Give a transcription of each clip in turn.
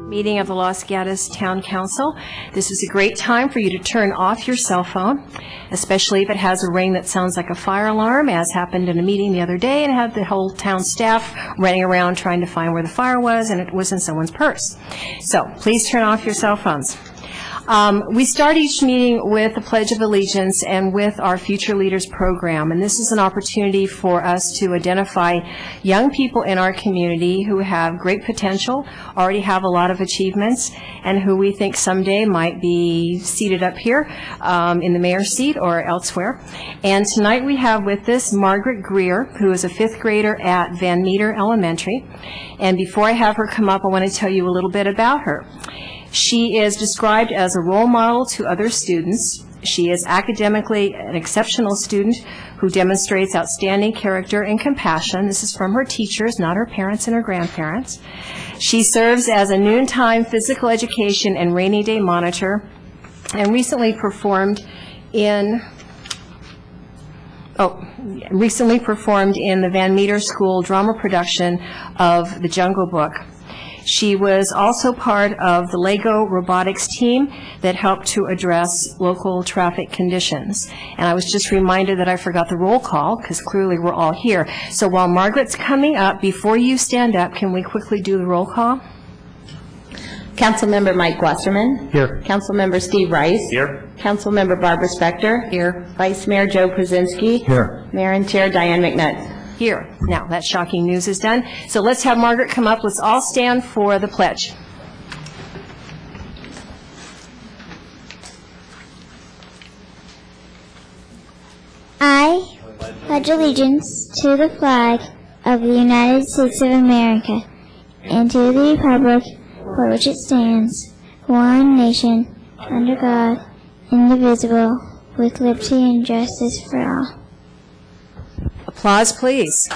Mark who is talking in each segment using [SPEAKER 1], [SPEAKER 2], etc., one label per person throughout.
[SPEAKER 1] Meeting of the Los Gatos Town Council. This is a great time for you to turn off your cell phone, especially if it has a ring that sounds like a fire alarm, as happened in a meeting the other day, and had the whole town staff running around trying to find where the fire was, and it was in someone's purse. So please turn off your cell phones. We start each meeting with the Pledge of Allegiance and with our Future Leaders program, and this is an opportunity for us to identify young people in our community who have great potential, already have a lot of achievements, and who we think someday might be seated up here in the mayor's seat or elsewhere. And tonight we have with us Margaret Greer, who is a fifth grader at Van Meter Elementary. And before I have her come up, I want to tell you a little bit about her. She is described as a role model to other students. She is academically an exceptional student who demonstrates outstanding character and compassion. This is from her teachers, not her parents and her grandparents. She serves as a noontime physical education and rainy day monitor, and recently performed in the Van Meter School drama production of The Jungle Book. She was also part of the Lego robotics team that helped to address local traffic conditions. And I was just reminded that I forgot the roll call, because clearly we're all here. So while Margaret's coming up, before you stand up, can we quickly do the roll call?
[SPEAKER 2] Councilmember Mike Wasserman.
[SPEAKER 3] Here.
[SPEAKER 2] Councilmember Steve Rice.
[SPEAKER 3] Here.
[SPEAKER 2] Councilmember Barbara Spector.
[SPEAKER 1] Here.
[SPEAKER 2] Vice Mayor Joe Krasinski.
[SPEAKER 3] Here.
[SPEAKER 2] Mayor and Chair Diane McNutt.
[SPEAKER 1] Here. Now, that shocking news is done. So let's have Margaret come up. Let's all stand for the pledge.
[SPEAKER 4] I pledge allegiance to the flag of the United States of America and to the republic for which it stands, one nation, under God, indivisible, with liberty and justice for all.
[SPEAKER 1] Applause, please.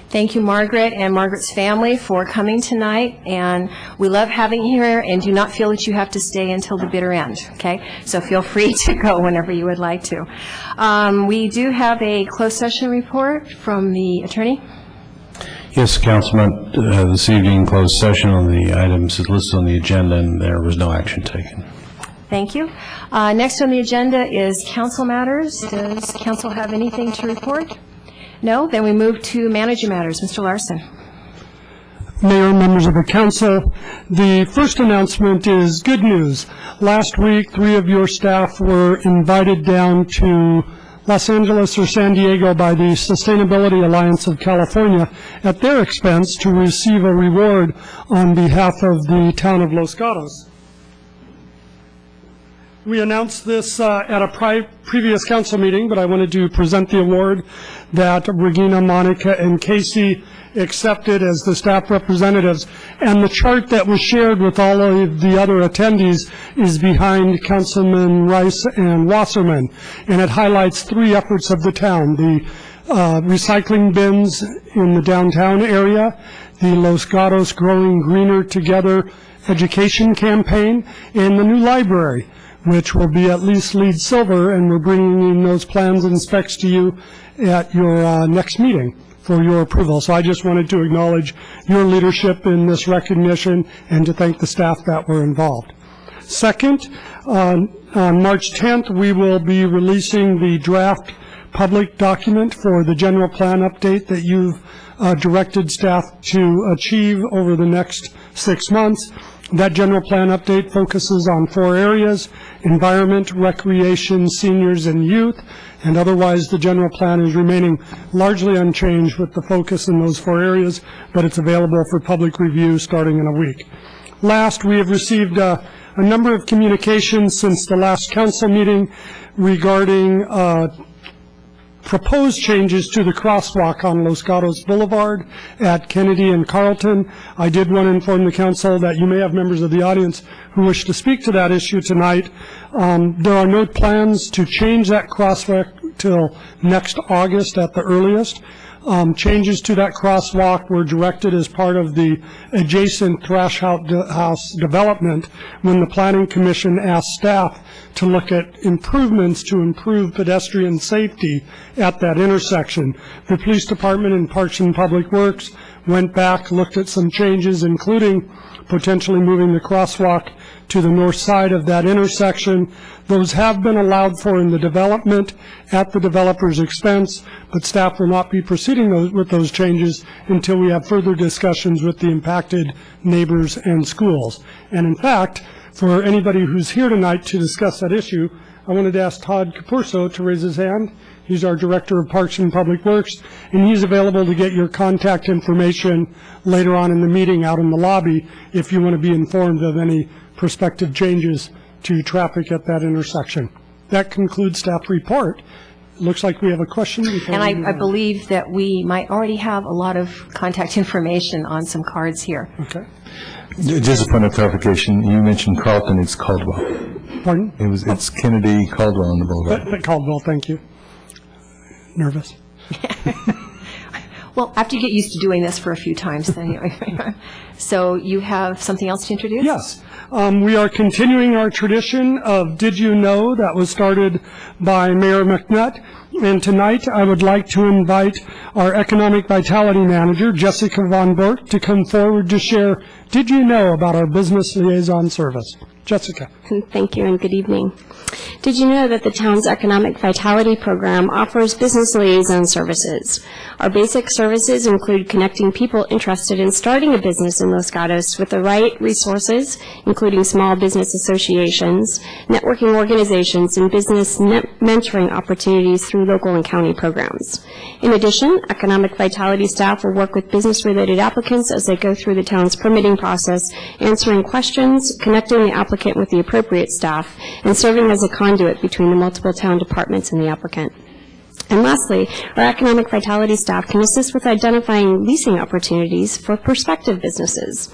[SPEAKER 1] Thank you, Margaret, and Margaret's family for coming tonight, and we love having you here, and do not feel that you have to stay until the bitter end, okay? So feel free to go whenever you would like to. We do have a closed session report from the attorney.
[SPEAKER 3] Yes, Councilman, this evening closed session on the items listed on the agenda, and there was no action taken.
[SPEAKER 1] Thank you. Next on the agenda is council matters. Does council have anything to report? No? Then we move to manager matters. Mr. Larson.
[SPEAKER 5] Mayor, members of the council, the first announcement is good news. Last week, 3 of your staff were invited down to Los Angeles or San Diego by the Sustainability Alliance of California at their expense to receive a reward on behalf of the town of Los Gatos. We announced this at a previous council meeting, but I wanted to present the award that Regina, Monica, and Casey accepted as the staff representatives. And the chart that was shared with all of the other attendees is behind Councilman Rice and Wasserman. And it highlights 3 efforts of the town: the recycling bins in the downtown area, the Los Gatos Growing Greener Together education campaign, and the new library, which will be at least LEED Silver, and we're bringing those plans and specs to you at your next meeting for your approval. So I just wanted to acknowledge your leadership in this recognition and to thank the staff that were involved. Second, on March 10th, we will be releasing the draft public document for the general plan update that you've directed staff to achieve over the next 6 months. That general plan update focuses on 4 areas: environment, recreation, seniors, and youth. And otherwise, the general plan is remaining largely unchanged with the focus in those 4 areas, but it's available for public review starting in a week. Last, we have received a number of communications since the last council meeting regarding proposed changes to the crosswalk on Los Gatos Boulevard at Kennedy and Carlton. I did want to inform the council that you may have members of the audience who wish to speak to that issue tonight. There are no plans to change that crosswalk till next August at the earliest. Changes to that crosswalk were directed as part of the adjacent Thrash House development when the Planning Commission asked staff to look at improvements to improve pedestrian safety at that intersection. The Police Department and Parks and Public Works went back, looked at some changes, including potentially moving the crosswalk to the north side of that intersection. Those have been allowed for in the development at the developer's expense, but staff will not be proceeding with those changes until we have further discussions with the impacted neighbors and schools. And in fact, for anybody who's here tonight to discuss that issue, I wanted to ask Todd Capurso to raise his hand. He's our Director of Parks and Public Works, and he's available to get your contact information later on in the meeting out in the lobby if you want to be informed of any prospective changes to traffic at that intersection. That concludes staff report. Looks like we have a question.
[SPEAKER 1] And I believe that we might already have a lot of contact information on some cards here.
[SPEAKER 5] Okay.
[SPEAKER 6] Just a point of clarification, you mentioned Carlton, it's Caldwell.
[SPEAKER 5] Pardon?
[SPEAKER 6] It's Kennedy, Caldwell on the boulevard.
[SPEAKER 5] Caldwell, thank you. Nervous.
[SPEAKER 1] Well, after you get used to doing this for a few times, then anyway. So you have something else to introduce?
[SPEAKER 5] Yes. We are continuing our tradition of Did You Know that was started by Mayor McNutt. And tonight I would like to invite our Economic Vitality Manager, Jessica Von Bork, to come forward to share Did You Know about our Business Liaison Service. Jessica.
[SPEAKER 7] Thank you and good evening. Did you know that the town's Economic Vitality Program offers business liaison services? Our basic services include connecting people interested in starting a business in Los Gatos with the right resources, including small business associations, networking organizations, and business mentoring opportunities through local and county programs. In addition, Economic Vitality staff will work with business-related applicants as they go through the town's permitting process, answering questions, connecting the applicant with the appropriate staff, and serving as a conduit between the multiple town departments and the applicant. And lastly, our Economic Vitality staff can assist with identifying leasing opportunities for prospective businesses.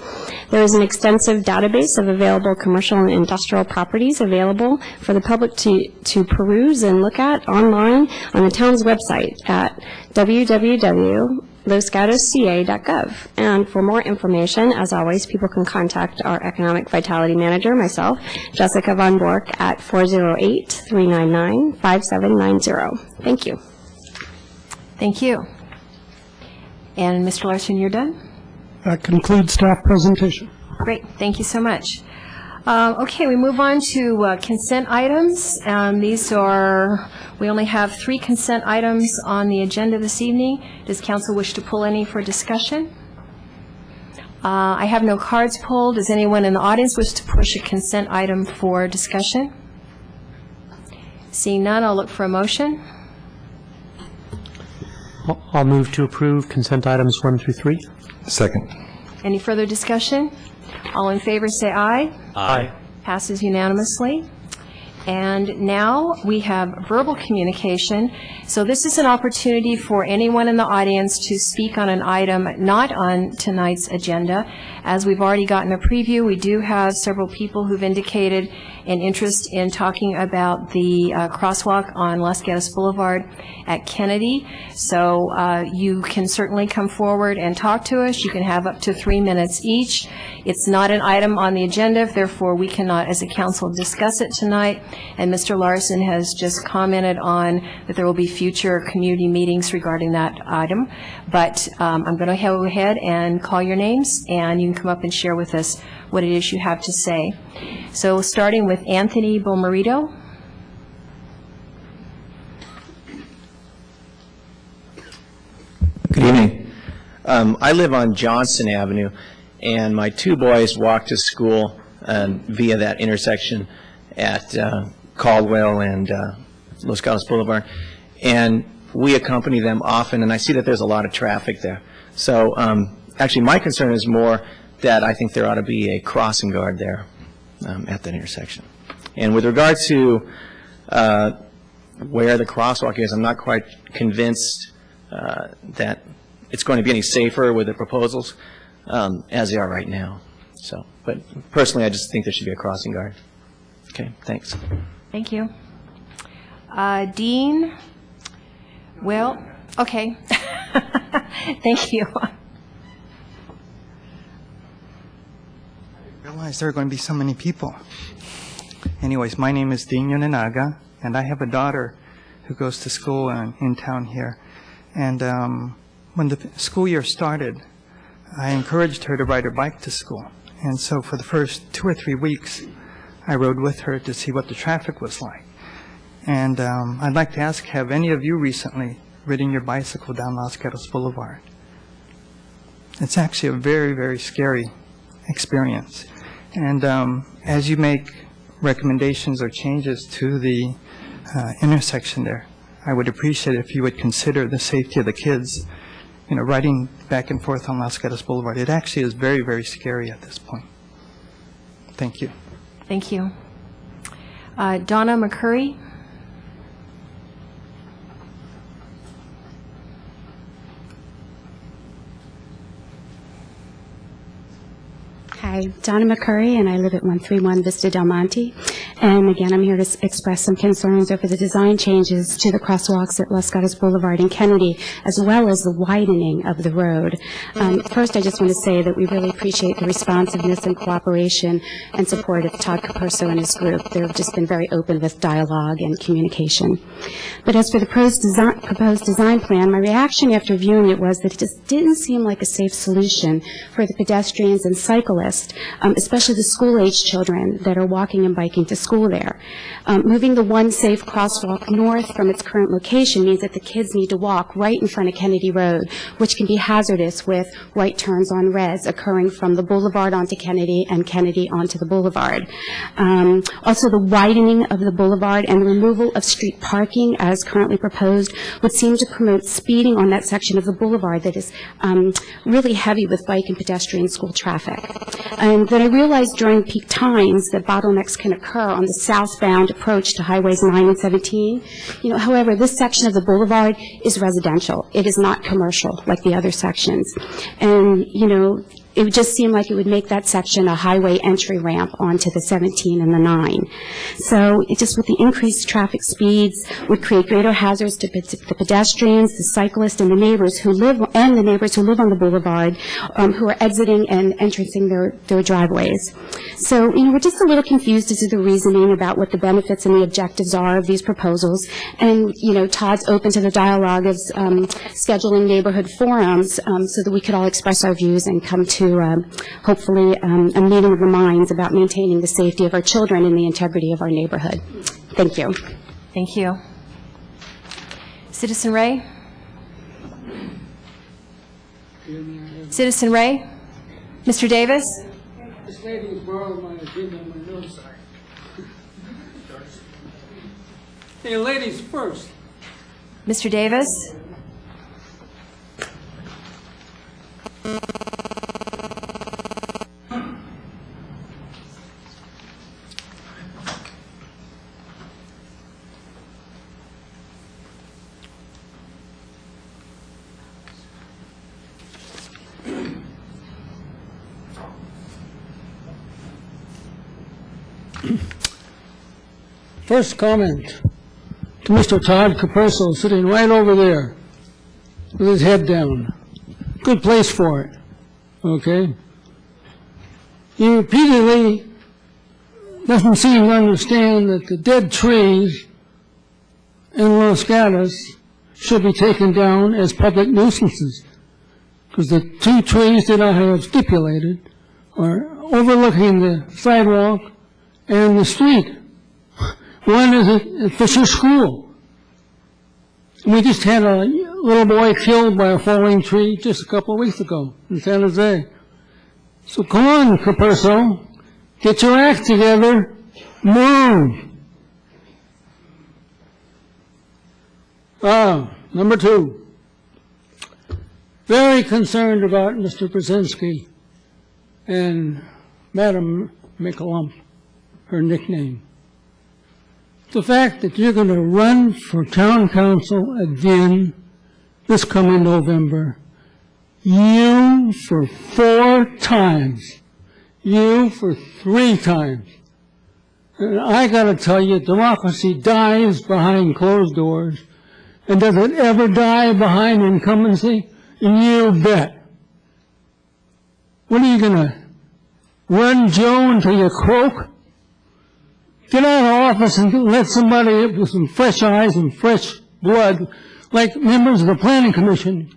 [SPEAKER 7] There is an extensive database of available commercial and industrial properties available for the public to peruse and look at online on the town's website at www.losgatosca.gov. And for more information, as always, people can contact our Economic Vitality Manager, myself, Jessica Von Bork, at 408-399-5790. Thank you.
[SPEAKER 1] Thank you. And Mr. Larson, you're done?
[SPEAKER 5] That concludes staff presentation.
[SPEAKER 1] Great. Thank you so much. Okay, we move on to consent items. These are, we only have 3 consent items on the agenda this evening. Does council wish to pull any for discussion? I have no cards pulled. Does anyone in the audience wish to push a consent item for discussion? Seeing none, I'll look for a motion.
[SPEAKER 8] I'll move to approve consent items 1 through 3.
[SPEAKER 6] Second.
[SPEAKER 1] Any further discussion? All in favor say aye.
[SPEAKER 8] Aye.
[SPEAKER 1] Passes unanimously. And now we have verbal communication. So this is an opportunity for anyone in the audience to speak on an item not on tonight's agenda. As we've already gotten a preview, we do have several people who've indicated an interest in talking about the crosswalk on Los Gatos Boulevard at Kennedy. So you can certainly come forward and talk to us. You can have up to 3 minutes each. It's not an item on the agenda, therefore we cannot, as a council, discuss it tonight. And Mr. Larson has just commented on that there will be future community meetings regarding that item. But I'm going to go ahead and call your names, and you can come up and share with us what it is you have to say. So starting with Anthony Bomarito.
[SPEAKER 9] Good evening. I live on Johnson Avenue, and my 2 boys walk to school via that intersection at Caldwell and Los Gatos Boulevard, and we accompany them often, and I see that there's a lot of traffic there. So actually my concern is more that I think there ought to be a crossing guard there at that intersection. And with regard to where the crosswalk is. I'm not quite convinced that it's going to be any safer with the proposals as they are right now. So, but personally, I just think there should be a crossing guard. Okay, thanks.
[SPEAKER 1] Thank you. Dean? Well, okay. Thank you.
[SPEAKER 10] I realized there are going to be so many people. Anyways, my name is Dean Yonanaga, and I have a daughter who goes to school in town here. And when the school year started, I encouraged her to ride her bike to school. And so for the first 2 or 3 weeks, I rode with her to see what the traffic was like. And I'd like to ask, have any of you recently ridden your bicycle down Los Gatos Boulevard? It's actually a very, very scary experience. And as you make recommendations or changes to the intersection there, I would appreciate it if you would consider the safety of the kids, riding back and forth on Los Gatos Boulevard. It actually is very, very scary at this point. Thank you.
[SPEAKER 1] Thank you. Donna McCurry?
[SPEAKER 11] Hi, Donna McCurry, and I live at 131 Vista Del Monte. And again, I'm here to express some concerns over the design changes to the crosswalks at Los Gatos Boulevard and Kennedy, as well as the widening of the road. First, I just want to say that we really appreciate the responsiveness and cooperation and support of Todd Capurso and his group. They've just been very open with dialogue and communication. But as for the proposed design plan, my reaction after viewing it was that it just didn't seem like a safe solution for the pedestrians and cyclists, especially the school-age children that are walking and biking to school there. Moving the one safe crosswalk north from its current location means that the kids need to walk right in front of Kennedy Road, which can be hazardous with right turns on reds occurring from the boulevard onto Kennedy and Kennedy onto the boulevard. Also, the widening of the boulevard and the removal of street parking as currently proposed would seem to promote speeding on that section of the boulevard that is really heavy with bike and pedestrian school traffic. And then I realized during peak times that bottlenecks can occur on the southbound approach to Highways 9 and 17. However, this section of the boulevard is residential. It is not commercial like the other sections. And, it would just seem like it would make that section a highway entry ramp onto the 17 and the 9. So it just, with the increased traffic speeds, would create greater hazards to the pedestrians, the cyclists, and the neighbors who live on the boulevard, who are exiting and entrancing their driveways. So, we're just a little confused as to the reasoning about what the benefits and the objectives are of these proposals. And, Todd's open to the dialogue of scheduling neighborhood forums so that we could all express our views and come to hopefully a meeting of the minds about maintaining the safety of our children and the integrity of our neighborhood. Thank you.
[SPEAKER 1] Thank you. Citizen Ray? Citizen Ray? Mr. Davis?
[SPEAKER 12] This lady borrowed my agenda on my notes. Hey, ladies first.
[SPEAKER 1] Mr. Davis?
[SPEAKER 12] First comment to Mr. Todd Capurso, sitting right over there with his head down. Good place for it, okay? He repeatedly doesn't seem to understand that the dead trees in Los Gatos should be taken down as public nuisances, because the 2 trees that I have stipulated are overlooking the sidewalk and the street. One is at Fisher School. We just had a little boy killed by a falling tree just a couple of weeks ago in San Jose. So come on, Capurso, get your act together, move. Number 2, very concerned about Mr. Brzezinski and Madam McCallum, her nickname. The fact that you're going to run for town council again this coming November, you for 4 times, you for 3 times. And I got to tell you, democracy dies behind closed doors. And does it ever die behind incumbency? You bet. What are you going to run Joe until you croak? Get out of office and let somebody with some fresh eyes and fresh blood, like members of the Planning Commission,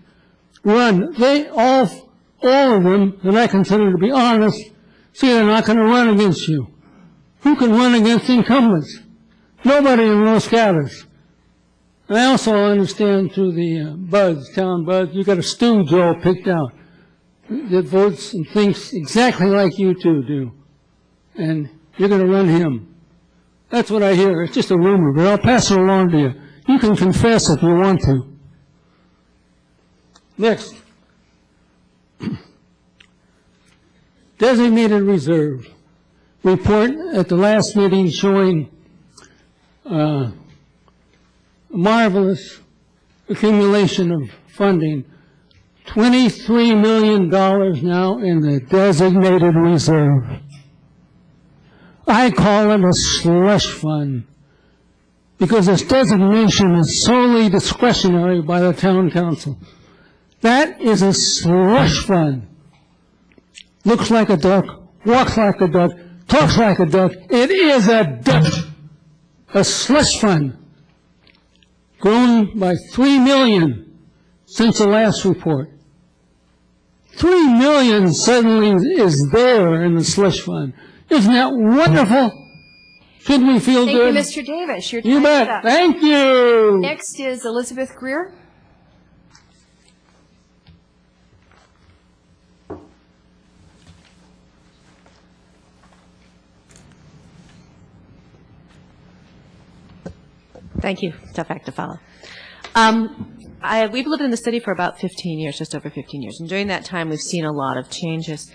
[SPEAKER 12] run. They all of them that I consider to be honest, see they're not going to run against you. Who can run against incumbents? Nobody in Los Gatos. And I also understand through the town buzz, you got a stew Joe picked out that votes and thinks exactly like you two do. And you're going to run him. That's what I hear. It's just a rumor, but I'll pass it along to you. You can confess if you want to. Next. Designated reserve. Report at the last meeting showing marvelous accumulation of funding. $23 million now in the designated reserve. I call it a slush fund because this designation is solely discretionary by the town council. That is a slush fund. Looks like a duck, walks like a duck, talks like a duck. It is a duck. A slush fund grown by $3 million since the last report. $3 million suddenly is there in the slush fund. Isn't that wonderful? Shouldn't we feel good?
[SPEAKER 1] Thank you, Mr. Davis. Your
[SPEAKER 12] You
[SPEAKER 1] time
[SPEAKER 12] bet.
[SPEAKER 1] is up.
[SPEAKER 12] Thank you.
[SPEAKER 1] Next is Elizabeth Greer.
[SPEAKER 13] Thank you. Tough act to follow. We've lived in the city for about 15 years, just over 15 years. And during that time, we've seen a lot of changes.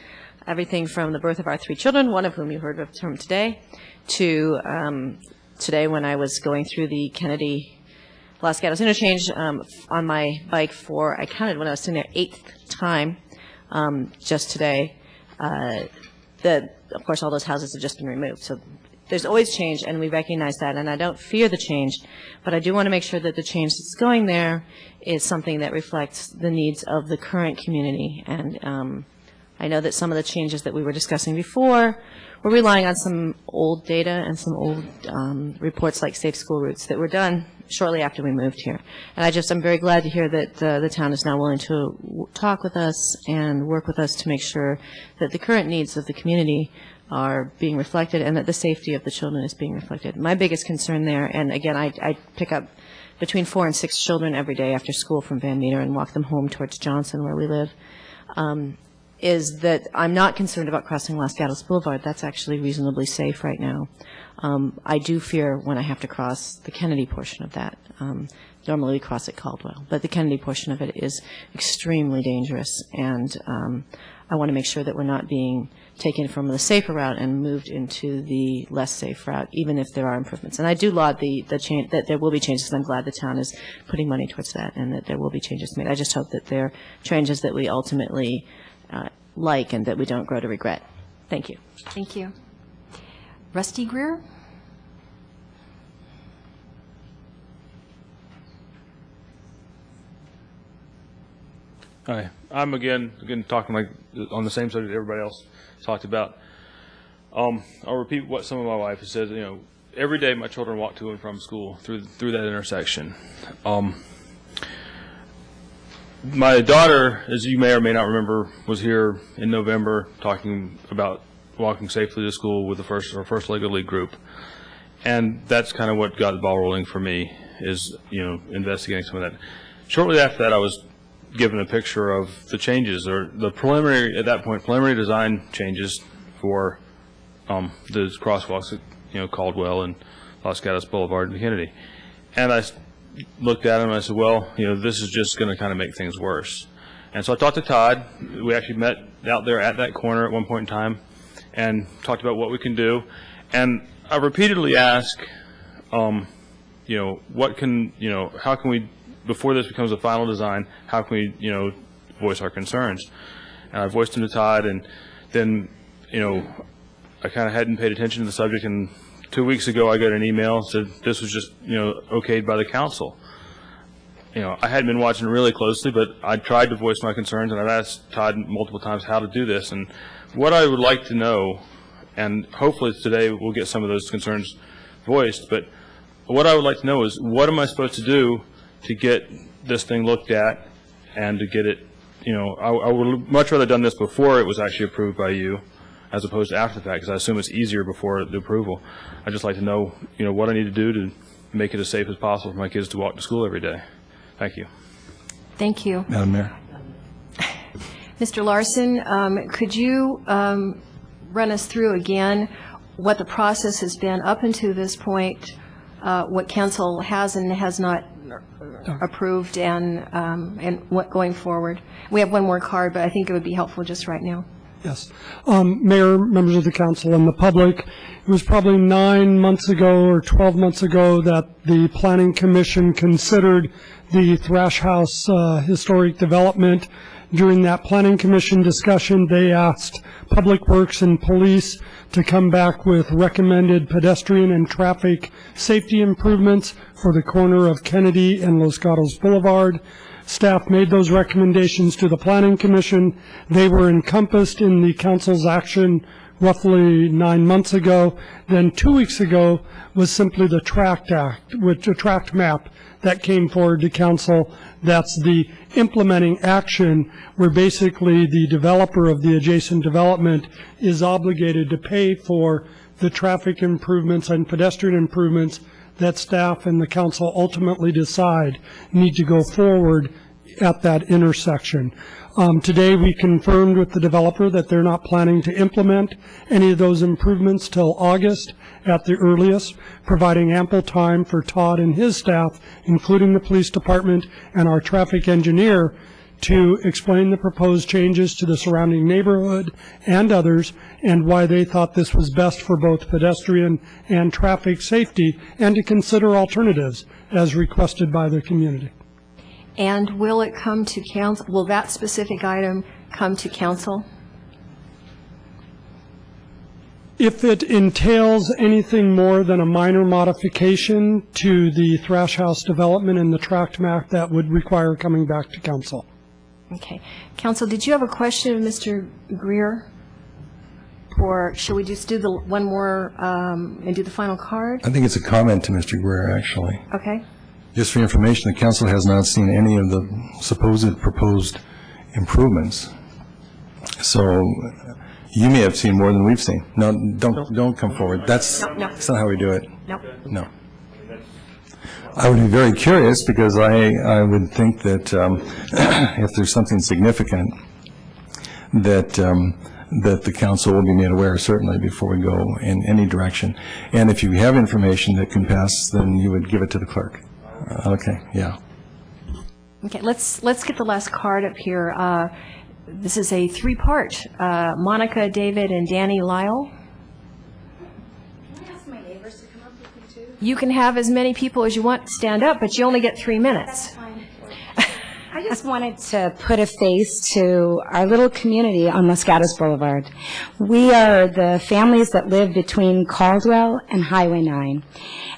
[SPEAKER 13] Everything from the birth of our 3 children, one of whom you heard from today, to today when I was going through the Kennedy-Los Gatos interchange on my bike for, I counted when I was sitting there, 8th time just today. Of course, all those houses have just been removed. So there's always change, and we recognize that, and I don't fear the change, but I do want to make sure that the change that's going there is something that reflects the needs of the current community. And I know that some of the changes that we were discussing before were relying on some old data and some old reports like Safe School Routes that were done shortly after we moved here. And I'm very glad to hear that the town is now willing to talk with us and work with us to make sure that the current needs of the community are being reflected and that the safety of the children is being reflected. My biggest concern there, and again, I pick up between 4 and 6 children every day after school from Van Meter and walk them home towards Johnson where we live, is that I'm not concerned about crossing Los Gatos Boulevard. That's actually reasonably safe right now. I do fear when I have to cross the Kennedy portion of that. Normally we cross at Caldwell, but the Kennedy portion of it is extremely dangerous, and I want to make sure that we're not being taken from the safer route and moved into the less safe route, even if there are improvements. And I do laud the change, that there will be changes, and I'm glad the town is putting money towards that, and that there will be changes made. I just hope that they're changes that we ultimately like and that we don't grow to regret. Thank you.
[SPEAKER 1] Thank you. Rusty Greer?
[SPEAKER 14] Hi, I'm again talking like on the same subject everybody else talked about. I'll repeat what some of my wife has said. You know, every day my children walk to and from school through that intersection. My daughter, as you may or may not remember, was here in November talking about walking safely to school with our first Lego League group, and that's kind of what got the ball rolling for me, is investigating some of that. Shortly after that, I was given a picture of the changes, or the preliminary design changes for the crosswalks at Caldwell and Los Gatos Boulevard and Kennedy, and I looked at him and I said, well, this is just going to kind of make things worse. And so I talked to Todd. We actually met out there at that corner at one point in time and talked about what we can do. And I repeatedly asked what can, how can we, before this becomes a final design, how can we, voice our concerns? And I voiced them to Todd, and then, I kind of hadn't paid attention to the subject, and 2 weeks ago I got an email that said this was just, okayed by the council. I hadn't been watching it really closely, but I tried to voice my concerns, and I've asked Todd multiple times how to do this. And what I would like to know, and hopefully today we'll get some of those concerns voiced, but what I would like to know is, what am I supposed to do to get this thing looked at and to get it, I would much rather done this before it was actually approved by you as opposed to after the fact, because I assume it's easier before the approval. I'd just like to know, what I need to do to make it as safe as possible for my kids to walk to school every day. Thank you.
[SPEAKER 1] Thank you.
[SPEAKER 6] Madam Mayor.
[SPEAKER 1] Mr. Larson, could you run us through again what the process has been up until this point, what council has and has not approved, and what going forward? We have one more card, but I think it would be helpful just right now.
[SPEAKER 5] Yes. Mayor, members of the council, and the public, it was probably 9 months ago or 12 months ago that the Planning Commission considered the Thrash House historic development. During that Planning Commission discussion, they asked Public Works and Police to come back with recommended pedestrian and traffic safety improvements for the corner of Kennedy and Los Gatos Boulevard. Staff made those recommendations to the Planning Commission. They were encompassed in the council's action roughly 9 months ago. Then 2 weeks ago was simply the tract map that came forward to council. That's the implementing action where basically the developer of the adjacent development is obligated to pay for the traffic improvements and pedestrian improvements that staff and the council ultimately decide need to go forward at that intersection. Today we confirmed with the developer that they're not planning to implement any of those improvements till August at the earliest, providing ample time for Todd and his staff, including the police department and our traffic engineer, to explain the proposed changes to the surrounding neighborhood and others, and why they thought this was best for both pedestrian and traffic safety, and to consider alternatives as requested by the community.
[SPEAKER 1] And will it come to council? Will that specific item come to council?
[SPEAKER 5] If it entails anything more than a minor modification to the Thrash House development and the tract map, that would require coming back to council.
[SPEAKER 1] Okay. Council, did you have a question of Mr. Greer? Or should we just do the one more and do the final card?
[SPEAKER 6] I think it's a comment to Mr. Greer, actually.
[SPEAKER 1] Okay.
[SPEAKER 6] Just for information, the council has not seen any of the supposed proposed improvements. So you may have seen more than we've seen. No, don't come forward. That's not how we do it. No. I would be very curious, because I would think that if there's something significant that the council will be made aware, certainly, before we go in any direction. And if you have information that can pass, then you would give it to the clerk. Okay, yeah.
[SPEAKER 1] Okay, let's get the last card up here. This is a three-part. Monica, David, and Danny Lyle. You can have as many people as you want stand up, but you only get 3 minutes.
[SPEAKER 15] I just wanted to put a face to our little community on Los Gatos Boulevard. We are the families that live between Caldwell and Highway 9.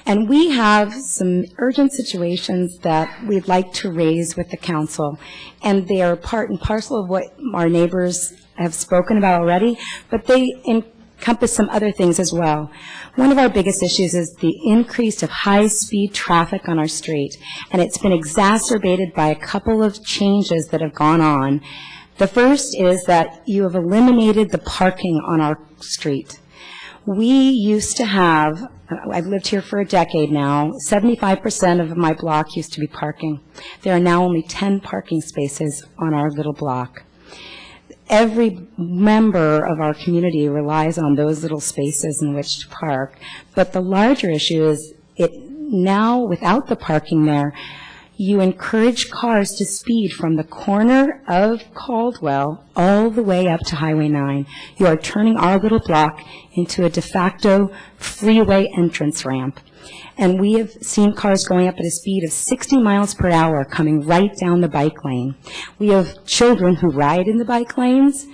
[SPEAKER 15] And we have some urgent situations that we'd like to raise with the council. And they are part and parcel of what our neighbors have spoken about already, but they encompass some other things as well. One of our biggest issues is the increase of high-speed traffic on our street, and it's been exacerbated by a couple of changes that have gone on. The first is that you have eliminated the parking on our street. We used to have, I've lived here for a decade now, 75% of my block used to be parking. There are now only 10 parking spaces on our little block. Every member of our community relies on those little spaces in which to park. But the larger issue is now, without the parking there, you encourage cars to speed from the corner of Caldwell all the way up to Highway 9. You are turning our little block into a de facto freeway entrance ramp. And we have seen cars going up at a speed of 60 miles per hour coming right down the bike lane. We have children who ride in the bike lanes,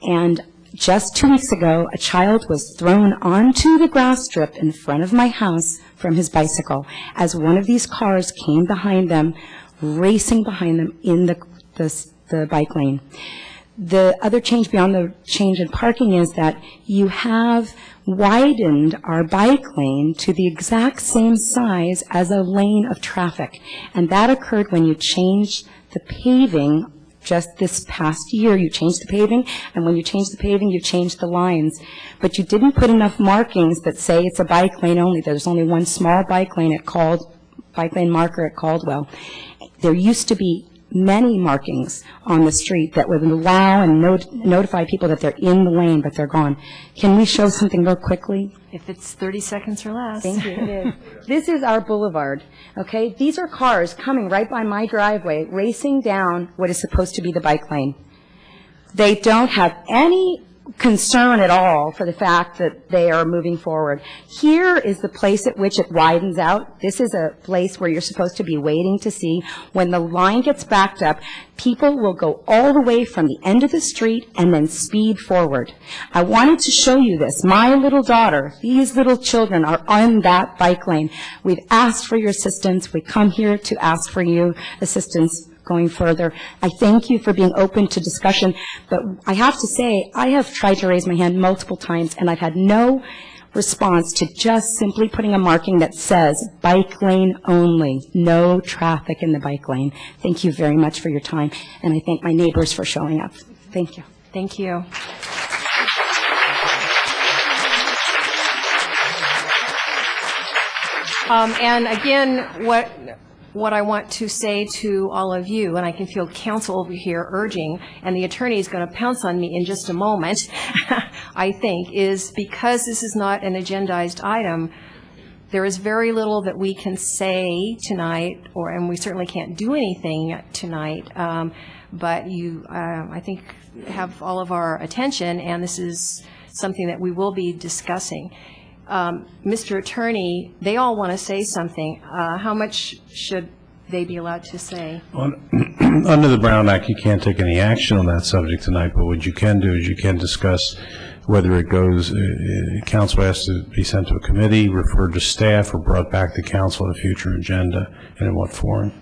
[SPEAKER 15] and just 2 weeks ago, a child was thrown onto the grass strip in front of my house from his bicycle as one of these cars came behind them, racing behind them in the bike lane. The other change beyond the change in parking is that you have widened our bike lane to the exact same size as a lane of traffic. And that occurred when you changed the paving just this past year. You changed the paving, and when you changed the paving, you changed the lines. But you didn't put enough markings that say it's a bike lane only. There's only one small bike lane bike lane marker at Caldwell. There used to be many markings on the street that would allow and notify people that they're in the lane, but they're gone. Can we show something real quickly?
[SPEAKER 1] If it's 30 seconds or less.
[SPEAKER 15] Thank you. It is. This is our boulevard, okay? These are cars coming right by my driveway, racing down what is supposed to be the bike lane. They don't have any concern at all for the fact that they are moving forward. Here is the place at which it widens out. This is a place where you're supposed to be waiting to see. When the line gets backed up, people will go all the way from the end of the street and then speed forward. I wanted to show you this. My little daughter, these little children are on that bike lane. We've asked for your assistance. We come here to ask for you assistance going further. I thank you for being open to discussion, but I have to say, I have tried to raise my hand multiple times, and I've had no response to just simply putting a marking that says bike lane only, no traffic in the bike lane. Thank you very much for your time, and I thank my neighbors for showing up. Thank you.
[SPEAKER 1] Thank you. And again, what I want to say to all of you, and I can feel counsel over here urging, and the attorney is going to pounce on me in just a moment, I think, is because this is not an agendized item, there is very little that we can say tonight, and we certainly can't do anything tonight, but you, I think, have all of our attention, and this is something that we will be discussing. Mr. Attorney, they all want to say something. How much should they be allowed to say?
[SPEAKER 3] Under the Brown Act, you can't take any action on that subject tonight, but what you can do is you can discuss whether it goes, council has to be sent to a committee, referred to staff, or brought back to council at a future agenda, and in what form.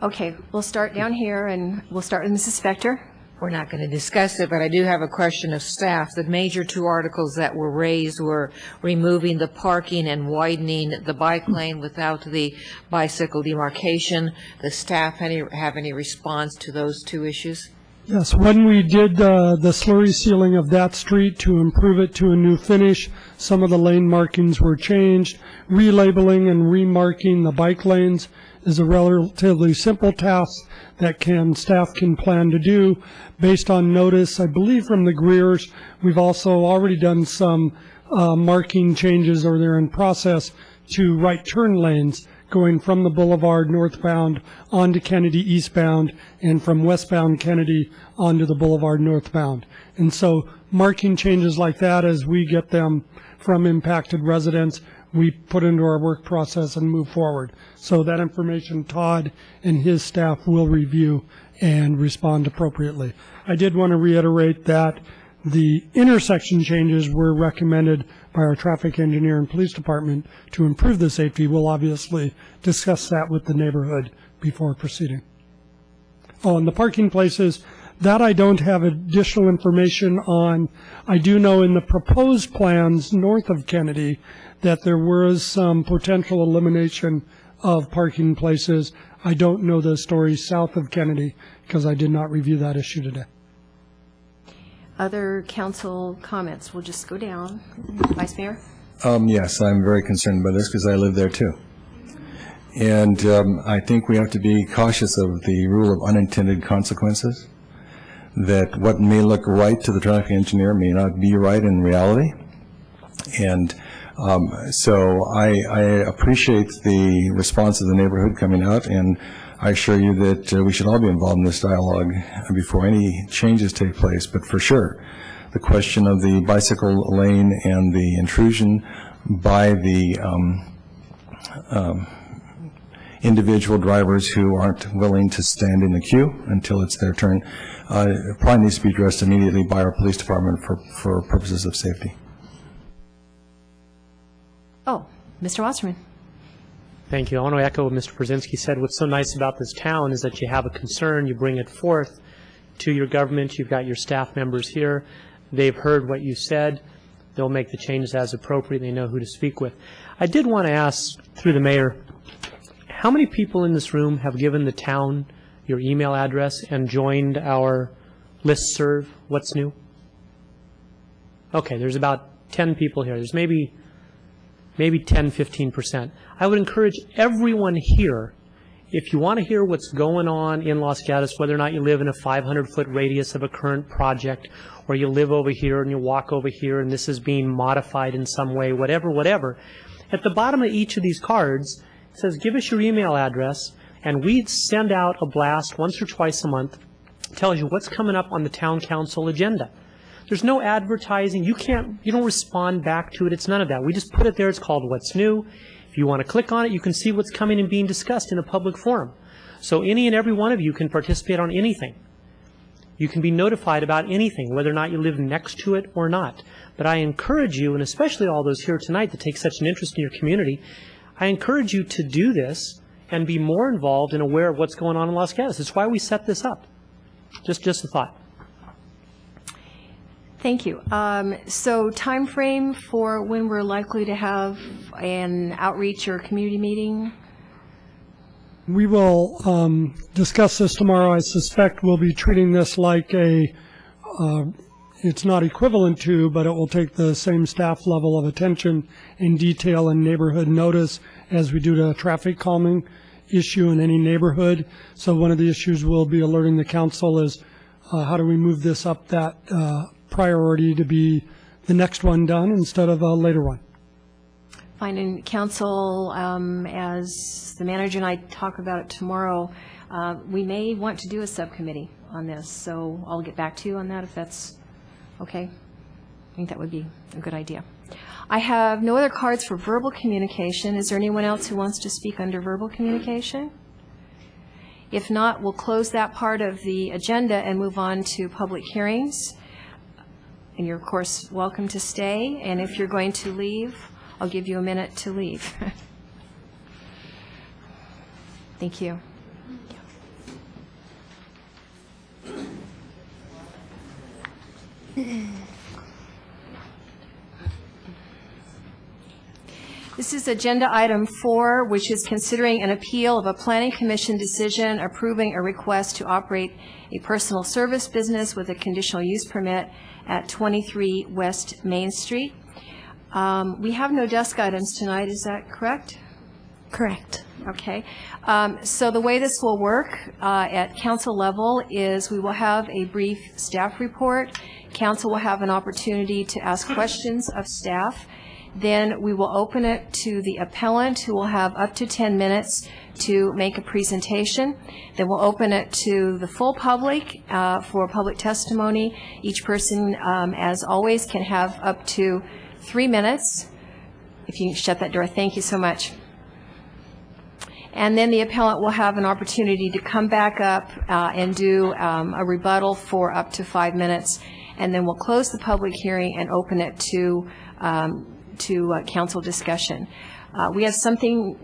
[SPEAKER 1] Okay, we'll start down here, and we'll start with Mrs. Spector.
[SPEAKER 16] We're not going to discuss it, but I do have a question of staff. The major two articles that were raised were removing the parking and widening the bike lane without the bicycle demarcation. Does staff have any response to those two issues?
[SPEAKER 5] Yes, when we did the slurry sealing of that street to improve it to a new finish, some of the lane markings were changed. Relabeling and remarking the bike lanes is a relatively simple task that staff can plan to do based on notice. I believe from the Greers, we've also already done some marking changes, or they're in process, to right turn lanes going from the boulevard northbound onto Kennedy eastbound, and from westbound Kennedy onto the boulevard northbound. And so marking changes like that, as we get them from impacted residents, we put into our work process and move forward. So that information Todd and his staff will review and respond appropriately. I did want to reiterate that the intersection changes were recommended by our traffic engineer and police department to improve the safety. We'll obviously discuss that with the neighborhood before proceeding. Oh, and the parking places, that I don't have additional information on. I do know in the proposed plans north of Kennedy that there was some potential elimination of parking places. I don't know the story south of Kennedy because I did not review that issue today.
[SPEAKER 1] Other council comments? We'll just go down. Vice Mayor?
[SPEAKER 6] Yes, I'm very concerned about this because I live there too. And I think we have to be cautious of the rule of unintended consequences, that what may look right to the traffic engineer may not be right in reality. And so I appreciate the response of the neighborhood coming out, and I assure you that we should all be involved in this dialogue before any changes take place. But for sure, the question of the bicycle lane and the intrusion by the individual drivers who aren't willing to stand in the queue until it's their turn. It probably needs to be addressed immediately by our police department for purposes of safety.
[SPEAKER 1] Oh, Mr. Wasserman.
[SPEAKER 8] Thank you. I want to echo what Mr. Brzezinski said. What's so nice about this town is that you have a concern, you bring it forth to your government, you've got your staff members here, they've heard what you said, they'll make the changes as appropriate, they know who to speak with. I did want to ask, through the mayor, how many people in this room have given the town your email address and joined our listserv, What's New? Okay, there's about 10 people here. There's maybe 10, 15%. I would encourage everyone here, if you want to hear what's going on in Los Gatos, whether or not you live in a 500-foot radius of a current project, or you live over here and you walk over here and this is being modified in some way, whatever, at the bottom of each of these cards, it says, give us your email address, and we send out a blast once or twice a month. It tells you what's coming up on the town council agenda. There's no advertising. You don't respond back to it. It's none of that. We just put it there. It's called What's New. If you want to click on it, you can see what's coming and being discussed in a public forum. So any and every one of you can participate on anything. You can be notified about anything, whether or not you live next to it or not. But I encourage you, and especially all those here tonight that take such an interest in your community, I encourage you to do this and be more involved and aware of what's going on in Los Gatos. That's why we set this up. Just a thought.
[SPEAKER 1] Thank you. So time frame for when we're likely to have an outreach or community meeting?
[SPEAKER 5] We will discuss this tomorrow. I suspect we'll be treating this like it's not equivalent to, but it will take the same staff level of attention in detail and neighborhood notice as we do to a traffic calming issue in any neighborhood. So one of the issues we'll be alerting the council is how do we move this up that priority to be the next one done instead of a later one.
[SPEAKER 1] Fine, and council, as the manager and I talk about it tomorrow, we may want to do a subcommittee on this, so I'll get back to you on that if that's okay. I think that would be a good idea. I have no other cards for verbal communication. Is there anyone else who wants to speak under verbal communication? If not, we'll close that part of the agenda and move on to public hearings. And you're, of course, welcome to stay. And if you're going to leave, I'll give you a minute to leave. Thank you. This is agenda item 4, which is considering an appeal of a planning commission decision approving a request to operate a personal service business with a conditional use permit at 23 West Main Street. We have no desk items tonight, is that correct?
[SPEAKER 7] Correct.
[SPEAKER 1] Okay. So the way this will work at council level is we will have a brief staff report. Council will have an opportunity to ask questions of staff. Then we will open it to the appellant, who will have up to 10 minutes to make a presentation. Then we'll open it to the full public for public testimony. Each person, as always, can have up to 3 minutes. If you can shut that door, thank you so much. And then the appellant will have an opportunity to come back up and do a rebuttal for up to 5 minutes. And then we'll close the public hearing and open it to council discussion. We have something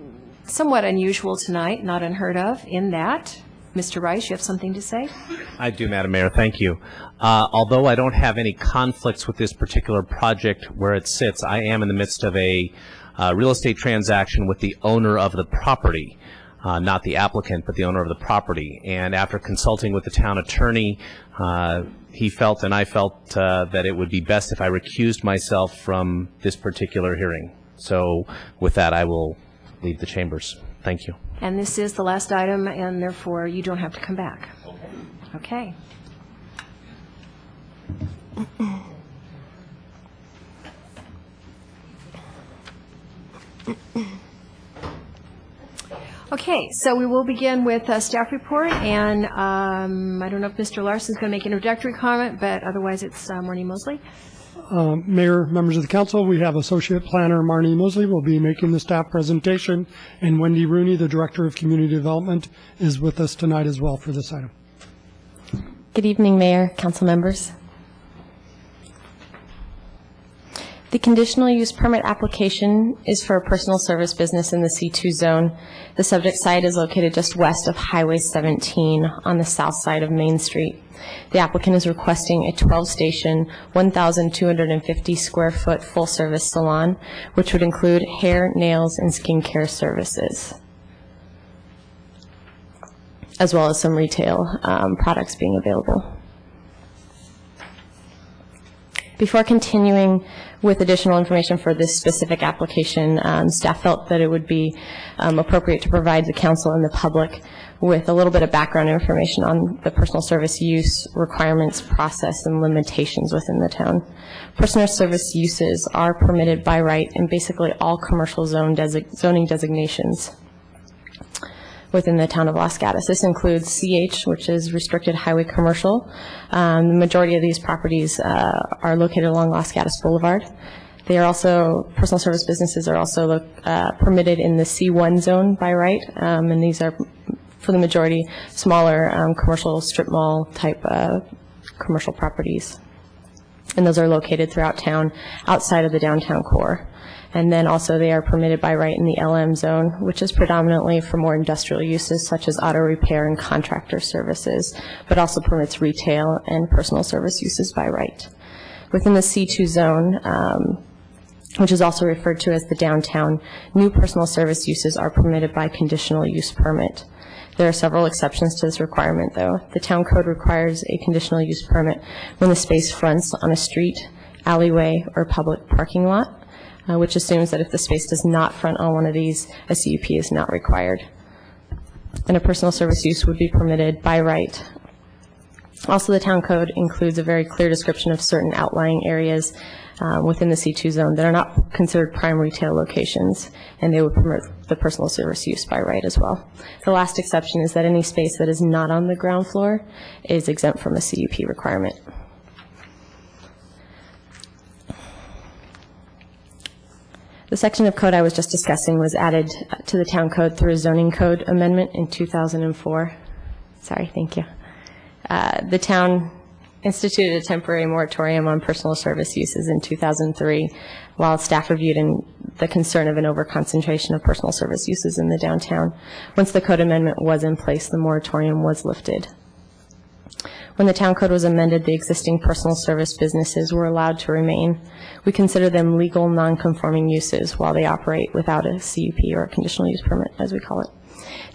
[SPEAKER 1] somewhat unusual tonight, not unheard of, in that. Mr. Rice, you have something to say?
[SPEAKER 17] I do, Madam Mayor. Thank you. Although I don't have any conflicts with this particular project where it sits, I am in the midst of a real estate transaction with the owner of the property, not the applicant, but the owner of the property. And after consulting with the town attorney, he felt and I felt that it would be best if I recused myself from this particular hearing. So with that, I will leave the chambers. Thank you.
[SPEAKER 1] And this is the last item, and therefore you don't have to come back. Okay. Okay, so we will begin with a staff report, and I don't know if Mr. Larson is going to make an introductory comment, but otherwise it's Marnie Mosley.
[SPEAKER 5] Mayor, members of the council, we have Associate Planner Marnie Mosley will be making the staff presentation, and Wendy Rooney, the Director of Community Development, is with us tonight as well for this item.
[SPEAKER 18] Good evening, Mayor, council members. The conditional use permit application is for a personal service business in the C2 zone. The subject site is located just west of Highway 17 on the south side of Main Street. The applicant is requesting a 12-station, 1,250 square foot full-service salon, which would include hair, nails, and skincare services, as well as some retail products being available. Before continuing with additional information for this specific application, staff felt that it would be appropriate to provide the council and the public with a little bit of background information on the personal service use requirements, process, and limitations within the town. Personal service uses are permitted by right in basically all commercial zoning designations within the town of Los Gatos. This includes CH, which is restricted highway commercial. The majority of these properties are located along Los Gatos Boulevard. They are also, personal service businesses are also permitted in the C1 zone by right, and these are, for the majority, smaller commercial strip mall type commercial properties. And those are located throughout town, outside of the downtown core. And then also they are permitted by right in the LM zone, which is predominantly for more industrial uses such as auto repair and contractor services, but also permits retail and personal service uses by right. Within the C2 zone, which is also referred to as the downtown, new personal service uses are permitted by conditional use permit. There are several exceptions to this requirement, though. The town code requires a conditional use permit when the space fronts on a street, alleyway, or public parking lot, which assumes that if the space does not front on one of these, a CUP is not required. And a personal service use would be permitted by right. Also, the town code includes a very clear description of certain outlying areas within the C2 zone that are not considered prime retail locations, and they would permit the personal service use by right as well. The last exception is that any space that is not on the ground floor is exempt from a CUP requirement. The section of code I was just discussing was added to the town code through a zoning code amendment in 2004. Sorry, thank you. The town instituted a temporary moratorium on personal service uses in 2003 while staff reviewed the concern of an overconcentration of personal service uses in the downtown. Once the code amendment was in place, the moratorium was lifted. When the town code was amended, the existing personal service businesses were allowed to remain. We consider them legal non-conforming uses while they operate without a CUP or a conditional use permit, as we call it.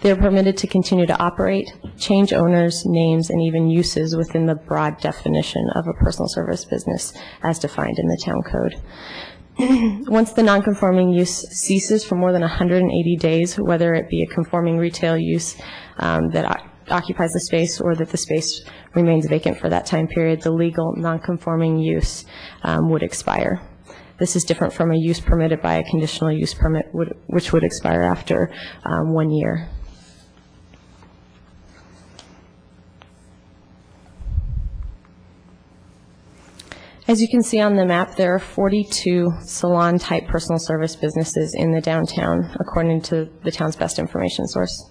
[SPEAKER 18] They are permitted to continue to operate, change owners, names, and even uses within the broad definition of a personal service business as defined in the town code. Once the non-conforming use ceases for more than 180 days, whether it be a conforming retail use that occupies the space or that the space remains vacant for that time period, the legal non-conforming use would expire. This is different from a use permitted by a conditional use permit, which would expire after 1 year. As you can see on the map, there are 42 salon-type personal service businesses in the downtown, according to the town's best information source.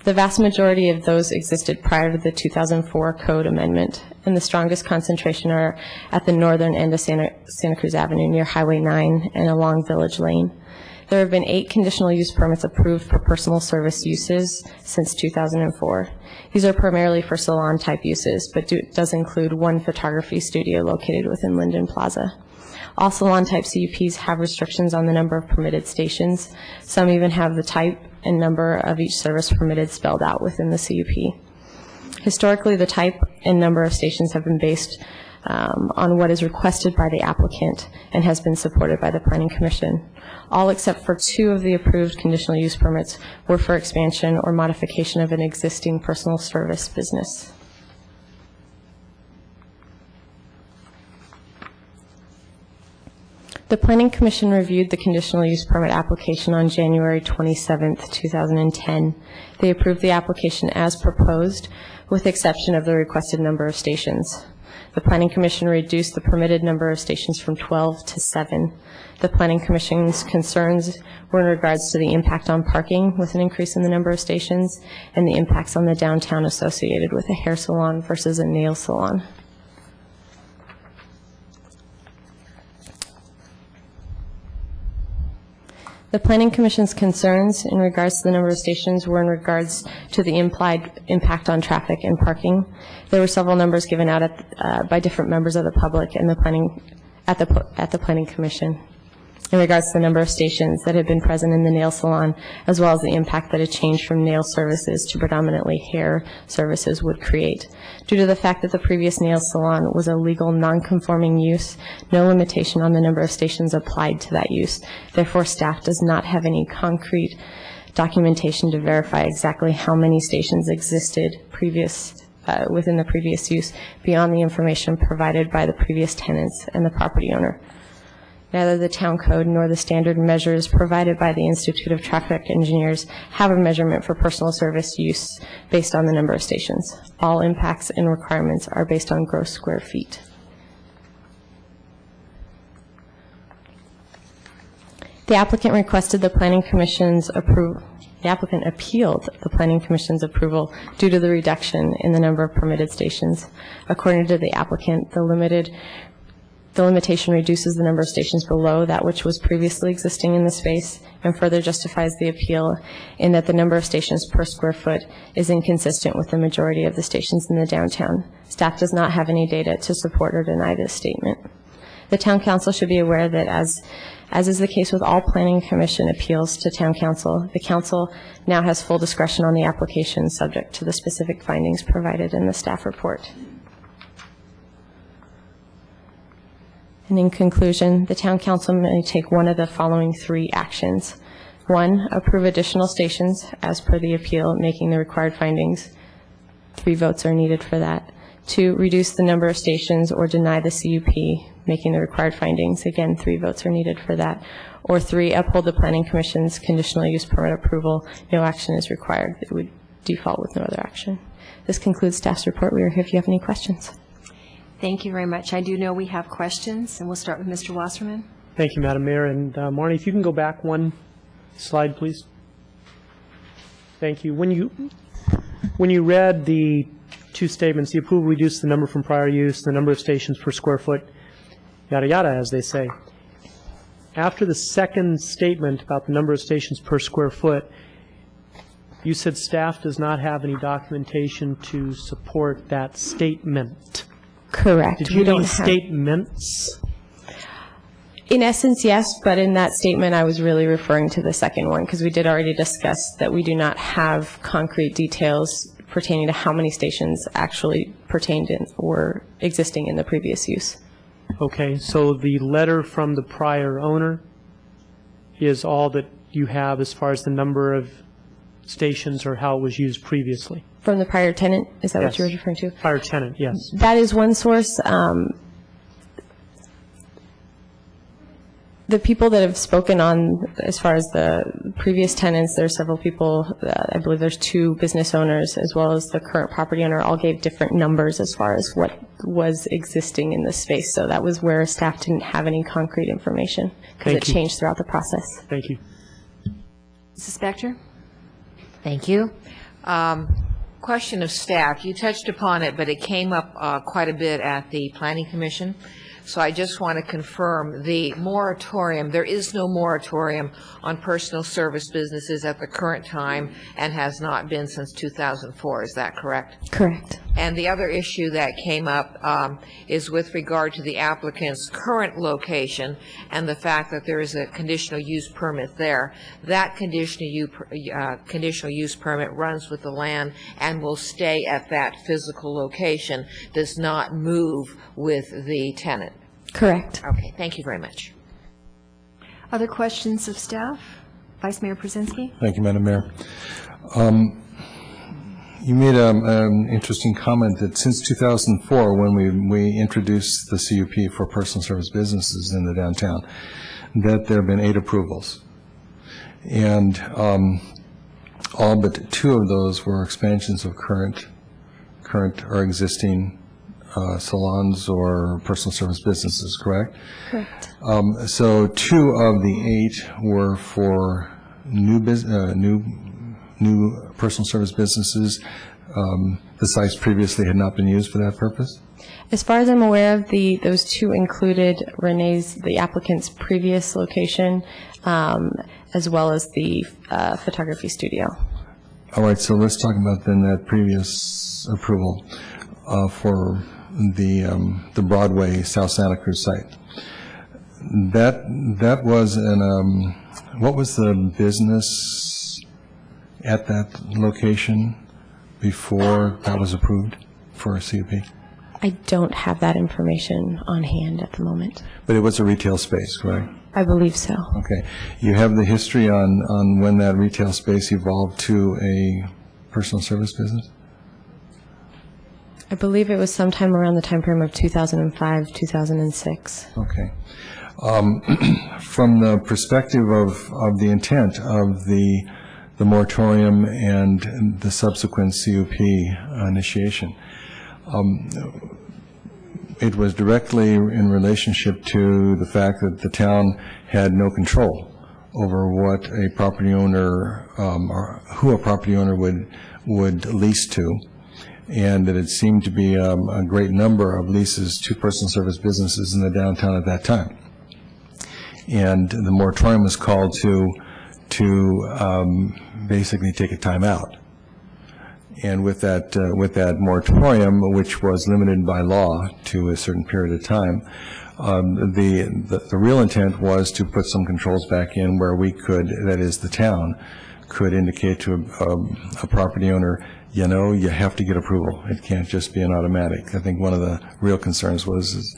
[SPEAKER 18] The vast majority of those existed prior to the 2004 code amendment, and the strongest concentration are at the northern end of Santa Cruz Avenue near Highway 9 and along Village Lane. There have been 8 conditional use permits approved for personal service uses since 2004. These are primarily for salon-type uses, but does include 1 photography studio located within Linden Plaza. All salon-type CUPs have restrictions on the number of permitted stations. Some even have the type and number of each service permitted spelled out within the CUP. Historically, the type and number of stations have been based on what is requested by the applicant and has been supported by the Planning Commission. All except for 2 of the approved conditional use permits were for expansion or modification of an existing personal service business. The Planning Commission reviewed the conditional use permit application on January 27, 2010. They approved the application as proposed, with the exception of the requested number of stations. The Planning Commission reduced the permitted number of stations from 12 to 7. The Planning Commission's concerns were in regards to the impact on parking with an increase in the number of stations and the impacts on the downtown associated with a hair salon versus a nail salon. The Planning Commission's concerns in regards to the number of stations were in regards to the implied impact on traffic and parking. There were several numbers given out by different members of the public and the Planning Commission in regards to the number of stations that had been present in the nail salon, as well as the impact that a change from nail services to predominantly hair services would create. Due to the fact that the previous nail salon was a legal non-conforming use, no limitation on the number of stations applied to that use. Therefore, staff does not have any concrete documentation to verify exactly how many stations existed within the previous use beyond the information provided by the previous tenants and the property owner. Neither the town code nor the standard measures provided by the Institute of Traffic Engineers have a measurement for personal service use based on the number of stations. All impacts and requirements are based on gross square feet. The applicant requested the Planning Commission's approval. The applicant appealed the Planning Commission's approval due to the reduction in the number of permitted stations. According to the applicant, the limitation reduces the number of stations below that which was previously existing in the space and further justifies the appeal in that the number of stations per square foot is inconsistent with the majority of the stations in the downtown. Staff does not have any data to support or deny this statement. The Town Council should be aware that as is the case with all Planning Commission appeals to Town Council, the Council now has full discretion on the application subject to the specific findings provided in the staff report. And in conclusion, the Town Council may take one of the following 3 actions. 1, approve additional stations as per the appeal, making the required findings. 3 votes are needed for that. 2, reduce the number of stations or deny the CUP, making the required findings. Again, 3 votes are needed for that. Or 3, uphold the Planning Commission's conditional use permit approval. No action is required. It would default with no other action. This concludes staff's report. We are here if you have any questions.
[SPEAKER 1] Thank you very much. I do know we have questions, and we'll start with Mr. Wasserman.
[SPEAKER 8] Thank you, Madam Mayor. And Marnie, if you can go back one slide, please. Thank you. When you read the 2 statements, the approval reduced the number from prior use, the number of stations per square foot, yada, yada, as they say. After the second statement about the number of stations per square foot, you said staff does not have any documentation to support that statement.
[SPEAKER 18] Correct.
[SPEAKER 8] Did you mean statements?
[SPEAKER 18] In essence, yes, but in that statement, I was really referring to the second one because we did already discuss that we do not have concrete details pertaining to how many stations actually pertained in or existing in the previous use.
[SPEAKER 8] Okay, so the letter from the prior owner is all that you have as far as the number of stations or how it was used previously?
[SPEAKER 18] From the prior tenant? Is that
[SPEAKER 8] Yes.
[SPEAKER 18] what you're referring to?
[SPEAKER 8] Prior tenant, yes.
[SPEAKER 18] That is one source. The people that have spoken on, as far as the previous tenants, there are several people, I believe there's 2 business owners as well as the current property owner, all gave different numbers as far as what was existing in the space. So that was where staff didn't have any concrete information because it changed throughout the process.
[SPEAKER 8] Thank you.
[SPEAKER 1] Mrs. Spector?
[SPEAKER 16] Thank you. Question of staff. You touched upon it, but it came up quite a bit at the Planning Commission. So I just want to confirm the moratorium. There is no moratorium on personal service businesses at the current time and has not been since 2004. Is that correct?
[SPEAKER 18] Correct.
[SPEAKER 16] And the other issue that came up is with regard to the applicant's current location and the fact that there is a conditional use permit there. That conditional use permit runs with the land and will stay at that physical location, does not move with the tenant.
[SPEAKER 18] Correct.
[SPEAKER 16] Okay, thank you very much.
[SPEAKER 1] Other questions of staff? Vice Mayor Brzezinski?
[SPEAKER 6] Thank you, Madam Mayor. You made an interesting comment that since 2004, when we introduced the CUP for personal service businesses in the downtown, that there have been 8 approvals. And all but 2 of those were expansions of current or existing salons or personal service businesses, correct?
[SPEAKER 18] Correct.
[SPEAKER 6] So 2 of the 8 were for new personal service businesses. The sites previously had not been used for that purpose?
[SPEAKER 18] As far as I'm aware of, those 2 included the applicant's previous location, as well as the photography studio.
[SPEAKER 6] All right, so let's talk about then that previous approval for the Broadway South Santa Cruz site. That was what was the business at that location before that was approved for a CUP?
[SPEAKER 18] I don't have that information on hand at the moment.
[SPEAKER 6] But it was a retail space, correct?
[SPEAKER 18] I believe so.
[SPEAKER 6] Okay. You have the history on when that retail space evolved to a personal service business?
[SPEAKER 18] I believe it was sometime around the time frame of 2005, 2006.
[SPEAKER 6] Okay. From the perspective of the intent of the moratorium and the subsequent CUP initiation, it was directly in relationship to the fact that the town had no control over what a property owner, or who a property owner would lease to, and that it seemed to be a great number of leases to personal service businesses in the downtown at that time. And the moratorium was called to basically take a time out. And with that moratorium, which was limited by law to a certain period of time, the real intent was to put some controls back in where we could, that is the town, could indicate to a property owner, you know, you have to get approval. It can't just be an automatic. I think one of the real concerns was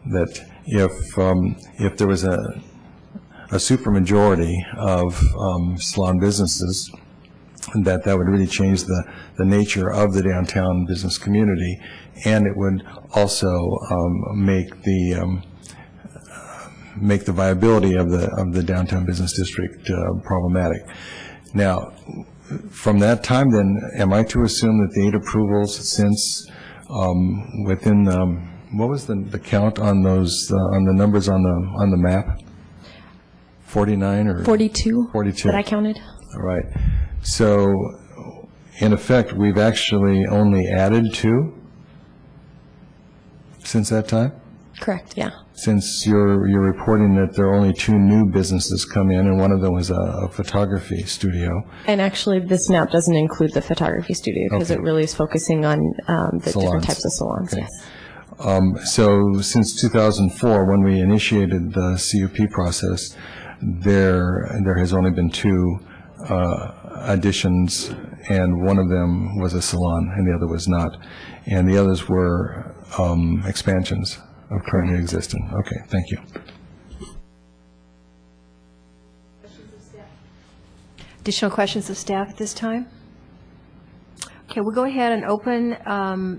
[SPEAKER 6] that if there was a supermajority of salon businesses, that would really change the nature of the downtown business community, and it would also make the viability of the downtown business district problematic. Now, from that time, then, am I to assume that the 8 approvals since within what was the count on those on the numbers on the map? 49 or
[SPEAKER 18] 42?
[SPEAKER 6] 42
[SPEAKER 18] that I counted.
[SPEAKER 6] All right. So, in effect, we've actually only added 2 since that time?
[SPEAKER 18] Correct, yeah.
[SPEAKER 6] Since you're reporting that there are only 2 new businesses come in, and one of them was a photography studio.
[SPEAKER 18] And actually, this map doesn't include the photography studio because
[SPEAKER 6] Okay.
[SPEAKER 18] it really is focusing on the different
[SPEAKER 6] Salons.
[SPEAKER 18] types of salons,
[SPEAKER 6] Okay.
[SPEAKER 18] yes.
[SPEAKER 6] So, since 2004, when we initiated the CUP process, there has only been 2 additions, and one of them was a salon, and the other was not. And the others were expansions of currently existing. Okay, thank you.
[SPEAKER 1] Additional questions of staff at this time? Okay, we'll go ahead and open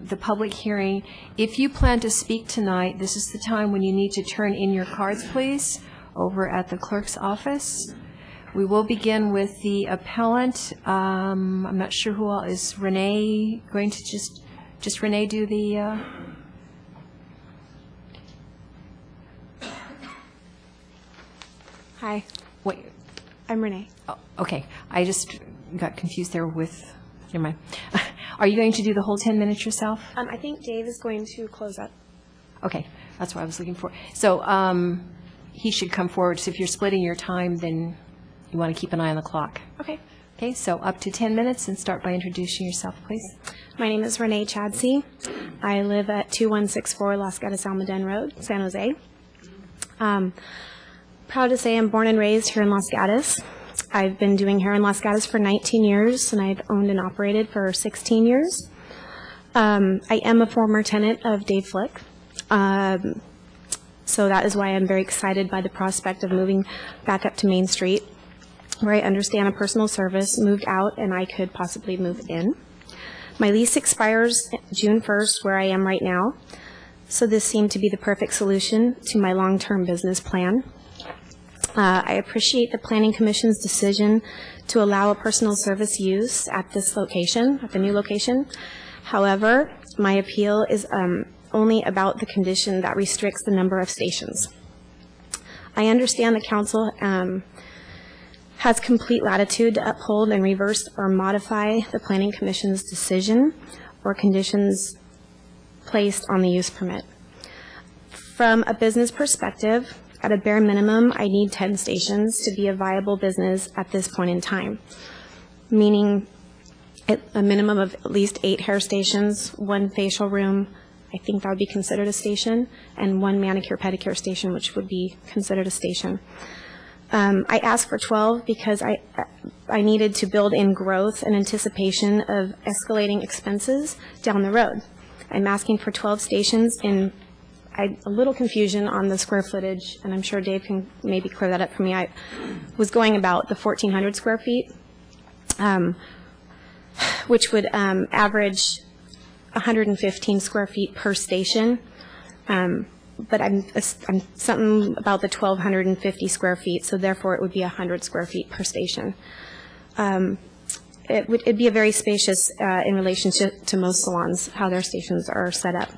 [SPEAKER 1] the public hearing. If you plan to speak tonight, this is the time when you need to turn in your cards, please, over at the clerk's office. We will begin with the appellant. I'm not sure who else. Is Renee going to just Renee do the...
[SPEAKER 19] Hi,
[SPEAKER 1] Wait,
[SPEAKER 19] I'm Renee.
[SPEAKER 1] oh, okay. I just got confused there with, never mind. Are you going to do the whole 10 minutes yourself?
[SPEAKER 19] I think Dave is going to close up.
[SPEAKER 1] Okay, that's what I was looking for. So he should come forward. So if you're splitting your time, then you want to keep an eye on the clock.
[SPEAKER 19] Okay.
[SPEAKER 1] Okay, so up to 10 minutes, and start by introducing yourself, please.
[SPEAKER 19] My name is Renee Chadsey. I live at 2164 Las Gatas Almaden Road, San Jose. Proud to say I'm born and raised here in Las Gatas. I've been doing hair in Las Gatas for 19 years, and I've owned and operated for 16 years. I am a former tenant of Dave Flick. So that is why I'm very excited by the prospect of moving back up to Main Street, where I understand a personal service moved out and I could possibly move in. My lease expires June 1st where I am right now, so this seemed to be the perfect solution to my long-term business plan. I appreciate the Planning Commission's decision to allow a personal service use at this location, at the new location. However, my appeal is only about the condition that restricts the number of stations. I understand the council has complete latitude to uphold and reverse or modify the Planning Commission's decision or conditions placed on the use permit. From a business perspective, at a bare minimum, I need 10 stations to be a viable business at this point in time, meaning a minimum of at least 8 hair stations, 1 facial room, I think that would be considered a station, and 1 manicure pedicure station, which would be considered a station. I asked for 12 because I needed to build in growth in anticipation of escalating expenses down the road. I'm asking for 12 stations, and a little confusion on the square footage, and I'm sure Dave can maybe clear that up for me. I was going about the 1,400 square feet, which would average 115 square feet per station. But I'm something about the 1,250 square feet, so therefore it would be 100 square feet per station. It'd be a very spacious in relationship to most salons, how their stations are set up.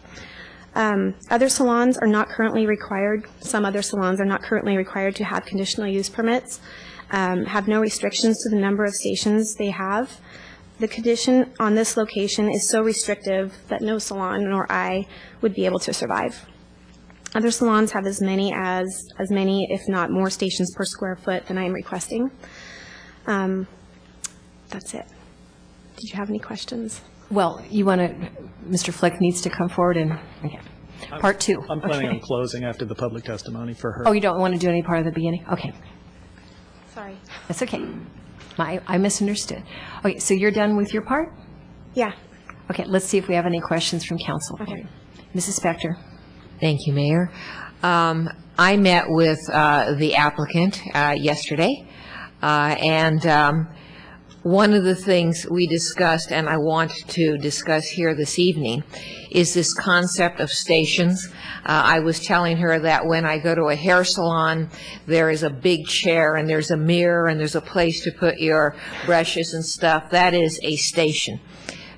[SPEAKER 19] Other salons are not currently required, some other salons are not currently required to have conditional use permits, have no restrictions to the number of stations they have. The condition on this location is so restrictive that no salon nor I would be able to survive. Other salons have as many, if not more, stations per square foot than I am requesting. That's it. Did you have any questions?
[SPEAKER 1] Well, you want to, Mr. Flick needs to come forward and, okay. Part 2.
[SPEAKER 20] I'm planning
[SPEAKER 1] Okay.
[SPEAKER 20] on closing after the public testimony for her.
[SPEAKER 1] Oh, you don't want to do any part of the beginning? Okay.
[SPEAKER 19] Sorry.
[SPEAKER 1] That's okay. I misunderstood. Okay, so you're done with your part?
[SPEAKER 19] Yeah.
[SPEAKER 1] Okay, let's see if we have any questions from council.
[SPEAKER 19] Okay.
[SPEAKER 1] Mrs. Spector.
[SPEAKER 16] Thank you, Mayor. I met with the applicant yesterday, and one of the things we discussed, and I want to discuss here this evening, is this concept of stations. I was telling her that when I go to a hair salon, there is a big chair, and there's a mirror, and there's a place to put your brushes and stuff. That is a station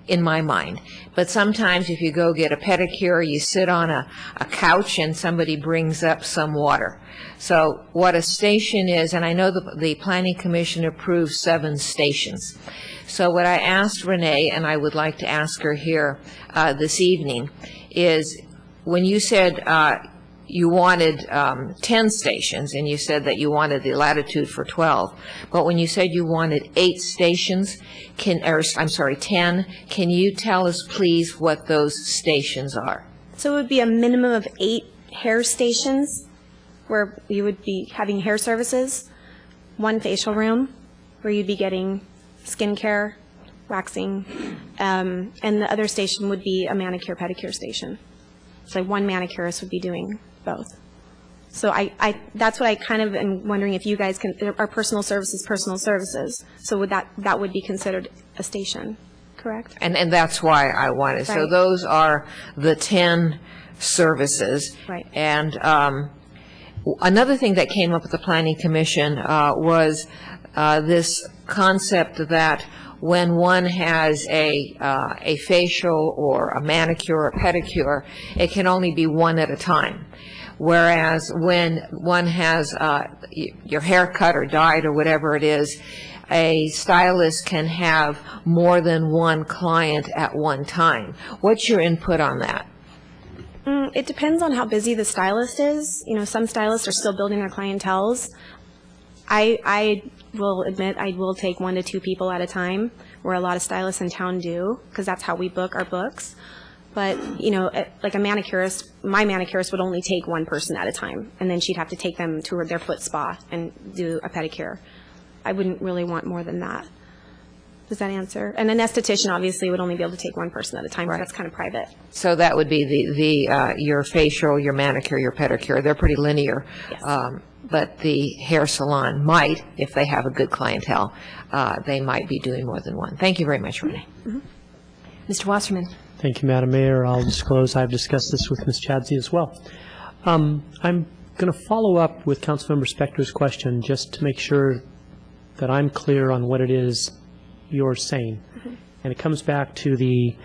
[SPEAKER 16] in my mind. But sometimes if you go get a pedicure, you sit on a couch and somebody brings up some water. So what a station is, and I know the Planning Commission approved 7 stations. So what I asked Renee, and I would like to ask her here this evening, is when you said you wanted 10 stations, and you said that you wanted the latitude for 12, but when you said you wanted 8 stations, 10, can you tell us please what those stations are?
[SPEAKER 19] So it would be a minimum of 8 hair stations where you would be having hair services, 1 facial room where you'd be getting skincare, waxing, and the other station would be a manicure pedicure station. So 1 manicurist would be doing both. So that's what I kind of am wondering if you guys are personal services. So would that would be considered a station, correct?
[SPEAKER 16] And that's why I wanted. So
[SPEAKER 19] Right.
[SPEAKER 16] those are the 10 services.
[SPEAKER 19] Right.
[SPEAKER 16] And another thing that came up at the Planning Commission was this concept that when one has a facial or a manicure or pedicure, it can only be 1 at a time. Whereas when one has your hair cut or dyed or whatever it is, a stylist can have more than 1 client at one time. What's your input on that?
[SPEAKER 19] It depends on how busy the stylist is. You know, some stylists are still building their clienteles. I will admit I will take 1 to 2 people at a time, where a lot of stylists in town do, because that's how we book our books. But, you know, like a manicurist, my manicurist would only take 1 person at a time, and then she'd have to take them to their foot spa and do a pedicure. I wouldn't really want more than that. Does that answer? And an esthetician obviously would only be able to take 1 person at a time, because that's kind of private.
[SPEAKER 16] So that would be your facial, your manicure, your pedicure. They're pretty linear.
[SPEAKER 19] Yes.
[SPEAKER 16] But the hair salon might, if they have a good clientele, they might be doing more than 1. Thank you very much, Renee.
[SPEAKER 19] Mm-hmm.
[SPEAKER 1] Mr. Wasserman.
[SPEAKER 8] Thank you, Madam Mayor. I'll disclose I've discussed this with Ms. Chadsey as well. I'm going to follow up with Councilmember Spector's question just to make sure that I'm clear on what it is you're saying.
[SPEAKER 19] Mm-hmm.
[SPEAKER 8] And it comes back to the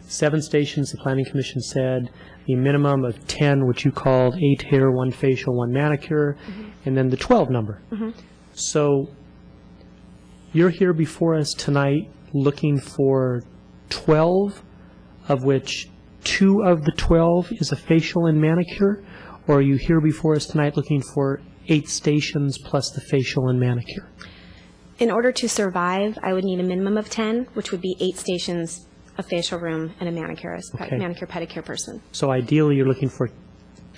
[SPEAKER 8] 7 stations, the Planning Commission said, the minimum of 10, which you called 8 hair, 1 facial, 1 manicure, and then the 12 number. So you're here before us tonight looking for 12, of which 2 of the 12 is a facial and manicure? Or are you here before us tonight looking for 8 stations plus the facial and manicure?
[SPEAKER 19] In order to survive, I would need a minimum of 10, which would be 8 stations, a facial room, and a manicurist,
[SPEAKER 8] Okay.
[SPEAKER 19] manicure pedicure person.
[SPEAKER 8] So ideally, you're looking for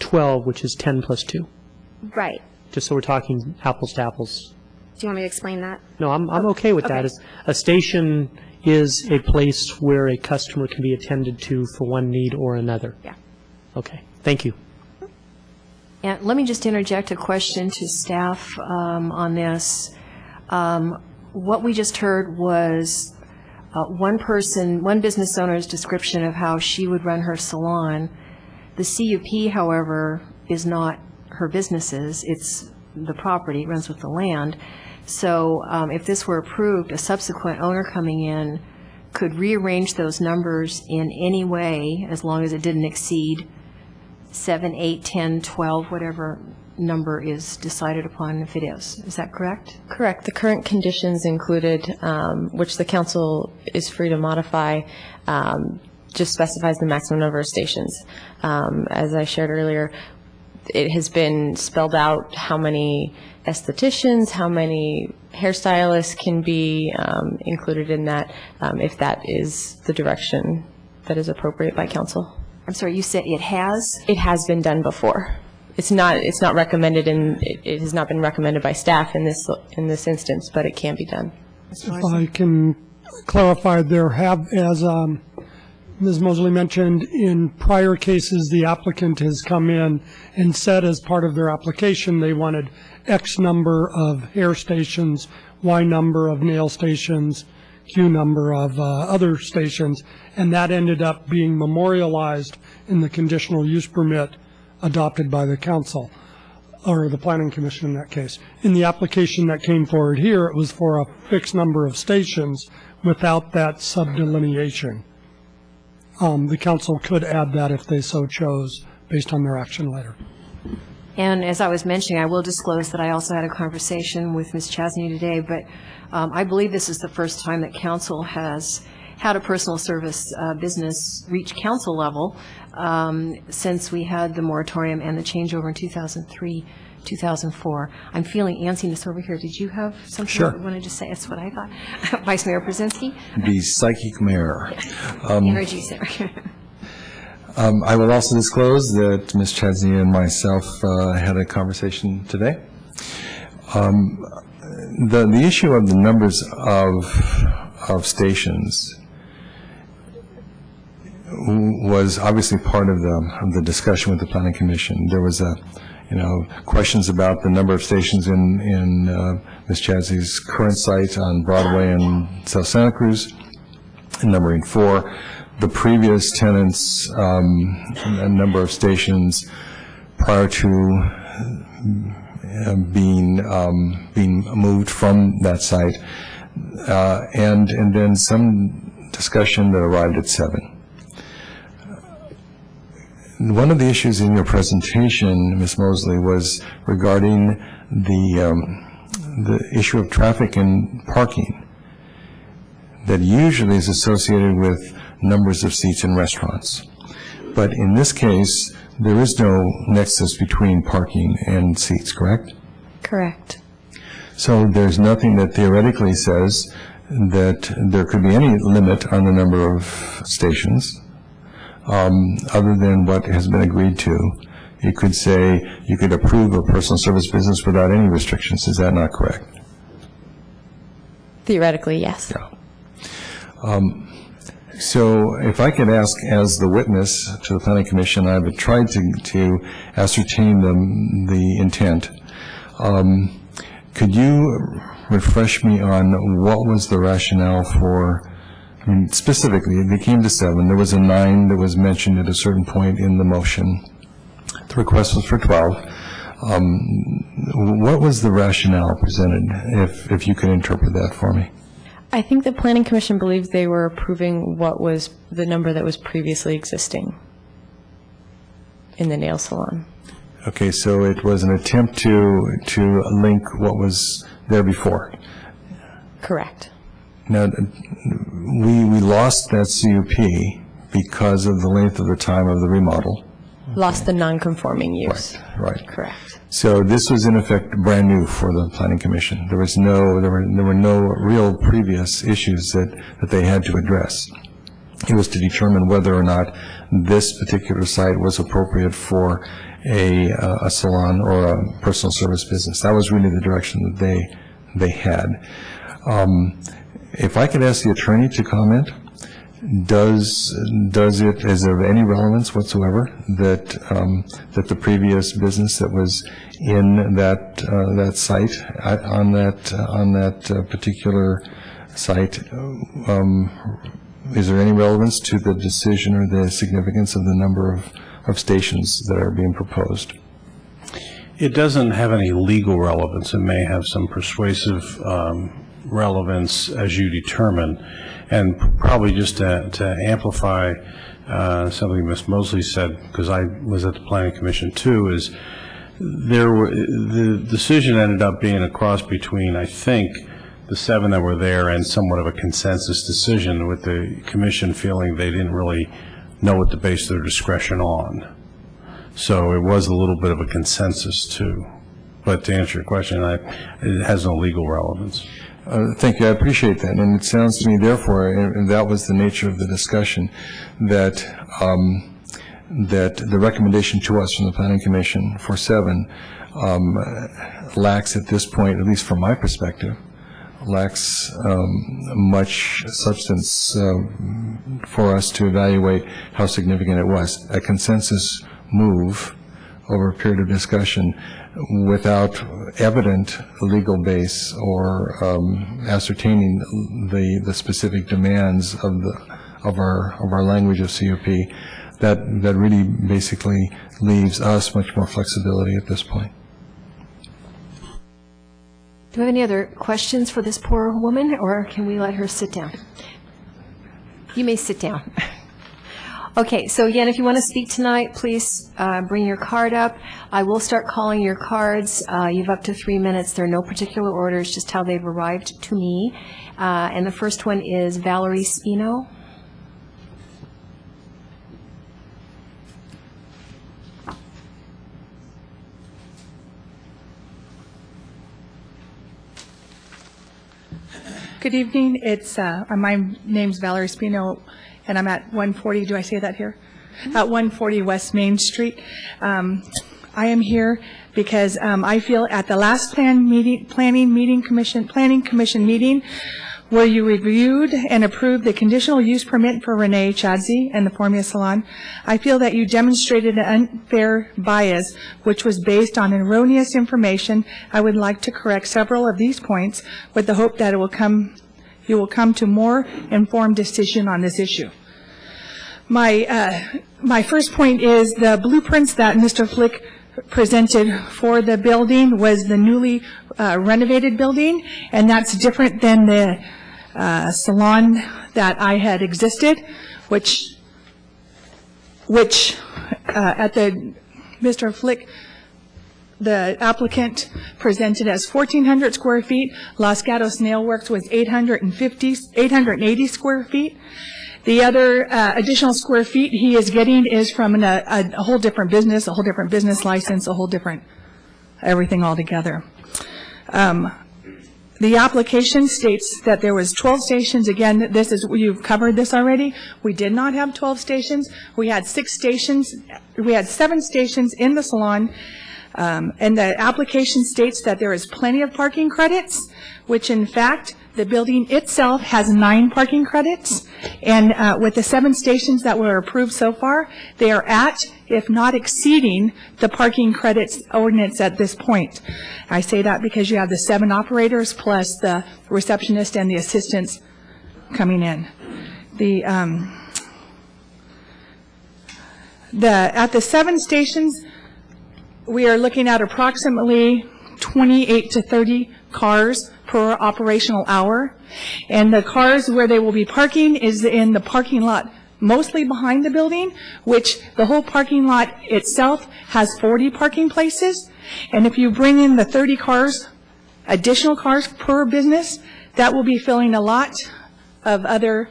[SPEAKER 8] 12, which is 10 plus 2,
[SPEAKER 19] Right.
[SPEAKER 8] just so we're talking apples to apples.
[SPEAKER 19] Do you want me to explain that?
[SPEAKER 8] No, I'm okay with that.
[SPEAKER 19] Okay.
[SPEAKER 8] It's- A station is a place where a customer can be attended to for one need or another.
[SPEAKER 19] Yeah.
[SPEAKER 8] Okay, thank you.
[SPEAKER 1] And let me just interject a question to staff on this. What we just heard was one business owner's description of how she would run her salon. The CUP, however, is not her businesses, it's the property, it runs with the land. So if this were approved, a subsequent owner coming in could rearrange those numbers in any way, as long as it didn't exceed 7, 8, 10, 12, whatever number is decided upon, if it is. Is that correct?
[SPEAKER 18] Correct. The current conditions included, which the council is free to modify, just specifies the maximum number of stations. As I shared earlier, it has been spelled out how many estheticians, how many hairstylists can be included in that, if that is the direction that is appropriate by council.
[SPEAKER 1] I'm sorry, you said it has?
[SPEAKER 18] It has been done before. It's not recommended, and it has not been recommended by staff in this instance, but it can be done.
[SPEAKER 5] If I can clarify, there have, as Ms. Mosley mentioned, in prior cases, the applicant has come in and said as part of their application they wanted X number of hair stations, Y number of nail stations, Q number of other stations, and that ended up being memorialized in the conditional use permit adopted by the council, or the planning commission in that case. In the application that came forward here, it was for a fixed number of stations without that subdelineation. The council could add that if they so chose, based on their action letter.
[SPEAKER 1] And as I was mentioning, I will disclose that I also had a conversation with Ms. Chasney today, but I believe this is the first time that council has had a personal service business reach council level since we had the moratorium and the changeover in 2003, 2004. I'm feeling antsiness over here. Did you have something
[SPEAKER 6] Sure.
[SPEAKER 1] that you wanted to say? That's what I thought. Vice Mayor Brzezinski?
[SPEAKER 6] The psychic mayor.
[SPEAKER 1] Energy Center.
[SPEAKER 6] I will also disclose that Ms. Chesney and myself had a conversation today. The issue of the numbers of stations was obviously part of the discussion with the Planning Commission. There was questions about the number of stations in Ms. Chesney's current site on Broadway and South Santa Cruz, numbering 4. The previous tenants' a number of stations prior to being moved from that site, and then some discussion that arrived at 7. One of the issues in your presentation, Ms. Mosley, was regarding the issue of traffic and parking that usually is associated with numbers of seats in restaurants. But in this case, there is no nexus between parking and seats, correct?
[SPEAKER 18] Correct.
[SPEAKER 6] So there's nothing that theoretically says that there could be any limit on the number of stations other than what has been agreed to. You could say you could approve a personal service business without any restrictions. Is that not correct?
[SPEAKER 18] Theoretically, yes.
[SPEAKER 6] Yeah. So if I could ask as the witness to the Planning Commission, I've tried to ascertain the intent. Could you refresh me on what was the rationale for, specifically, they came to 7. There was a 9 that was mentioned at a certain point in the motion. The request was for 12. What was the rationale presented, if you could interpret that for me?
[SPEAKER 18] I think the Planning Commission believed they were approving what was the number that was previously existing in the nail salon.
[SPEAKER 6] Okay, so it was an attempt to link what was there before.
[SPEAKER 18] Correct.
[SPEAKER 6] Now, we lost that CUP because of the length of the time of the remodel.
[SPEAKER 18] Lost the non-conforming use.
[SPEAKER 6] Right.
[SPEAKER 18] Correct.
[SPEAKER 6] So this was in effect brand new for the Planning Commission. There were no real previous issues that they had to address. It was to determine whether or not this particular site was appropriate for a salon or a personal service business. That was really the direction that they had. If I could ask the attorney to comment, is there any relevance whatsoever that the previous business that was in that site on that particular site, is there any relevance to the decision or the significance of the number of stations that are being proposed?
[SPEAKER 3] It doesn't have any legal relevance. It may have some persuasive relevance as you determine. And probably just to amplify something Ms. Mosley said, because I was at the Planning Commission too, is the decision ended up being a cross between, I think, the 7 that were there and somewhat of a consensus decision, with the commission feeling they didn't really know what to base their discretion on. So it was a little bit of a consensus too. But to answer your question, it has no legal relevance.
[SPEAKER 6] Thank you. I appreciate that. And it sounds to me, therefore, and that was the nature of the discussion, that the recommendation to us from the Planning Commission for 7 lacks at this point, at least from my perspective, lacks much substance for us to evaluate how significant it was. A consensus move over a period of discussion without evident legal base or ascertaining the specific demands of our language of CUP, that really basically leaves us much more flexibility at this point.
[SPEAKER 1] Do we have any other questions for this poor woman, or can we let her sit down? You may sit down. Okay, so again, if you want to speak tonight, please bring your card up. I will start calling your cards. You have up to 3 minutes. There are no particular orders, just how they've arrived to me. And the first one is Valerie Spino.
[SPEAKER 21] Good evening. My name's Valerie Spino, and I'm at 140, do I say that here? At 140 West Main Street. I am here because I feel at the last planning commission meeting where you reviewed and approved the conditional use permit for Renee Chadzi and the Formula Salon, I feel that you demonstrated an unfair bias which was based on erroneous information. I would like to correct several of these points with the hope that you will come to more informed decision on this issue. My first point is the blueprints that Mr. Flick presented for the building was the newly renovated building, and that's different than the salon that I had existed, which at the Mr. Flick, the applicant presented as 1,400 square feet. Los Gatos Nail Works was 880 square feet. The other additional square feet he is getting is from a whole different business license, a whole different everything altogether. The application states that there was 12 stations. Again, you've covered this already. We did not have 12 stations. We had 6 stations. We had 7 stations in the salon. And the application states that there is plenty of parking credits, which in fact, the building itself has 9 parking credits. And with the 7 stations that were approved so far, they are at, if not exceeding, the parking credits ordinance at this point. I say that because you have the 7 operators plus the receptionist and the assistants coming in. At the 7 stations, we are looking at approximately 28 to 30 cars per operational hour. And the cars where they will be parking is in the parking lot mostly behind the building, which the whole parking lot itself has 40 parking places. And if you bring in the 30 cars, additional cars per business, that will be filling a lot of other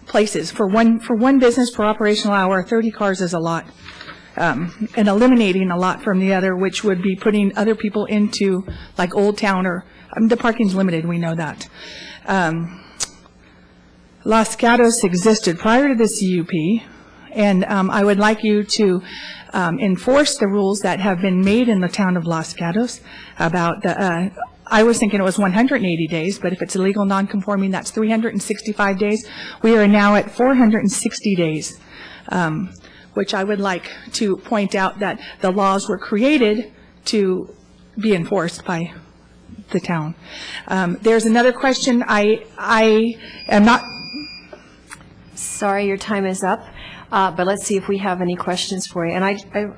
[SPEAKER 21] places. For one business per operational hour, 30 cars is a lot. And eliminating a lot from the other, which would be putting other people into like Old Town or, the parking's limited, we know that. Los Gatos existed prior to the CUP, and I would like you to enforce the rules that have been made in the town of Los Gatos about the, I was thinking it was 180 days, but if it's illegal non-conforming, that's 365 days. We are now at 460 days, which I would like to point out that the laws were created to be enforced by the town. There's another question. I am not...
[SPEAKER 1] Sorry, your time is up, but let's see if we have any questions for you. And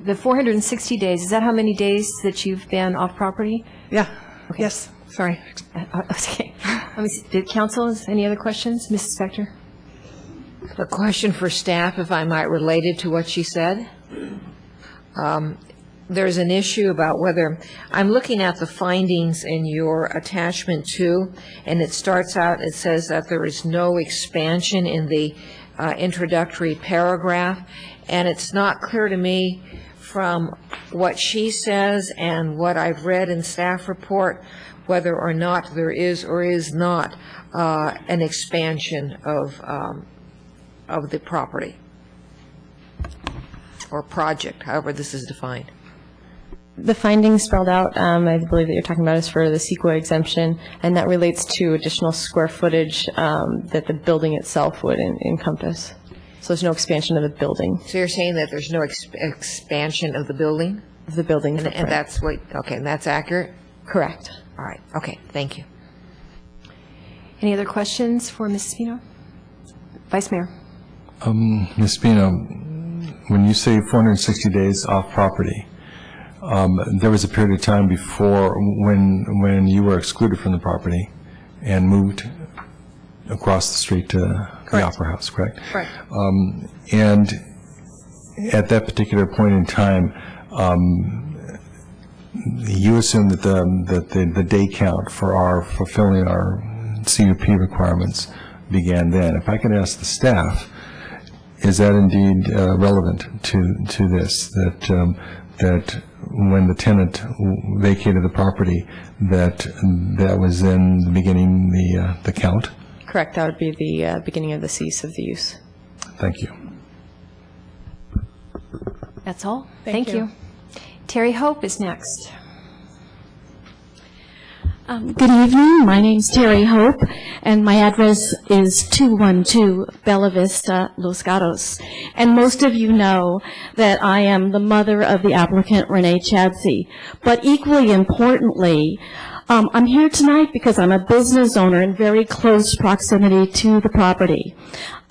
[SPEAKER 1] the 460 days, is that how many days that you've been off property?
[SPEAKER 21] Yeah.
[SPEAKER 1] Okay.
[SPEAKER 21] Yes. Sorry.
[SPEAKER 1] Okay. Let me see. Did council, any other questions? Mrs. Spector?
[SPEAKER 16] A question for staff, if I might, related to what she said. There's an issue about whether, I'm looking at the findings in your attachment 2, and it starts out, it says that there is no expansion in the introductory paragraph, and it's not clear to me from what she says and what I've read in staff report whether or not there is or is not an expansion of the property or project, however this is defined.
[SPEAKER 18] The findings spelled out, I believe that you're talking about is for the CEQA exemption, and that relates to additional square footage that the building itself would encompass. So there's no expansion of the building.
[SPEAKER 16] So you're saying that there's no expansion of the building?
[SPEAKER 18] Of the building footprint.
[SPEAKER 16] And that's what, okay, and that's accurate?
[SPEAKER 18] Correct.
[SPEAKER 16] All right, okay, thank you.
[SPEAKER 1] Any other questions for Ms. Spino? Vice Mayor.
[SPEAKER 6] Ms. Spino, when you say 460 days off property, there was a period of time before when you were excluded from the property and moved across the street to the Opera House, correct?
[SPEAKER 21] Correct.
[SPEAKER 6] And at that particular point in time, you assumed that the day count for fulfilling our CUP requirements began then. If I could ask the staff, is that indeed relevant to this, that when the tenant vacated the property, that was then beginning the count?
[SPEAKER 18] Correct. That would be the beginning of the cease of the use.
[SPEAKER 6] Thank you.
[SPEAKER 1] That's all?
[SPEAKER 21] Thank you.
[SPEAKER 1] Terry Hope is next.
[SPEAKER 2] Good evening. My name's Terry Hope, and my address is 212 Bella Vista, Los Gatos. And most of you know that I am the mother of the applicant, Renee Chadsey. But equally importantly, I'm here tonight because I'm a business owner in very close proximity to the property.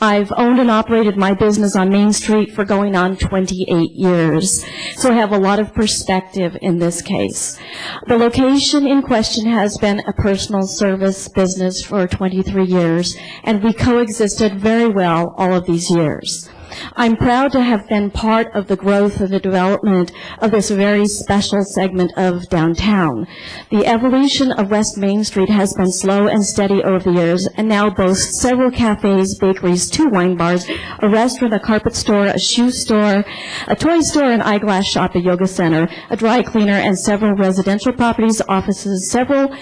[SPEAKER 2] I've owned and operated my business on Main Street for going on 28 years, so I have a lot of perspective in this case. The location in question has been a personal service business for 23 years, and we coexisted very well all of these years. I'm proud to have been part of the growth and the development of this very special segment of downtown. The evolution of West Main Street has been slow and steady over the years and now boasts several cafes, bakeries, 2 wine bars, a restaurant, a carpet store, a shoe store, a toy store, an eyeglass shop, a yoga center, a dry cleaner, and several residential properties, offices, several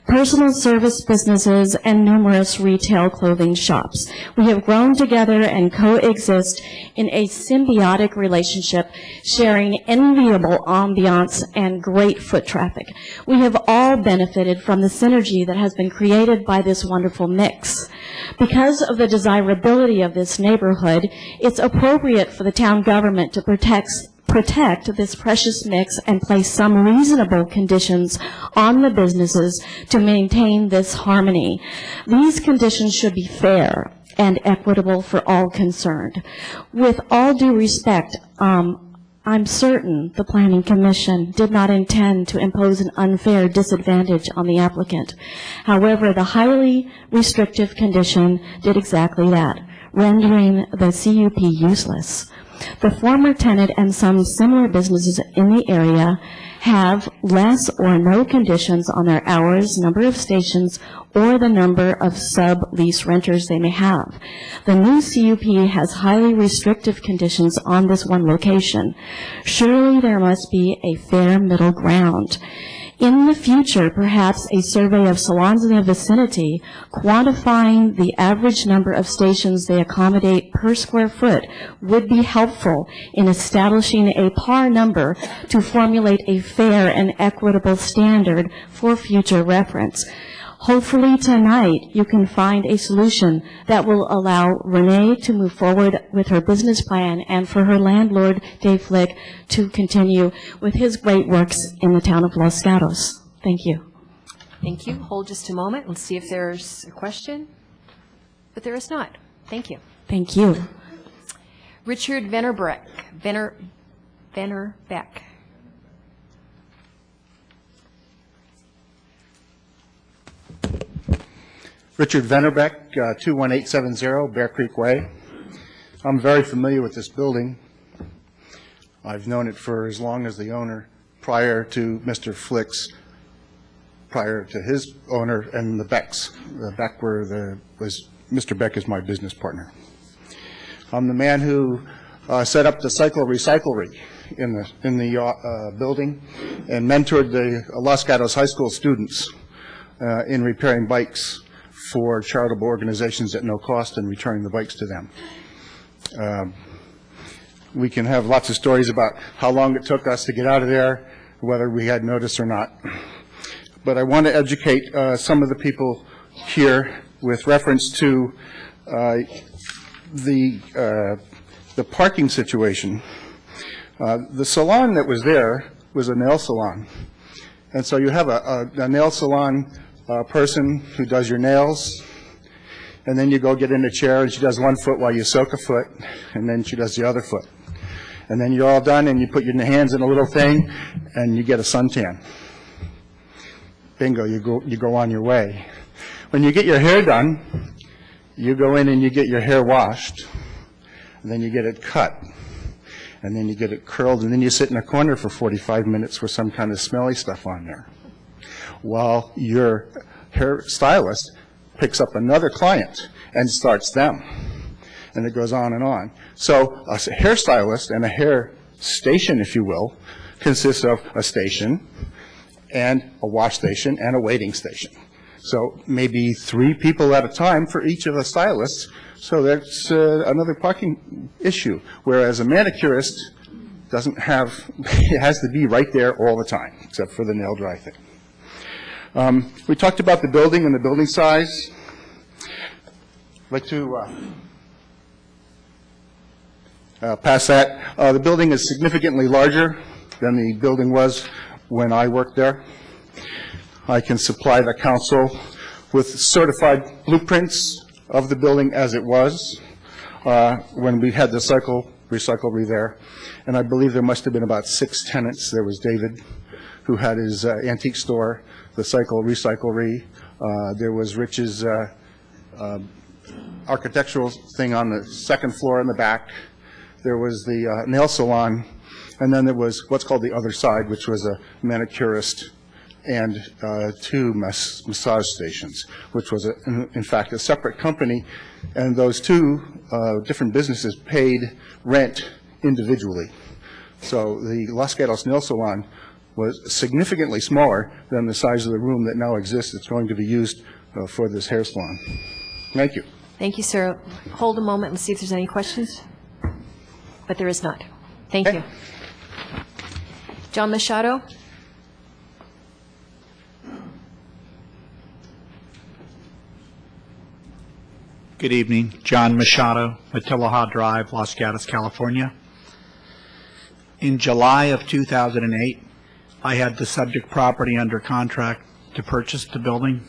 [SPEAKER 2] personal service businesses, and numerous retail clothing shops. We have grown together and coexist in a symbiotic relationship, sharing enviable ambiance and great foot traffic. We have all benefited from the synergy that has been created by this wonderful mix. Because of the desirability of this neighborhood, it's appropriate for the town government to protect this precious mix and place some reasonable conditions on the businesses to maintain this harmony. These conditions should be fair and equitable for all concerned. With all due respect, I'm certain the Planning Commission did not intend to impose an unfair disadvantage on the applicant. However, the highly restrictive condition did exactly that, rendering the CUP useless. The former tenant and some similar businesses in the area have less or no conditions on their hours, number of stations, or the number of sub-lease renters they may have. The new CUP has highly restrictive conditions on this one location. Surely there must be a fair middle ground. In the future, perhaps a survey of salons in the vicinity quantifying the average number of stations they accommodate per square foot would be helpful in establishing a par number to formulate a fair and equitable standard for future reference. Hopefully tonight you can find a solution that will allow Renee to move forward with her business plan and for her landlord, Dave Flick, to continue with his great works in the town of Los Gatos. Thank you.
[SPEAKER 1] Thank you. Hold just a moment. Let's see if there's a question. But there is not. Thank you.
[SPEAKER 2] Thank you.
[SPEAKER 1] Richard Vennerbeck.
[SPEAKER 4] Richard Vennerbeck, 21870 Bear Creek Way. I'm very familiar with this building. I've known it for as long as the owner, prior to Mr. Flick's, prior to his owner and the Becks. The Beck was Mr. Beck is my business partner. I'm the man who set up the Cycle Recyclery in the building and mentored the Los Gatos High School students in repairing bikes for charitable organizations at no cost and returning the bikes to them. We can have lots of stories about how long it took us to get out of there, whether we had notice or not. But I want to educate some of the people here with reference to the parking situation. The salon that was there was a nail salon. And so you have a nail salon person who does your nails, and then you go get in a chair and she does one foot while you soak a foot, and then she does the other foot. And then you're all done and you put your hands in a little thing and you get a suntan. Bingo, you go on your way. When you get your hair done, you go in and you get your hair washed, and then you get it cut, and then you get it curled, and then you sit in a corner for 45 minutes with some kind of smelly stuff on there, while your hair stylist picks up another client and starts them. And it goes on and on. So a hairstylist and a hair station, if you will, consists of a station and a wash station and a waiting station. So maybe 3 people at a time for each of the stylists. So that's another parking issue. Whereas a manicurist doesn't have, it has to be right there all the time, except for the nail dry thing. We talked about the building and the building size. I'd like to pass that. The building is significantly larger than the building was when I worked there. I can supply the council with certified blueprints of the building as it was when we had the Cycle Recyclery there. And I believe there must have been about 6 tenants. There was David, who had his antique store, the Cycle Recyclery. There was Rich's architectural thing on the second floor in the back. There was the nail salon. And then there was what's called the other side, which was a manicurist and 2 massage stations, which was, in fact, a separate company. And those 2 different businesses paid rent individually. So the Los Gatos Nail Salon was significantly smaller than the size of the room that now exists. It's going to be used for this hair salon. Thank you.
[SPEAKER 1] Thank you, sir. Hold a moment and see if there's any questions. But there is not. Thank you. John Machado.
[SPEAKER 22] Good evening. John Machado, Matilaha Drive, Los Gatos, California. In July of 2008, I had the subject property under contract to purchase the building.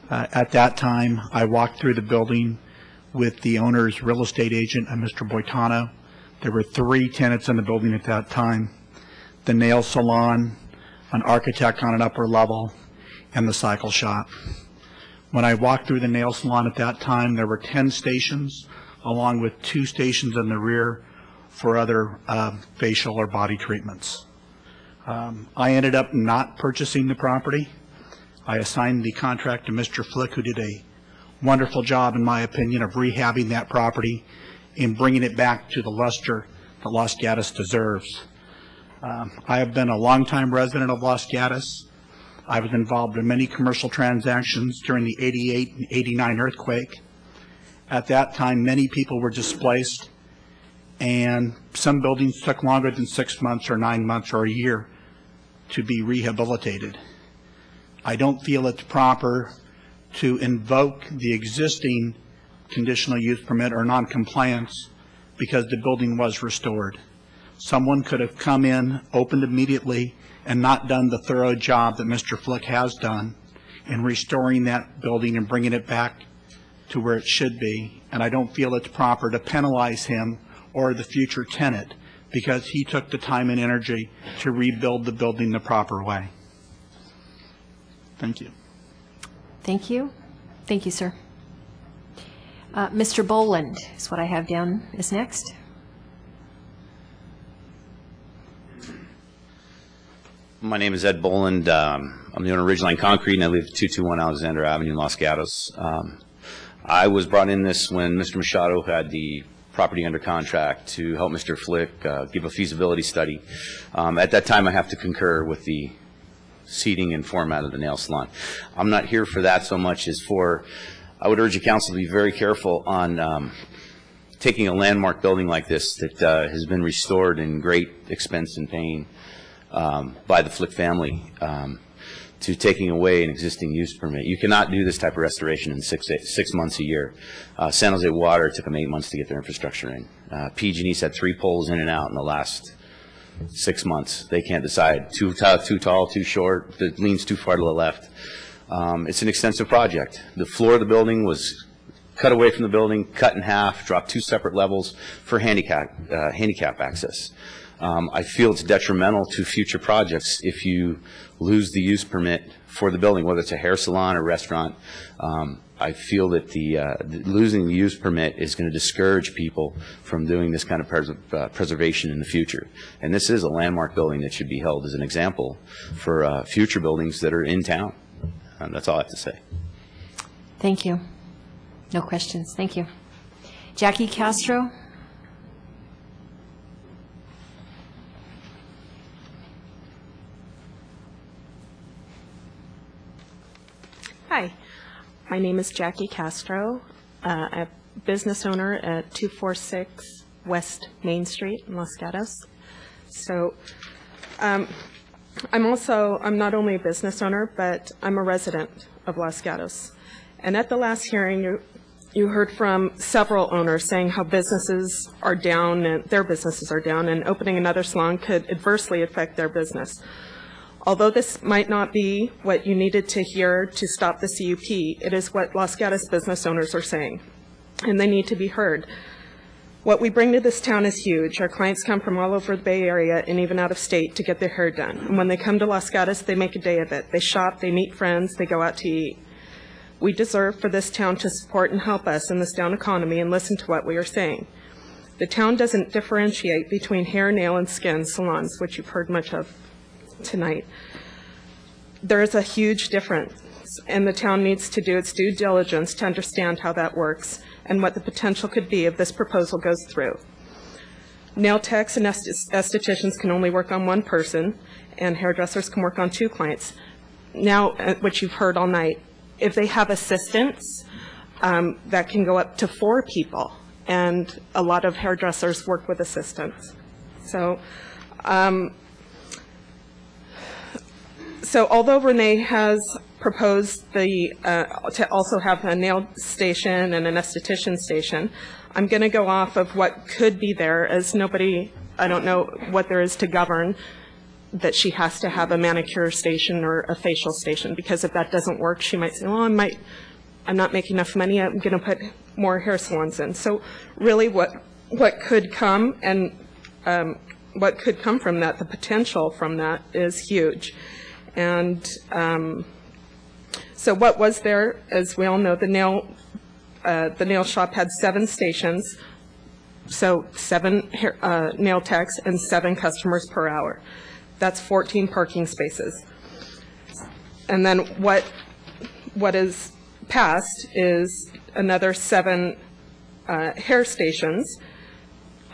[SPEAKER 22] At that time, I walked through the building with the owner's real estate agent, Mr. Boitano. There were 3 tenants in the building at that time: the nail salon, an architect on an upper level, and the cycle shop. When I walked through the nail salon at that time, there were 10 stations, along with 2 stations in the rear for other facial or body treatments. I ended up not purchasing the property. I assigned the contract to Mr. Flick, who did a wonderful job, in my opinion, of rehabbing that property and bringing it back to the luster that Los Gatos deserves. I have been a longtime resident of Los Gatos. I was involved in many commercial transactions during the 88 and 89 earthquake. At that time, many people were displaced, and some buildings took longer than 6 months or 9 months or a year to be rehabilitated. I don't feel it's proper to invoke the existing conditional use permit or noncompliance because the building was restored. Someone could have come in, opened immediately, and not done the thorough job that Mr. Flick has done in restoring that building and bringing it back to where it should be. And I don't feel it's proper to penalize him or the future tenant because he took the time and energy to rebuild the building the proper way. Thank you.
[SPEAKER 1] Thank you. Thank you, sir. Mr. Boland is what I have down as next.
[SPEAKER 9] My name is Ed Boland. I'm the owner of Ridgeline Concrete, and I live at 221 Alexander Avenue in Los Gatos. I was brought in this when Mr. Machado had the property under contract to help Mr. Flick give a feasibility study. At that time, I have to concur with the seating and format of the nail salon. I'm not here for that so much as for, I would urge the council to be very careful on taking a landmark building like this that has been restored in great expense and pain by the Flick family to taking away an existing use permit. You cannot do this type of restoration in 6 months a year. San Jose Water, it took them 8 months to get their infrastructure in. PG&E's had 3 poles in and out in the last 6 months. They can't decide. Too tall, too short, it leans too far to the left. It's an extensive project. The floor of the building was cut away from the building, cut in half, dropped 2 separate levels for handicap access. I feel it's detrimental to future projects if you lose the use permit for the building, whether it's a hair salon or restaurant. I feel that losing the use permit is going to discourage people from doing this kind of preservation in the future. And this is a landmark building that should be held as an example for future buildings that are in town. That's all I have to say.
[SPEAKER 1] Thank you. No questions. Thank you. Jackie Castro.
[SPEAKER 10] Hi, my name is Jackie Castro. I'm a business owner at 246 West Main Street in Los Gatos. So I'm not only a business owner, but I'm a resident of Los Gatos. And at the last hearing, you heard from several owners saying how businesses are down, and their businesses are down, and opening another salon could adversely affect their business. Although this might not be what you needed to hear to stop the CUP, it is what Los Gatos business owners are saying, and they need to be heard. What we bring to this town is huge. Our clients come from all over the Bay Area and even out of state to get their hair done. And when they come to Los Gatos, they make a day of it. They shop, they meet friends, they go out to eat. We deserve for this town to support and help us in this down economy and listen to what we are saying. The town doesn't differentiate between hair, nail, and skin salons, which you've heard much of tonight. There is a huge difference, and the town needs to do its due diligence to understand how that works and what the potential could be if this proposal goes through. Nail techs and estheticians can only work on one person, and hairdressers can work on 2 clients. Now, which you've heard all night, if they have assistants, that can go up to 4 people, and a lot of hairdressers work with assistants. So although Renee has proposed to also have a nail station and an esthetician station, I'm going to go off of what could be there, as I don't know what there is to govern that she has to have a manicure station or a facial station, because if that doesn't work, she might say, well, I'm not making enough money, I'm going to put more hair salons in. So really what what could come and what could come from that, the potential from that is huge. And so what was there, as we all know, the nail shop had 7 stations, so 7 nail techs and 7 customers per hour. That's 14 parking spaces. And then what is passed is another 7 hair stations,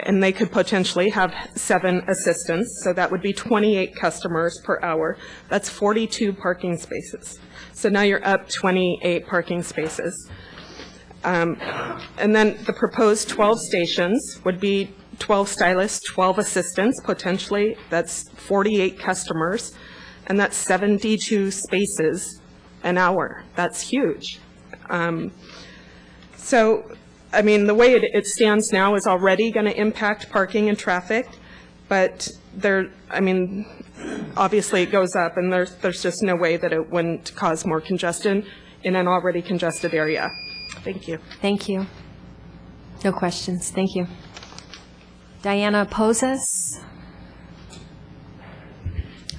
[SPEAKER 10] and they could potentially have 7 assistants, so that would be 28 customers per hour. That's 42 parking spaces. So now you're up 28 parking spaces. And then the proposed 12 stations would be 12 stylists, 12 assistants, potentially. That's 48 customers, and that's 72 spaces an hour. That's huge. So, I mean, the way it stands now is already going to impact parking and traffic, but obviously it goes up, and there's just no way that it wouldn't cause more congestion in an already congested area. Thank you.
[SPEAKER 1] Thank you. No questions. Thank you. Diana Pozas.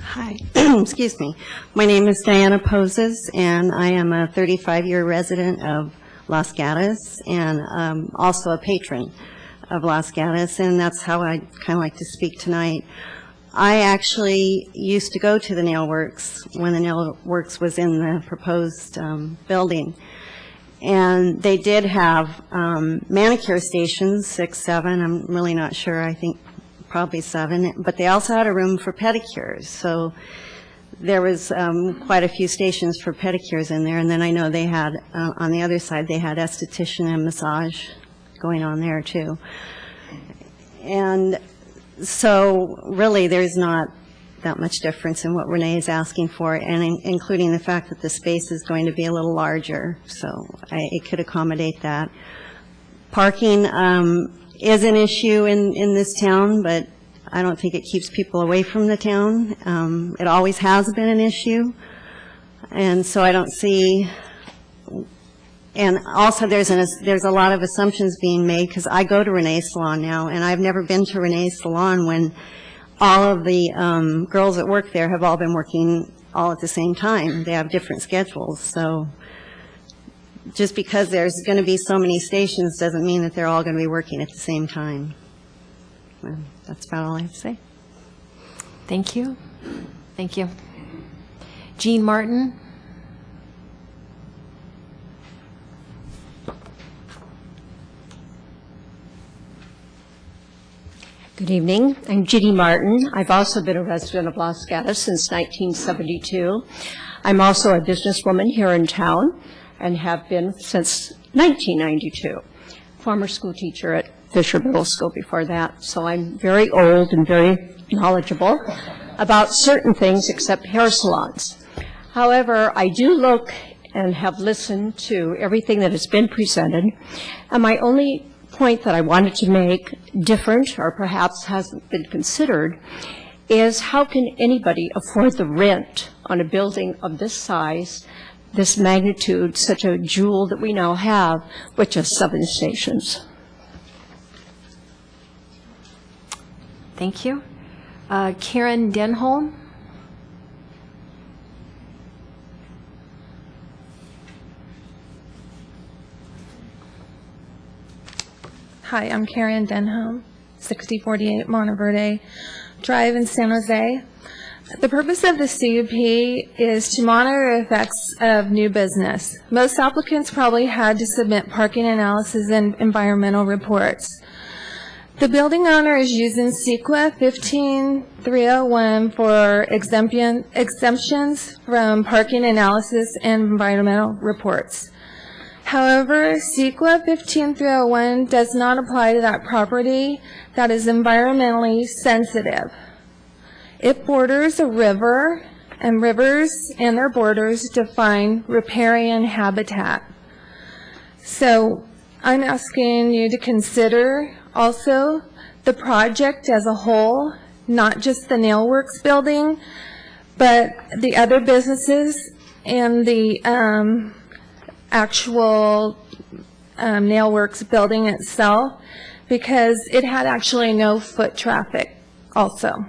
[SPEAKER 11] Hi, excuse me. My name is Diana Pozas, and I am a 35-year resident of Los Gatos and also a patron of Los Gatos, and that's how I kind of like to speak tonight. I actually used to go to the Nail Works when the Nail Works was in the proposed building, and they did have manicure stations, 6, 7, I'm really not sure, I think probably 7, but they also had a room for pedicures, so there was quite a few stations for pedicures in there, and then I know they had, on the other side, they had esthetician and massage going on there too. And so really there's not that much difference in what Renee is asking for, and including the fact that the space is going to be a little larger, so it could accommodate that. Parking is an issue in this town, but I don't think it keeps people away from the town. It always has been an issue, and so I don't see, and also there's a lot of assumptions being made, because I go to Renee's salon now, and I've never been to Renee's salon when all of the girls that work there have all been working all at the same time. They have different schedules, so just because there's going to be so many stations doesn't mean that they're all going to be working at the same time. Well, that's about all I have to say.
[SPEAKER 1] Thank you. Thank you. Jean Martin.
[SPEAKER 12] Good evening. I'm Judy Martin. I've also been a resident of Los Gatos since 1972. I'm also a businesswoman here in town and have been since 1992. Former school teacher at Fisher Middle School before that. So I'm very old and very knowledgeable about certain things except hair salons. However, I do look and have listened to everything that has been presented, and my only point that I wanted to make different, or perhaps hasn't been considered, is how can anybody afford the rent on a building of this size, this magnitude, such a jewel that we now have, with just 7 stations?
[SPEAKER 1] Thank you. Karen Denholm.
[SPEAKER 23] Hi, I'm Karen Denholm, 6048 Monteverde Drive in San Jose. The purpose of the CUP is to monitor effects of new business. Most applicants probably had to submit parking analysis and environmental reports. The building owner is using CEQA 15301 for exemptions from parking analysis and environmental reports. However, CEQA 15301 does not apply to that property that is environmentally sensitive. It borders a river, and rivers and their borders define riparian habitat. So I'm asking you to consider also the project as a whole, not just the Nail Works building, but the other businesses and the actual Nail Works building itself, because it had actually no foot traffic also.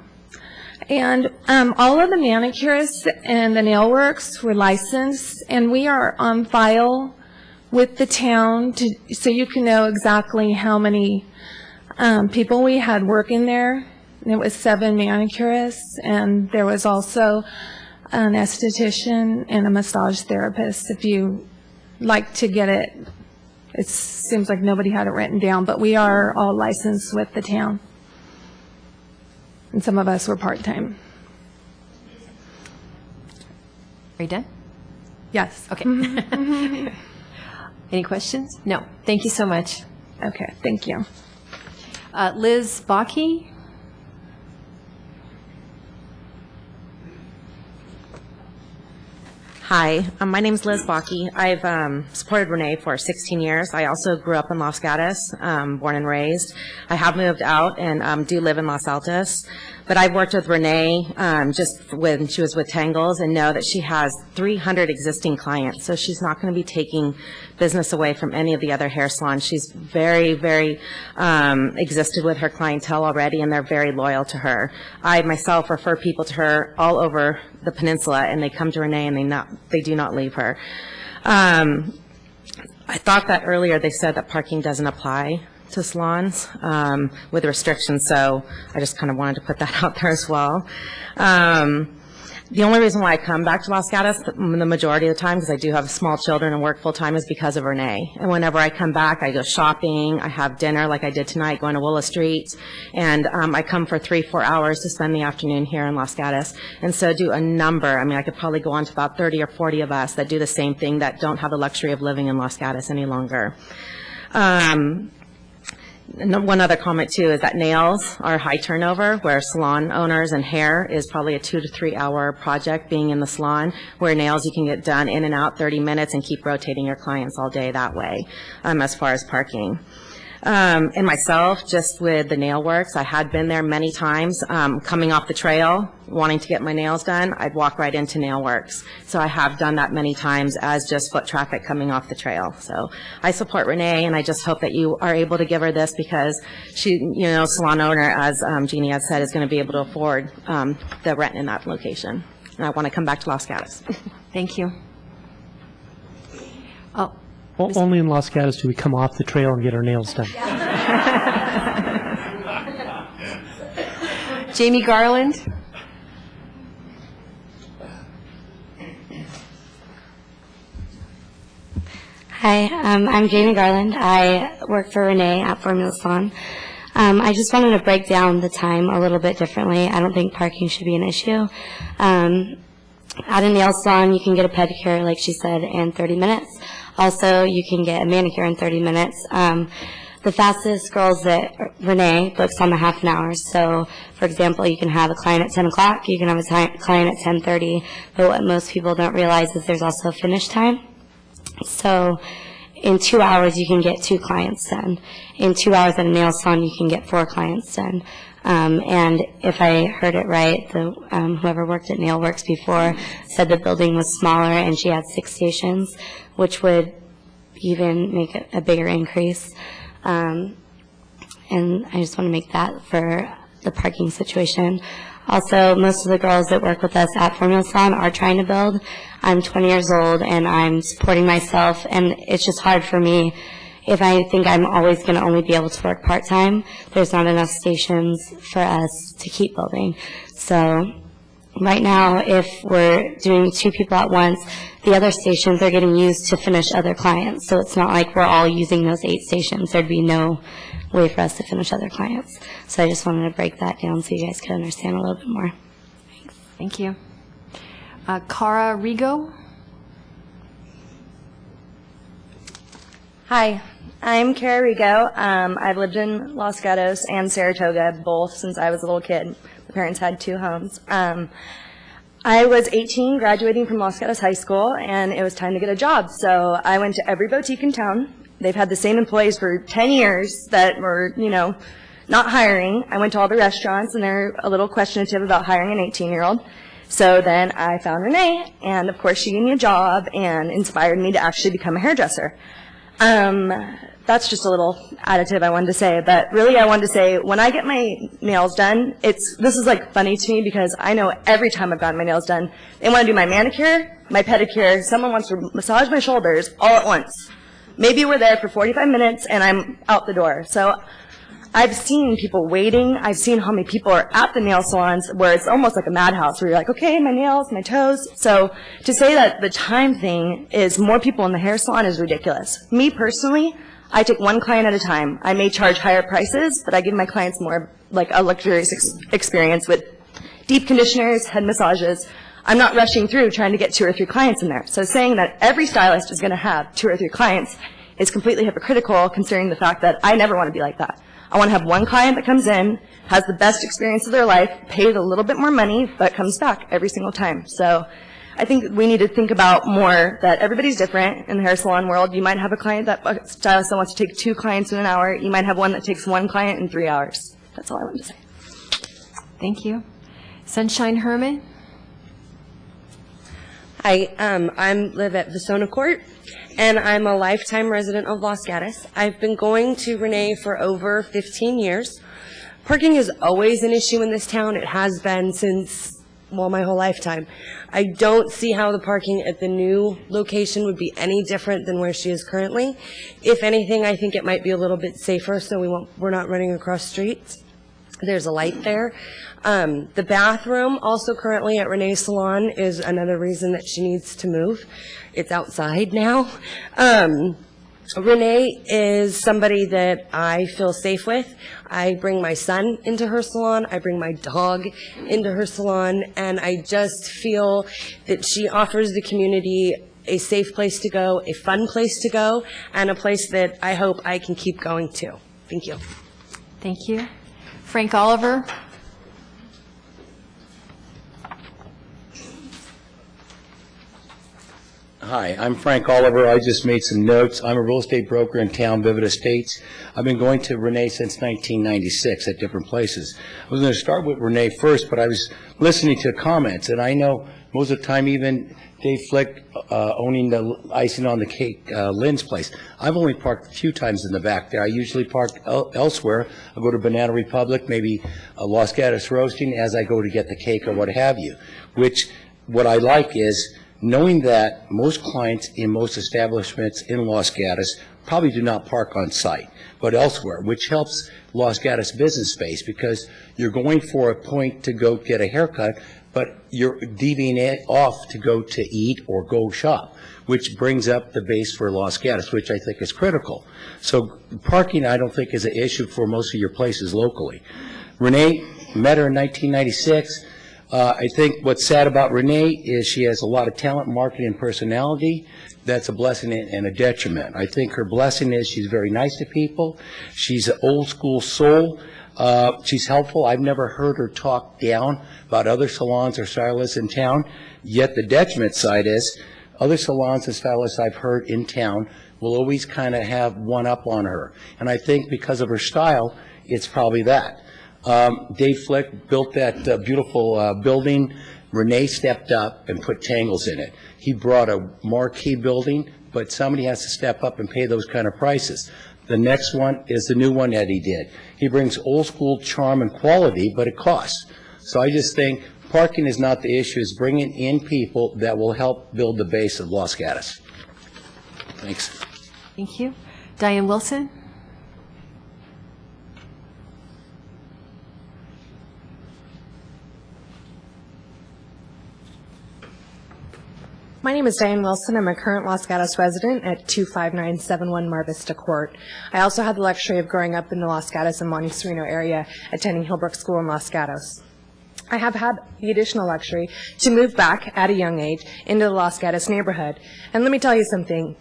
[SPEAKER 23] And all of the manicurists and the nail works were licensed, and we are on file with the town so you can know exactly how many people we had working there. And it was 7 manicurists, and there was also an esthetician and a massage therapist. If you like to get it, it seems like nobody had it written down, but we are all licensed with the town. And some of us were part-time.
[SPEAKER 1] Are you done?
[SPEAKER 23] Yes.
[SPEAKER 1] Okay. Any questions? No. Thank you so much.
[SPEAKER 23] Okay, thank you.
[SPEAKER 1] Liz Bakke?
[SPEAKER 13] Hi, my name is Liz Bakke. I've supported Renee for 16 years. I also grew up in Los Gatos, born and raised. I have moved out and do live in Los Altos. But I've worked with Renee just when she was with Tangles and know that she has 300 existing clients. So she's not going to be taking business away from any of the other hair salons. She's very, very existed with her clientele already, and they're very loyal to her. I myself refer people to her all over the peninsula, and they come to Renee and they do not leave her. I thought that earlier they said that parking doesn't apply to salons with restrictions, so I just kind of wanted to put that out there as well. The only reason why I come back to Los Gatos the majority of the time, because I do have small children and work full-time, is because of Renee. And whenever I come back, I go shopping, I have dinner like I did tonight, going to Willow Street, and I come for 3-4 hours to spend the afternoon here in Los Gatos. And so do a number, I mean, I could probably go on to about 30 or 40 of us that do the same thing, that don't have the luxury of living in Los Gatos any longer. One other comment, too, is that nails are high turnover, where salon owners and hair is probably a 2 to 3 hour project being in the salon, where nails you can get done in and out 30 minutes and keep rotating your clients all day that way, as far as parking. And myself, just with the nail works, I had been there many times, coming off the trail, wanting to get my nails done, I'd walk right into nail works. So I have done that many times as just foot traffic coming off the trail. So I support Renee, and I just hope that you are able to give her this, because she, you know, salon owner, as Jeannie had said, is going to be able to afford the rent in that location. And I want to come back to Los Gatos.
[SPEAKER 1] Thank you. Oh.
[SPEAKER 8] Only in Los Gatos do we come off the trail and get our nails done.
[SPEAKER 1] Jamie Garland?
[SPEAKER 14] Hi, I'm Jamie Garland. I work for Renee at Formula Salon. I just wanted to break down the time a little bit differently. I don't think parking should be an issue. At a nail salon, you can get a pedicure, like she said, in 30 minutes. Also, you can get a manicure in 30 minutes. The fastest girls that Renee books on the half an hour. So, for example, you can have a client at 10 o'clock, you can have a client at 10:30, but what most people don't realize is there's also finish time. So, in 2 hours, you can get 2 clients done. In 2 hours at a nail salon, you can get 4 clients done. And if I heard it right, whoever worked at Nail Works before said the building was smaller and she had 6 stations, which would even make a bigger increase. And I just want to make that for the parking situation. Also, most of the girls that work with us at Formula Salon are trying to build. I'm 20 years old and I'm supporting myself, and it's just hard for me. If I think I'm always going to only be able to work part-time, there's not enough stations for us to keep building. So right now, if we're doing 2 people at once, the other stations are getting used to finish other clients. So it's not like we're all using those 8 stations. There'd be no way for us to finish other clients. So I just wanted to break that down so you guys could understand a little bit more. Thanks.
[SPEAKER 1] Thank you. Cara Rigo?
[SPEAKER 15] Hi, I'm Cara Rigo. I've lived in Los Gatos and Saratoga, both since I was a little kid. My parents had 2 homes. I was 18, graduating from Los Gatos High School, and it was time to get a job. So I went to every boutique in town. They've had the same employees for 10 years that were, not hiring. I went to all the restaurants, and they're a little questionative about hiring an 18-year-old. So then I found Renee, and of course she gave me a job and inspired me to actually become a hairdresser. that's just a little additive I wanted to say, but really I wanted to say, when I get my nails done, this is like funny to me because I know every time I've gotten my nails done, they want to do my manicure, my pedicure, someone wants to massage my shoulders all at once. Maybe we're there for 45 minutes and I'm out the door. So I've seen people waiting. I've seen how many people are at the nail salons where it's almost like a madhouse where you're like, okay, my nails, my toes. So to say that the time thing is more people in the hair salon is ridiculous. Me personally, I take one client at a time. I may charge higher prices, but I give my clients more like a luxurious experience with deep conditioners, head massages. I'm not rushing through trying to get 2 or 3 clients in there. So saying that every stylist is going to have 2 or 3 clients is completely hypocritical considering the fact that I never want to be like that. I want to have one client that comes in, has the best experience of their life, pays a little bit more money, but comes back every single time. So I think we need to think about more that everybody's different in the hair salon world. You might have a stylist that wants to take 2 clients in an hour. You might have one that takes 1 client in 3 hours. That's all I wanted to say.
[SPEAKER 1] Thank you. Sunshine Herman?
[SPEAKER 7] Hi, I live at Vasona Court, and I'm a lifetime resident of Los Gatos. I've been going to Renee for over 15 years. Parking is always an issue in this town. It has been since, well, my whole lifetime. I don't see how the parking at the new location would be any different than where she is currently. If anything, I think it might be a little bit safer, so we're not running across streets. There's a light there. The bathroom, also currently at Renee's Salon, is another reason that she needs to move. It's outside now. Renee is somebody that I feel safe with. I bring my son into her salon. I bring my dog into her salon. And I just feel that she offers the community a safe place to go, a fun place to go, and a place that I hope I can keep going to. Thank you.
[SPEAKER 1] Thank you. Frank Oliver?
[SPEAKER 17] Hi, I'm Frank Oliver. I just made some notes. I'm a real estate broker in town, Vivid Estates. I've been going to Renee since 1996 at different places. I was going to start with Renee first, but I was listening to comments, and I know most of the time even Dave Flick owning the icing on the cake, Lynn's place. I've only parked a few times in the back there. I usually park elsewhere. I go to Banana Republic, maybe Los Gatos Roasting as I go to get the cake or what have you, which what I like is knowing that most clients in most establishments in Los Gatos probably do not park on site, but elsewhere, which helps Los Gatos business space because you're going for a point to go get a haircut, but you're deviating off to go to eat or go shop, which brings up the base for Los Gatos, which I think is critical. So parking, I don't think, is an issue for most of your places locally. Renee, met her in 1996. I think what's sad about Renee is she has a lot of talent, marketing, and personality. That's a blessing and a detriment. I think her blessing is she's very nice to people. She's an old school soul. She's helpful. I've never heard her talk down about other salons or stylists in town. Yet the detriment side is other salons and stylists I've heard in town will always kind of have one up on her. And I think because of her style, it's probably that. Dave Flick built that beautiful building. Renee stepped up and put Tangles in it. He brought a marquee building, but somebody has to step up and pay those kind of prices. The next one is the new one that he did. He brings old school charm and quality, but it costs. So I just think parking is not the issue. It's bringing in people that will help build the base of Los Gatos. Thanks.
[SPEAKER 1] Thank you. Diane Wilson?
[SPEAKER 20] My name is Diane Wilson. I'm a current Los Gatos resident at 25971 Mar Vista Court. I also had the luxury of growing up in the Los Gatos and Monte Sereno area, attending Hillbrook School in Los Gatos. I have had the additional luxury to move back at a young age into the Los Gatos neighborhood. And let me tell you something,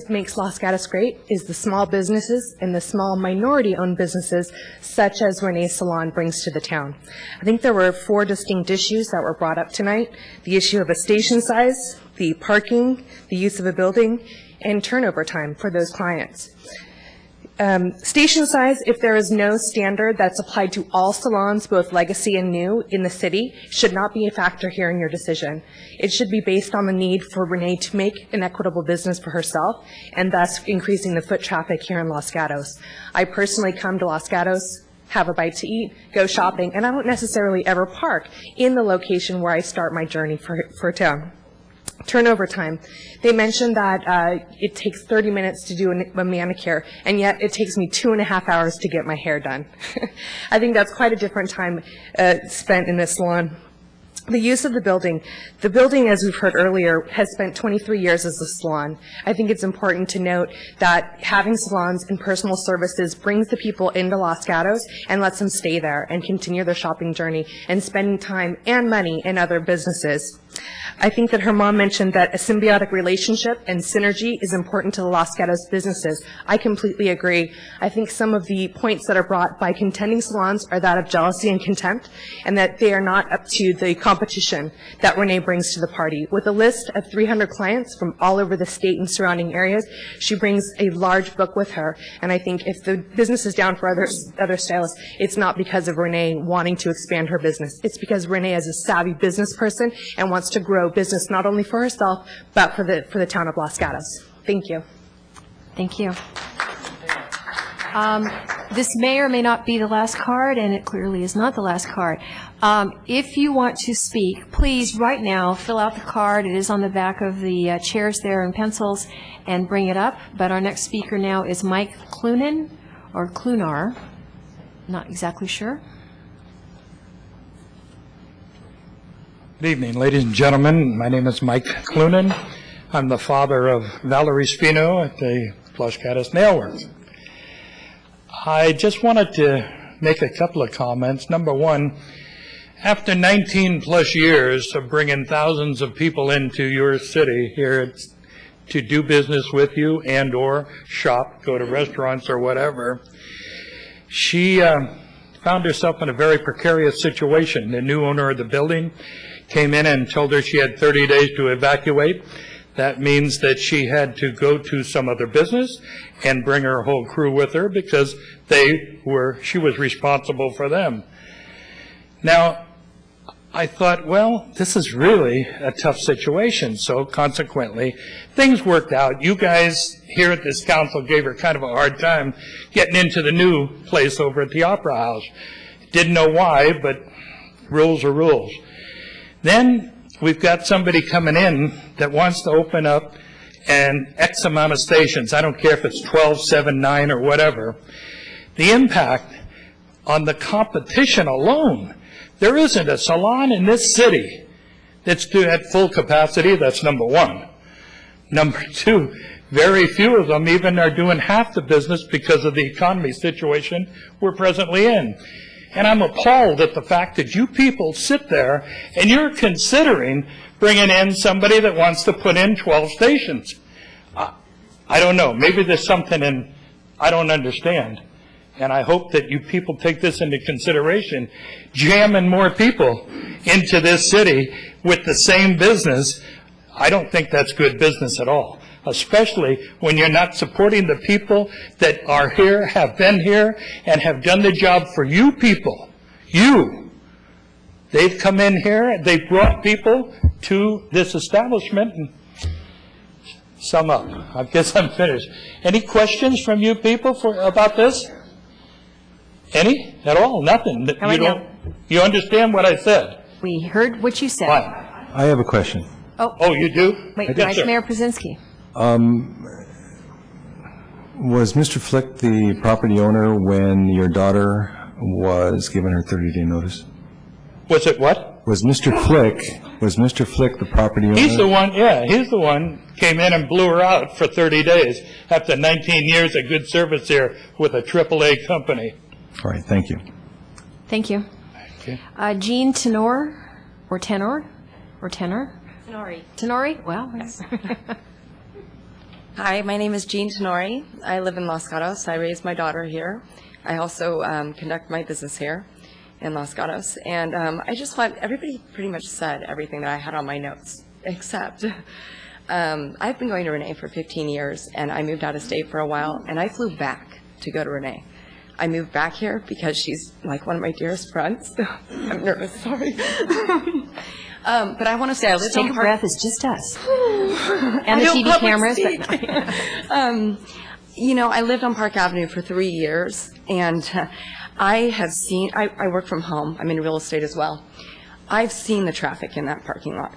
[SPEAKER 20] makes Los Gatos great is the small businesses and the small minority-owned businesses such as Renee's Salon brings to the town. I think there were 4 distinct issues that were brought up tonight. The issue of a station size, the parking, the use of a building, and turnover time for those clients. Station size, if there is no standard that's applied to all salons, both legacy and new, in the city, should not be a factor here in your decision. It should be based on the need for Renee to make an equitable business for herself, and thus increasing the foot traffic here in Los Gatos. I personally come to Los Gatos, have a bite to eat, go shopping, and I don't necessarily ever park in the location where I start my journey for town. Turnover time. They mentioned that it takes 30 minutes to do a manicure, and yet it takes me 2.5 hours to get my hair done. I think that's quite a different time spent in this salon. The use of the building, as we've heard earlier, has spent 23 years as a salon. I think it's important to note that having salons and personal services brings the people into Los Gatos and lets them stay there and continue their shopping journey and spending time and money in other businesses. I think that her mom mentioned that a symbiotic relationship and synergy is important to the Los Gatos businesses. I completely agree. I think some of the points that are brought by contending salons are that of jealousy and contempt, and that they are not up to the competition that Renee brings to the party. With a list of 300 clients from all over the state and surrounding areas, she brings a large book with her, and I think if the business is down for other stylists, it's not because of Renee wanting to expand her business. It's because Renee is a savvy business person and wants to grow business not only for herself, but for the town of Los Gatos. Thank you.
[SPEAKER 1] Thank you. This may or may not be the last card, and it clearly is not the last card. If you want to speak, please, right now, fill out the card. It is on the back of the chairs there in pencils, and bring it up. But our next speaker now is Mike Clunan, or Clunar. Not exactly sure.
[SPEAKER 3] Good evening, ladies and gentlemen. My name is Mike Clunan. I'm the father of Valerie Spino at the Los Gatos Nail Works. I just wanted to make a couple of comments. Number one, after 19 plus years of bringing thousands of people into your city here to do business with you and or shop, go to restaurants or whatever, she found herself in a very precarious situation. The new owner of the building came in and told her she had 30 days to evacuate. That means that she had to go to some other business and bring her whole crew with her because she was responsible for them. Now, I thought, well, this is really a tough situation. So consequently, things worked out. You guys here at this council gave her kind of a hard time getting into the new place over at the Opera House. Didn't know why, but rules are rules. Then we've got somebody coming in that wants to open up an X amount of stations. I don't care if it's 12, 7, 9, or whatever. The impact on the competition alone, there isn't a salon in this city that's at full capacity. That's number one. Number two, very few of them even are doing half the business because of the economy situation we're presently in. And I'm appalled at the fact that you people sit there and you're considering bringing in somebody that wants to put in 12 stations. I don't know. Maybe there's something I don't understand. And I hope that you people take this into consideration. Jamming more people into this city with the same business, I don't think that's good business at all. Especially when you're not supporting the people that are here, have been here, and have done the job for you people. You. They've come in here, they've brought people to this establishment. And sum up. I guess I'm finished. Any questions from you people about this? Any? At all? Nothing? You understand what I said?
[SPEAKER 1] We heard what you said.
[SPEAKER 3] Fine.
[SPEAKER 6] I have a question.
[SPEAKER 1] Oh,
[SPEAKER 3] you do?
[SPEAKER 1] Wait,
[SPEAKER 3] Yes,
[SPEAKER 1] Vice
[SPEAKER 3] sir.
[SPEAKER 1] Mayor Brzezinski.
[SPEAKER 6] Was Mr. Flick the property owner when your daughter was given her 30-day notice?
[SPEAKER 3] Was it what?
[SPEAKER 6] Was Mr. Flick the property owner?
[SPEAKER 3] He's the one, yeah, he's the one came in and blew her out for 30 days after 19 years of good service here with a AAA company.
[SPEAKER 6] All right, thank you.
[SPEAKER 1] Thank you.
[SPEAKER 3] Okay.
[SPEAKER 1] Jean Tenor, or Tenor?
[SPEAKER 5] Tenori.
[SPEAKER 1] Tenori? Well,
[SPEAKER 5] Yes. Hi, my name is Jean Tenori. I live in Los Gatos. I raised my daughter here. I also conduct my business here in Los Gatos. And I just want, everybody pretty much said everything that I had on my notes, except I've been going to Renee for 15 years, and I moved out of state for a while, and I flew back to go to Renee. I moved back here because she's like one of my dearest friends. I'm nervous, sorry. But I want to say I lived
[SPEAKER 1] Take
[SPEAKER 5] on
[SPEAKER 1] a
[SPEAKER 5] Park.
[SPEAKER 1] breath, it's just us.
[SPEAKER 5] And
[SPEAKER 1] And the TV cameras.
[SPEAKER 5] You know, I lived on Park Avenue for 3 years, and I have seen, I work from home, I'm in real estate as well. I've seen the traffic in that parking lot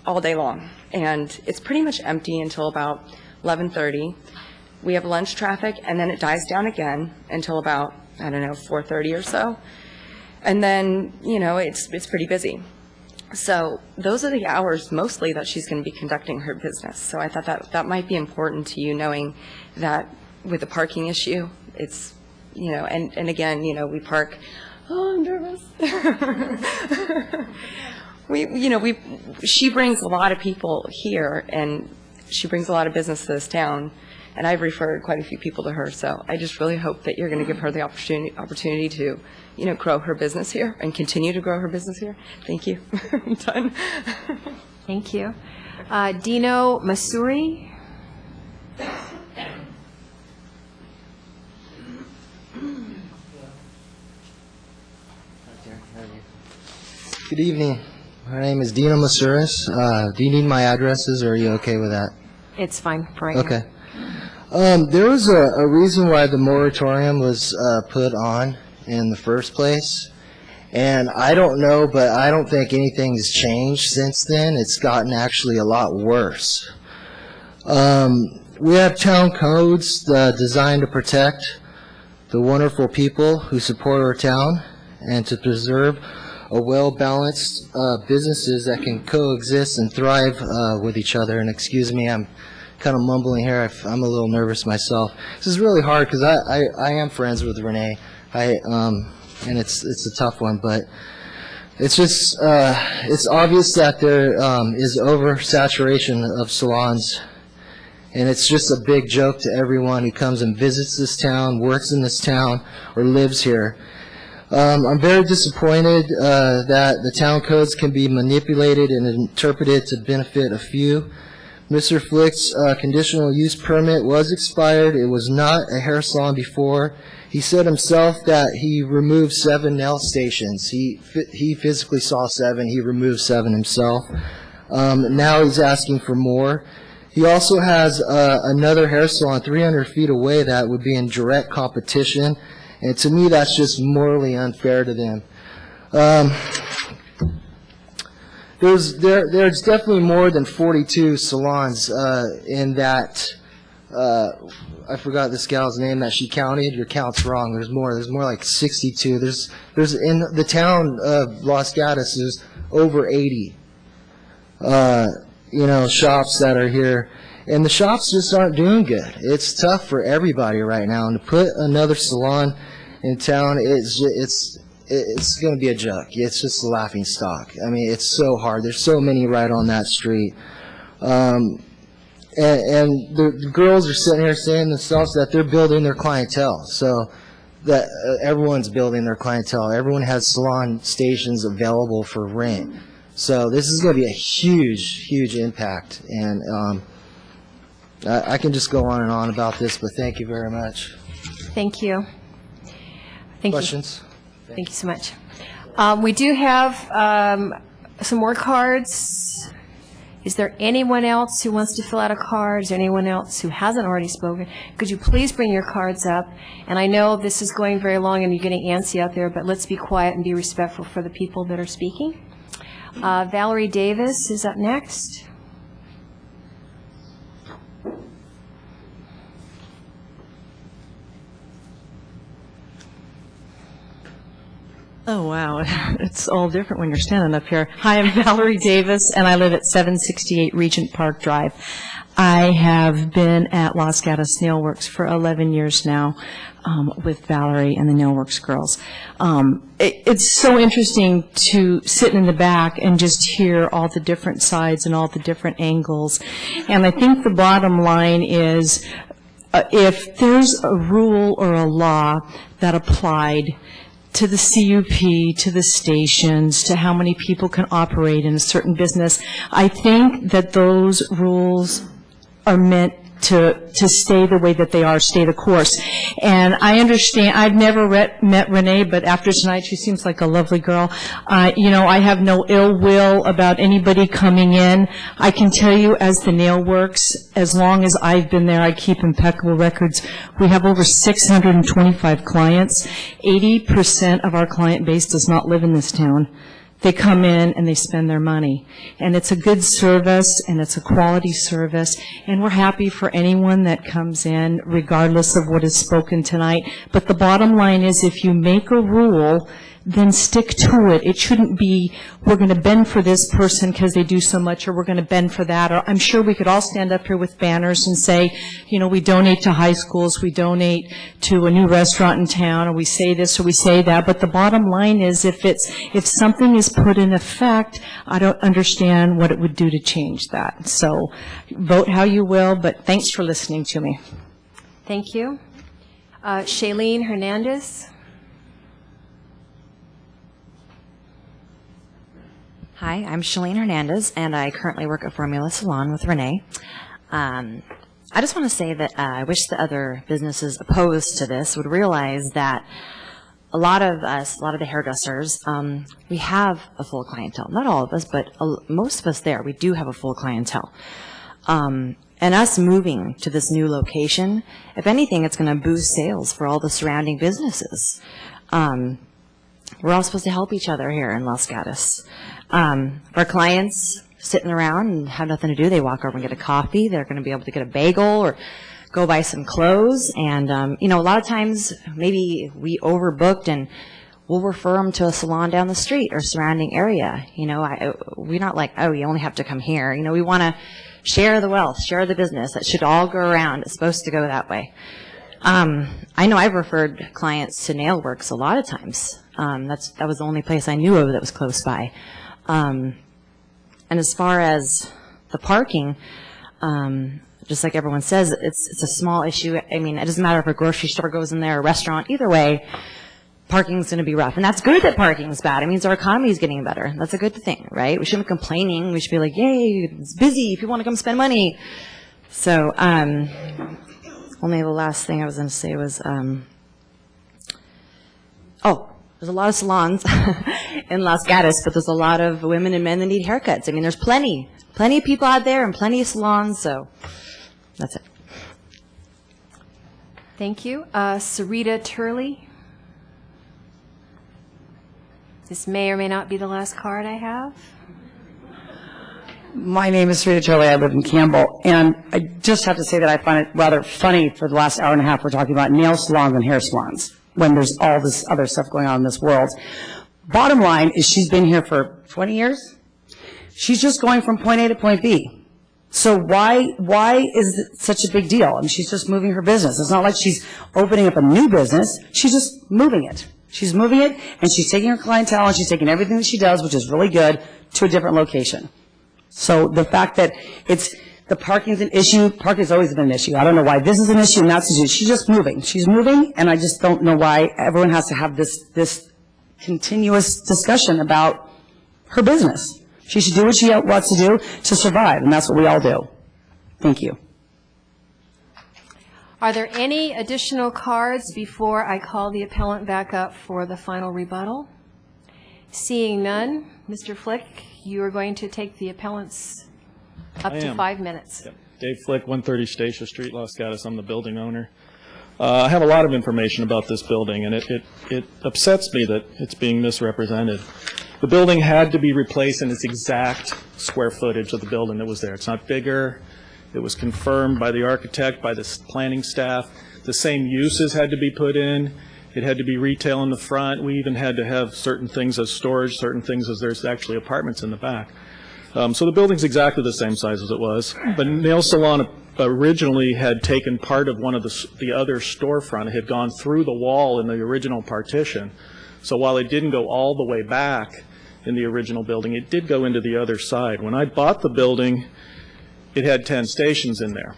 [SPEAKER 5] all day long, and it's pretty much empty until about 11:30. We have lunch traffic, and then it dies down again until about, I don't know, 4:30 or so. And then, you know, it's pretty busy. So those are the hours mostly that she's going to be conducting her business. So I thought that might be important to you, knowing that with the parking issue, it's, you know, and again, you know, we park, oh, I'm nervous. She brings a lot of people here, and she brings a lot of business to this town, and I've referred quite a few people to her. So I just really hope that you're going to give her the opportunity to, you know, grow her business here and continue to grow her business here. Thank you. I'm done.
[SPEAKER 1] Thank you. Dino Masuri?
[SPEAKER 16] Good evening. My name is Dino Masuris. Do you need my addresses, or are you okay with that?
[SPEAKER 1] It's fine for right
[SPEAKER 16] Okay. There was a reason why the moratorium was put on in the first place, and I don't know, but I don't think anything has changed since then. It's gotten actually a lot worse. We have town codes designed to protect the wonderful people who support our town and to preserve a well-balanced businesses that can coexist and thrive with each other. And excuse me, I'm kind of mumbling here. I'm a little nervous myself. This is really hard because I am friends with Renee. And it's a tough one, but it's just it's obvious that there is oversaturation of salons, and it's just a big joke to everyone who comes and visits this town, works in this town, or lives here. I'm very disappointed that the town codes can be manipulated and interpreted to benefit a few. Mr. Flick's conditional use permit was expired. It was not a hair salon before. He said himself that he removed 7 nail stations. He physically saw 7. He removed 7 himself. Now he's asking for more. He also has another hair salon 300 feet away that would be in direct competition. And to me, that's just morally unfair to them. There's definitely more than 42 salons in that. I forgot this gal's name that she counted. Your count's wrong. There's more. There's more like 62. There's in the town of Los Gatos. There's over 80. Shops that are here. And the shops just aren't doing good. It's tough for everybody right now. And to put another salon in town, it's going to be a joke. It's just a laughing stock. I mean, it's so hard. There's so many right on that street. And the girls are sitting here saying themselves that they're building their clientele. So that everyone's building their clientele. Everyone has salon stations available for rent. So this is going to be a huge, huge impact. And I can just go on and on about this, but thank you very much.
[SPEAKER 1] Thank you.
[SPEAKER 16] Questions?
[SPEAKER 1] Thank you so much. We do have some more cards. Is there anyone else who wants to fill out a card? Is there anyone else who hasn't already spoken? Could you please bring your cards up? And I know this is going very long and you're getting antsy out there, but let's be quiet and be respectful for the people that are speaking. Valerie Davis is up next.
[SPEAKER 18] Oh, wow. It's all different when you're standing up here. Hi, I'm Valerie Davis, and I live at 768 Regent Park Drive. I have been at Los Gatos Nailworks for 11 years now with Valerie and the Nailworks girls. It's so interesting to sit in the back and just hear all the different sides and all the different angles. And I think the bottom line is if there's a rule or a law that applied to the CUP, to the stations, to how many people can operate in a certain business, I think that those rules are meant to stay the way that they are, stay the course. And I understand, I've never met Renee, but after tonight, she seems like a lovely girl. I have no ill will about anybody coming in. I can tell you, as the nail works, as long as I've been there, I keep impeccable records. We have over 625 clients. 80% of our client base does not live in this town. They come in and they spend their money. And it's a good service, and it's a quality service, and we're happy for anyone that comes in, regardless of what is spoken tonight. But the bottom line is, if you make a rule, then stick to it. It shouldn't be, we're going to bend for this person because they do so much, or we're going to bend for that. Or I'm sure we could all stand up here with banners and say, we donate to high schools, we donate to a new restaurant in town, or we say this or we say that. But the bottom line is, if something is put in effect, I don't understand what it would do to change that. So vote how you will, but thanks for listening to me.
[SPEAKER 1] Thank you. Shailene Hernandez.
[SPEAKER 2] Hi, I'm Shailene Hernandez, and I currently work at Formula Salon with Renee. I just want to say that I wish the other businesses opposed to this would realize that a lot of the hairdressers, we have a full clientele. Not all of us, but most of us there, we do have a full clientele. And us moving to this new location, if anything, it's going to boost sales for all the surrounding businesses. We're all supposed to help each other here in Los Gatos. Our clients sitting around and have nothing to do, they walk over and get a coffee. They're going to be able to get a bagel or go buy some clothes. And, a lot of times maybe we overbooked and we'll refer them to a salon down the street or surrounding area. We're not like, oh, you only have to come here. We want to share the wealth, share the business. That should all go around. It's supposed to go that way. I know I've referred clients to Nailworks a lot of times. That was the only place I knew of that was close by. And as far as the parking, just like everyone says, it's a small issue. I mean, it doesn't matter if a grocery store goes in there, a restaurant, either way, parking's going to be rough. And that's good that parking's bad. It means our economy is getting better. That's a good thing, right? We shouldn't be complaining. We should be like, yay, it's busy. People want to come spend money. So, only the last thing I was going to say was, there's a lot of salons in Los Gatos, but there's a lot of women and men that need haircuts. I mean, there's plenty of people out there and plenty of salons, so that's it.
[SPEAKER 1] Thank you. Sarita Turley. This may or may not be the last card I have.
[SPEAKER 19] My name is Sarita Turley. I live in Campbell, and I just have to say that I find it rather funny for the last hour and a half we're talking about nail salons and hair salons, when there's all this other stuff going on in this world. Bottom line is, she's been here for 20 years. She's just going from point A to point B. So why is it such a big deal? I mean, she's just moving her business. It's not like she's opening up a new business. She's just moving it. She's moving it, and she's taking her clientele, and she's taking everything that she does, which is really good, to a different location. So the fact that the parking's an issue, parking's always been an issue. I don't know why this is an issue and that's an issue. She's just moving. She's moving, and I just don't know why everyone has to have this continuous discussion about her business. She should do what she wants to do to survive, and that's what we all do. Thank you.
[SPEAKER 1] Are there any additional cards before I call the appellant back up for the final rebuttal? Seeing none, Mr. Flick, you are going to take the appellant's up to 5 minutes.
[SPEAKER 21] Yep. Dave Flick, 130 Stacia Street, Los Gatos. I'm the building owner. I have a lot of information about this building, and it upsets me that it's being misrepresented. The building had to be replaced in its exact square footage of the building that was there. It's not bigger. It was confirmed by the architect, by the planning staff. The same uses had to be put in. It had to be retail in the front. We even had to have certain things as storage, certain things as there's actually apartments in the back. So the building's exactly the same size as it was. The nail salon originally had taken part of one of the other storefront. It had gone through the wall in the original partition. So while it didn't go all the way back in the original building, it did go into the other side. When I bought the building, it had 10 stations in there.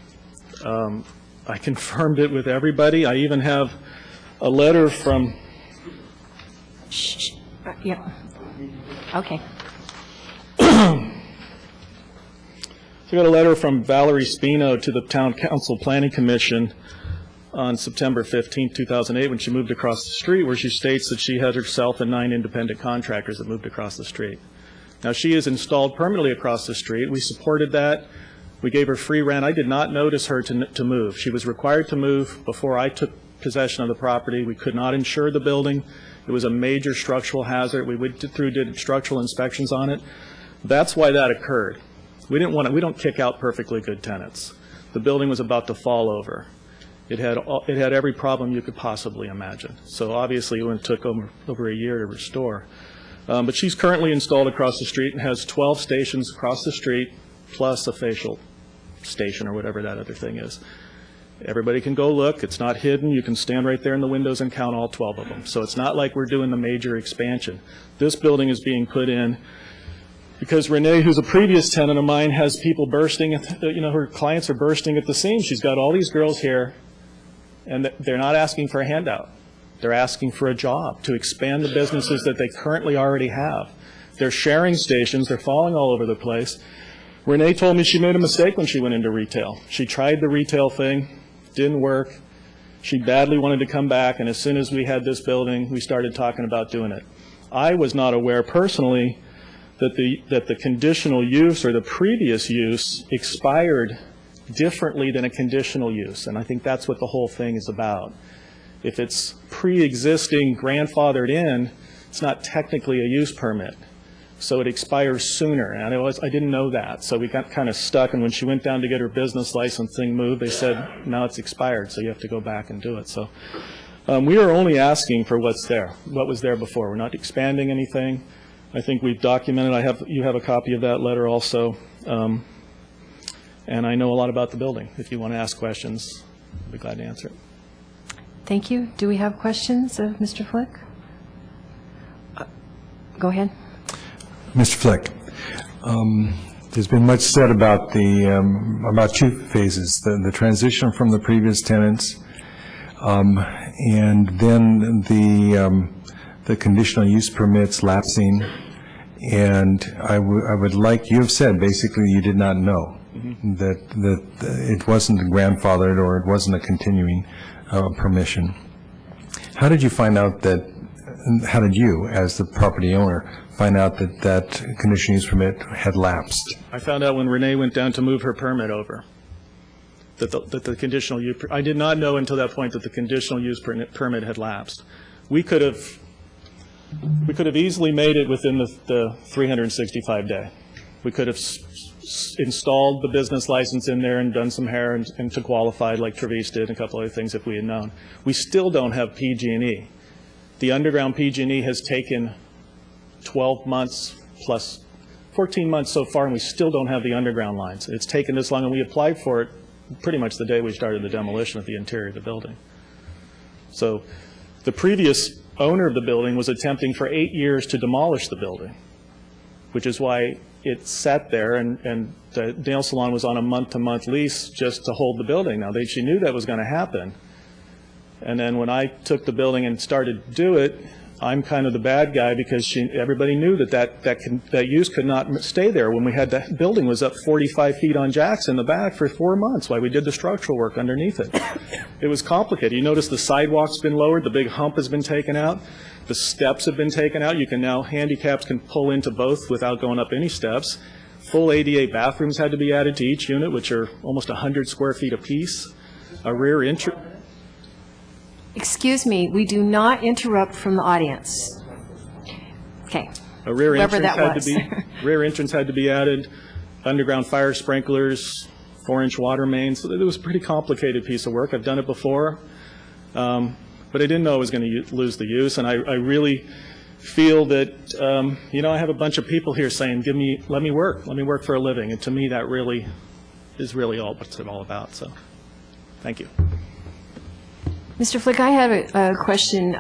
[SPEAKER 21] I confirmed it with everybody. I even have a letter from...
[SPEAKER 1] Yeah. Okay.
[SPEAKER 21] We got a letter from Valerie Spino to the Town Council Planning Commission on September 15, 2008, when she moved across the street, where she states that she had herself and 9 independent contractors that moved across the street. Now, she is installed permanently across the street. We supported that. We gave her free rent. I did not notice her to move. She was required to move before I took possession of the property. We could not insure the building. It was a major structural hazard. We went through, did structural inspections on it. That's why that occurred. We don't kick out perfectly good tenants. The building was about to fall over. It had every problem you could possibly imagine. So obviously it took over a year to restore. But she's currently installed across the street and has 12 stations across the street, plus a facial station or whatever that other thing is. Everybody can go look. It's not hidden. You can stand right there in the windows and count all 12 of them. So it's not like we're doing the major expansion. This building is being put in because Renee, who's a previous tenant of mine, has people bursting, her clients are bursting at the seams. She's got all these girls here, and they're not asking for a handout. They're asking for a job to expand the businesses that they currently already have. They're sharing stations. They're falling all over the place. Renee told me she made a mistake when she went into retail. She tried the retail thing. Didn't work. She badly wanted to come back, and as soon as we had this building, we started talking about doing it. I was not aware personally that the conditional use or the previous use expired differently than a conditional use, and I think that's what the whole thing is about. If it's pre-existing, grandfathered in, it's not technically a use permit. So it expires sooner, and I didn't know that. So we got kind of stuck, and when she went down to get her business license thing moved, they said, now it's expired, so you have to go back and do it. So we are only asking for what's there, what was there before. We're not expanding anything. I think we've documented. You have a copy of that letter also, and I know a lot about the building. If you want to ask questions, I'll be glad to answer it.
[SPEAKER 1] Thank you. Do we have questions of Mr. Flick? Go ahead.
[SPEAKER 6] Mr. Flick, there's been much said about about 2 phases, the transition from the previous tenants, and then the conditional use permits lapsing. And I would like, you have said basically you did not know that it wasn't grandfathered or it wasn't a continuing permission. How did you find out that? How did you, as the property owner, find out that conditional use permit had lapsed?
[SPEAKER 21] I found out when Renee went down to move her permit over that the conditional use. I did not know until that point that the conditional use permit had lapsed. We could have easily made it within the 365 day. We could have installed the business license in there and done some hair and to qualified like Travis did and a couple other things if we had known. We still don't have PG&E. The underground PG&E has taken 12 months plus 14 months so far, and we still don't have the underground lines. It's taken this long, and we applied for it pretty much the day we started the demolition of the interior of the building. So the previous owner of the building was attempting for 8 years to demolish the building, which is why it sat there, and the nail salon was on a month-to-month lease just to hold the building. Now, she knew that was going to happen. And then when I took the building and started to do it, I'm kind of the bad guy because everybody knew that use could not stay there when we had the building was up 45 feet on jacks in the back for 4 months while we did the structural work underneath it. It was complicated. You notice the sidewalk's been lowered, the big hump has been taken out, the steps have been taken out. You can now, handicaps can pull into both without going up any steps. Full ADA bathrooms had to be added to each unit, which are almost 100 square feet apiece. A rear entry.
[SPEAKER 1] Excuse me, we do not interrupt from the audience. Okay.
[SPEAKER 21] A rear
[SPEAKER 1] Whoever
[SPEAKER 21] entrance
[SPEAKER 1] that
[SPEAKER 21] had
[SPEAKER 1] was.
[SPEAKER 21] to be rear entrance had to be added, underground fire sprinklers, 4-inch water mains. So it was a pretty complicated piece of work. I've done it before, but I didn't know I was going to lose the use. And I really feel that I have a bunch of people here saying, let me work for a living. And to me, that really is really all what's it all about. So, thank you.
[SPEAKER 1] Mr. Flick, I have a question.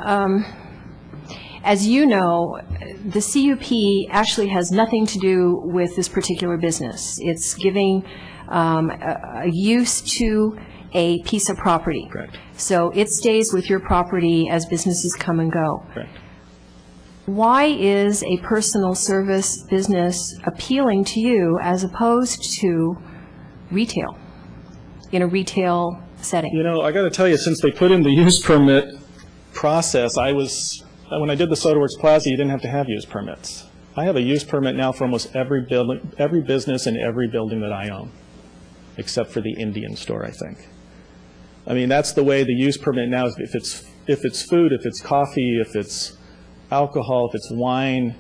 [SPEAKER 1] As you know, the CUP actually has nothing to do with this particular business. It's giving a use to a piece of property.
[SPEAKER 21] Correct.
[SPEAKER 1] So it stays with your property as businesses come and go.
[SPEAKER 21] Correct.
[SPEAKER 1] Why is a personal service business appealing to you as opposed to retail, in a retail setting?
[SPEAKER 21] You know, I got to tell you, since they put in the use permit process, when I did the Soda Works Plaza, you didn't have to have use permits. I have a use permit now for almost every business in every building that I own, except for the Indian store, I think. I mean, that's the way the use permit now is. If it's food, if it's coffee, if it's alcohol, if it's wine,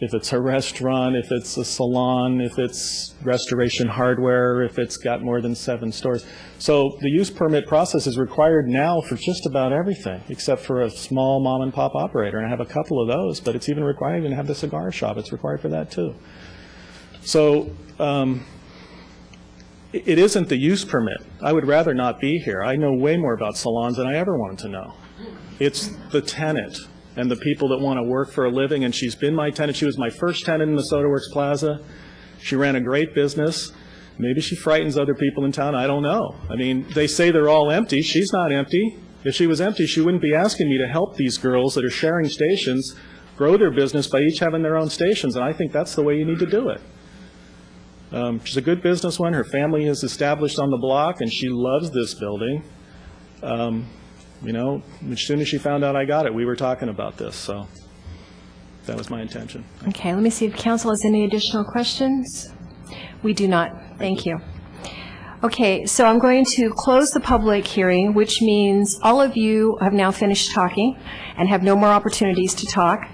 [SPEAKER 21] if it's a restaurant, if it's a salon, if it's restoration hardware, if it's got more than 7 stores. So the use permit process is required now for just about everything, except for a small mom and pop operator. And I have a couple of those, but it's even required to have the cigar shop. It's required for that too. So it isn't the use permit. I would rather not be here. I know way more about salons than I ever wanted to know. It's the tenant and the people that want to work for a living, and she's been my tenant. She was my first tenant in the Soda Works Plaza. She ran a great business. Maybe she frightens other people in town. I don't know. I mean, they say they're all empty. She's not empty. If she was empty, she wouldn't be asking me to help these girls that are sharing stations grow their business by each having their own stations, and I think that's the way you need to do it. She's a good businesswoman. Her family is established on the block, and she loves this building. You know, as soon as she found out I got it, we were talking about this, so that was my intention.
[SPEAKER 1] Okay, let me see if council has any additional questions. We do not. Thank you. Okay, so I'm going to close the public hearing, which means all of you have now finished talking and have no more opportunities to talk.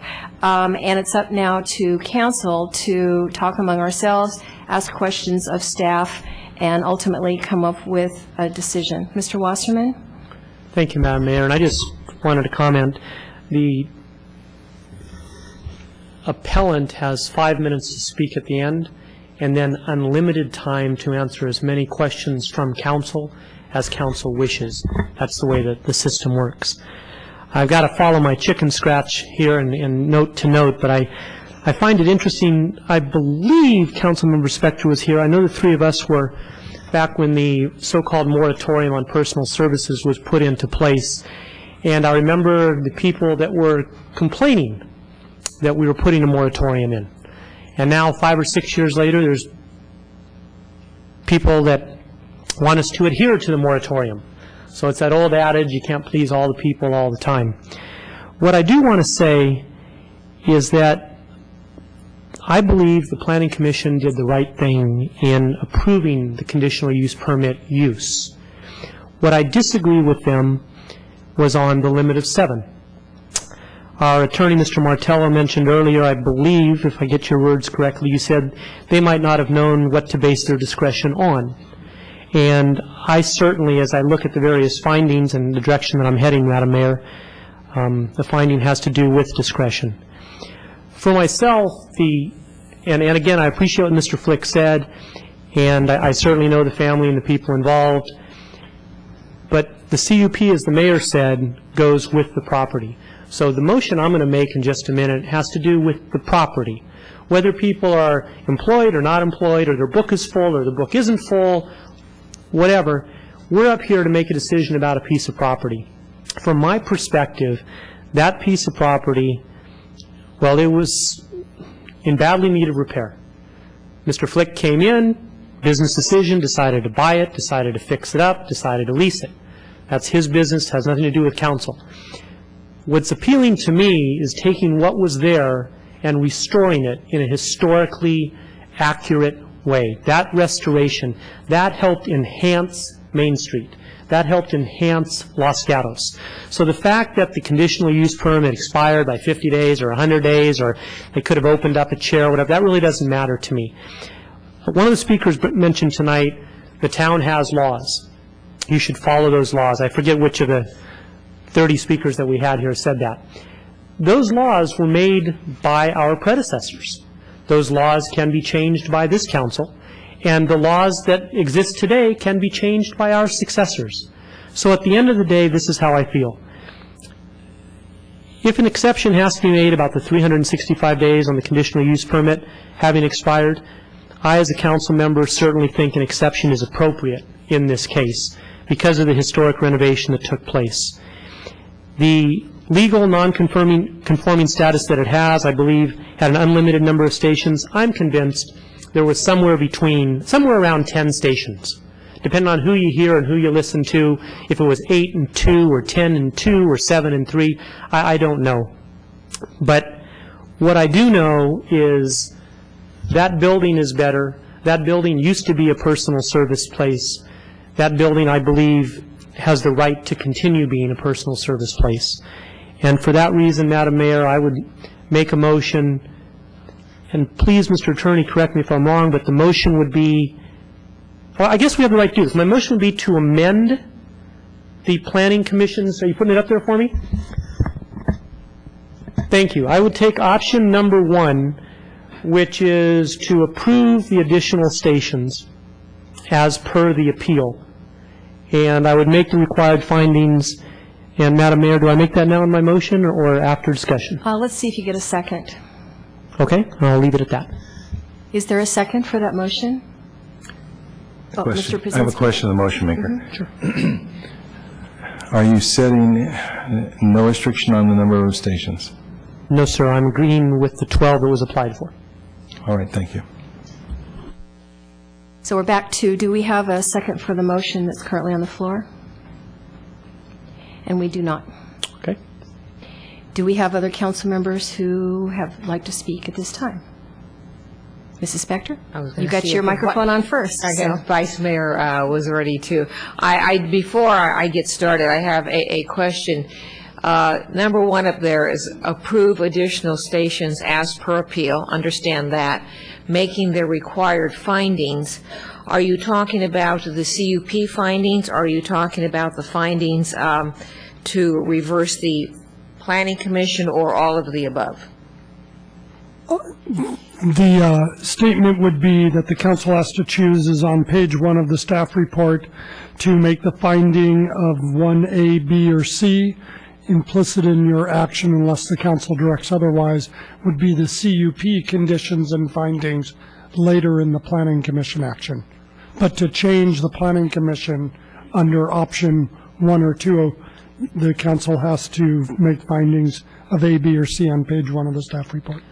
[SPEAKER 1] And it's up now to council to talk among ourselves, ask questions of staff, and ultimately come up with a decision. Mr. Wasserman?
[SPEAKER 8] Thank you, Madam Mayor. And I just wanted to comment. The appellant has 5 minutes to speak at the end, and then unlimited time to answer as many questions from council as council wishes. That's the way that the system works. I've got to follow my chicken scratch here and note to note, but I find it interesting. I believe Councilmember Spector was here. I know the three of us were back when the so-called moratorium on personal services was put into place. And I remember the people that were complaining that we were putting a moratorium in. And now, 5 or 6 years later, there's people that want us to adhere to the moratorium. So it's that old adage, you can't please all the people all the time. What I do want to say is that I believe the Planning Commission did the right thing in approving the conditional use permit use. What I disagree with them was on the limit of 7. Our attorney, Mr. Martello, mentioned earlier, I believe, if I get your words correctly, you said they might not have known what to base their discretion on. And I certainly, as I look at the various findings and the direction that I'm heading, Madam Mayor, the finding has to do with discretion. For myself, and again, I appreciate what Mr. Flick said, and I certainly know the family and the people involved, but the CUP, as the mayor said, goes with the property. So the motion I'm going to make in just a minute has to do with the property. Whether people are employed or not employed, or their book is full or the book isn't full, whatever, we're up here to make a decision about a piece of property. From my perspective, that piece of property, well, it was in badly need of repair. Mr. Flick came in, business decision, decided to buy it, decided to fix it up, decided to lease it. That's his business, has nothing to do with council. What's appealing to me is taking what was there and restoring it in a historically accurate way. That restoration, that helped enhance Main Street. That helped enhance Los Gatos. So the fact that the conditional use permit expired by 50 days or 100 days, or they could have opened up a chair or whatever, that really doesn't matter to me. One of the speakers mentioned tonight, the town has laws. You should follow those laws. I forget which of the 30 speakers that we had here said that. Those laws were made by our predecessors. Those laws can be changed by this council. And the laws that exist today can be changed by our successors. So at the end of the day, this is how I feel. If an exception has to be made about the 365 days on the conditional use permit having expired, I as a council member certainly think an exception is appropriate in this case because of the historic renovation that took place. The legal non-conforming status that it has, I believe, had an unlimited number of stations. I'm convinced there was somewhere around 10 stations. Depending on who you hear and who you listen to, if it was 8 and 2 or 10 and 2 or 7 and 3, I don't know. But what I do know is that building is better. That building used to be a personal service place. That building, I believe, has the right to continue being a personal service place. And for that reason, Madam Mayor, I would make a motion, and please, Mr. Attorney, correct me if I'm wrong, but the motion would be, well, I guess we have the right to do this. My motion would be to amend the Planning Commission's, are you putting it up there for me? Thank you. I would take option number 1, which is to approve the additional stations as per the appeal. And I would make the required findings. And Madam Mayor, do I make that now in my motion or after discussion?
[SPEAKER 1] Let's see if you get a second.
[SPEAKER 8] Okay, I'll leave it at that.
[SPEAKER 1] Is there a second for that motion?
[SPEAKER 6] Question.
[SPEAKER 1] Mr.
[SPEAKER 6] I have a question of the motion maker.
[SPEAKER 1] Sure.
[SPEAKER 6] Are you setting no restriction on the number of stations?
[SPEAKER 8] No, sir. I'm agreeing with the 12 that was applied for.
[SPEAKER 6] All right, thank you.
[SPEAKER 1] So we're back to, do we have a second for the motion that's currently on the floor? And we do not.
[SPEAKER 8] Okay.
[SPEAKER 1] Do we have other council members who have like to speak at this time? Mrs. Spector? You got your microphone on first.
[SPEAKER 4] Okay, Vice Mayor was ready too. Before I get started, I have a question. Number 1 up there is approve additional stations as per appeal. Understand that. Making the required findings. Are you talking about the CUP findings, or are you talking about the findings to reverse the Planning Commission, or all of the above?
[SPEAKER 9] The statement would be that the council has to choose is on page 1 of the staff report to make the finding of 1A, B, or C. Implicit in your action, unless the council directs otherwise, would be the CUP conditions and findings later in the Planning Commission action. But to change the Planning Commission under option 1 or 2, the council has to make findings of A, B, or C on page 1 of the staff report.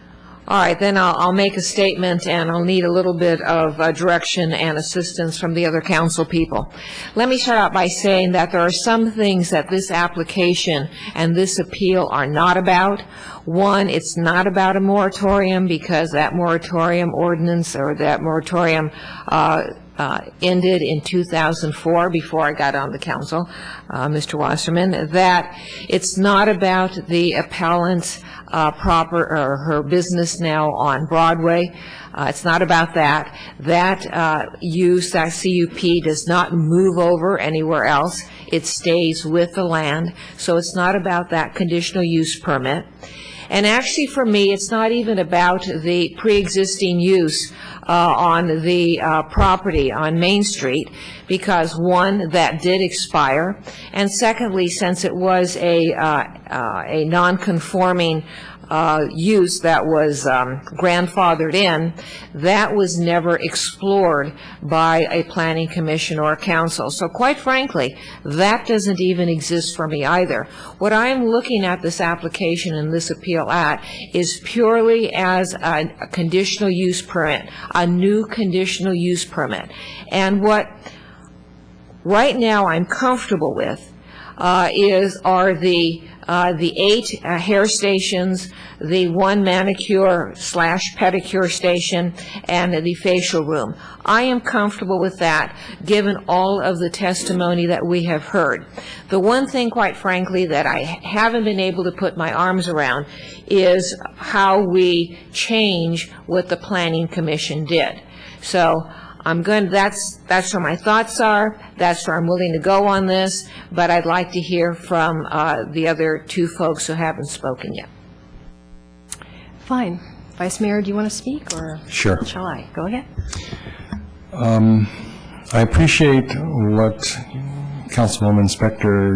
[SPEAKER 4] All right, then I'll make a statement, and I'll need a little bit of direction and assistance from the other council people. Let me start out by saying that there are some things that this application and this appeal are not about. One, it's not about a moratorium, because that moratorium ordinance or that moratorium ended in 2004, before I got on the council, Mr. Wasserman. That it's not about the appellant's her business now on Broadway. It's not about that. That use, that CUP, does not move over anywhere else. It stays with the land. So it's not about that conditional use permit. And actually, for me, it's not even about the pre-existing use on the property on Main Street, because, one, that did expire, and secondly, since it was a non-conforming use that was grandfathered in, that was never explored by a planning commission or a council. So quite frankly, that doesn't even exist for me either. What I'm looking at this application and this appeal at is purely as a conditional use permit, a new conditional use permit. And what right now I'm comfortable with are the 8 hair stations, the 1 manicure/pedicure station, and the facial room. I am comfortable with that, given all of the testimony that we have heard. The one thing, quite frankly, that I haven't been able to put my arms around is how we change what the Planning Commission did. So that's where my thoughts are. That's where I'm willing to go on this. But I'd like to hear from the other 2 folks who haven't spoken yet.
[SPEAKER 1] Fine. Vice Mayor, do you want to speak, or
[SPEAKER 6] Sure.
[SPEAKER 1] shall I? Go ahead.
[SPEAKER 6] I appreciate what Councilwoman Spector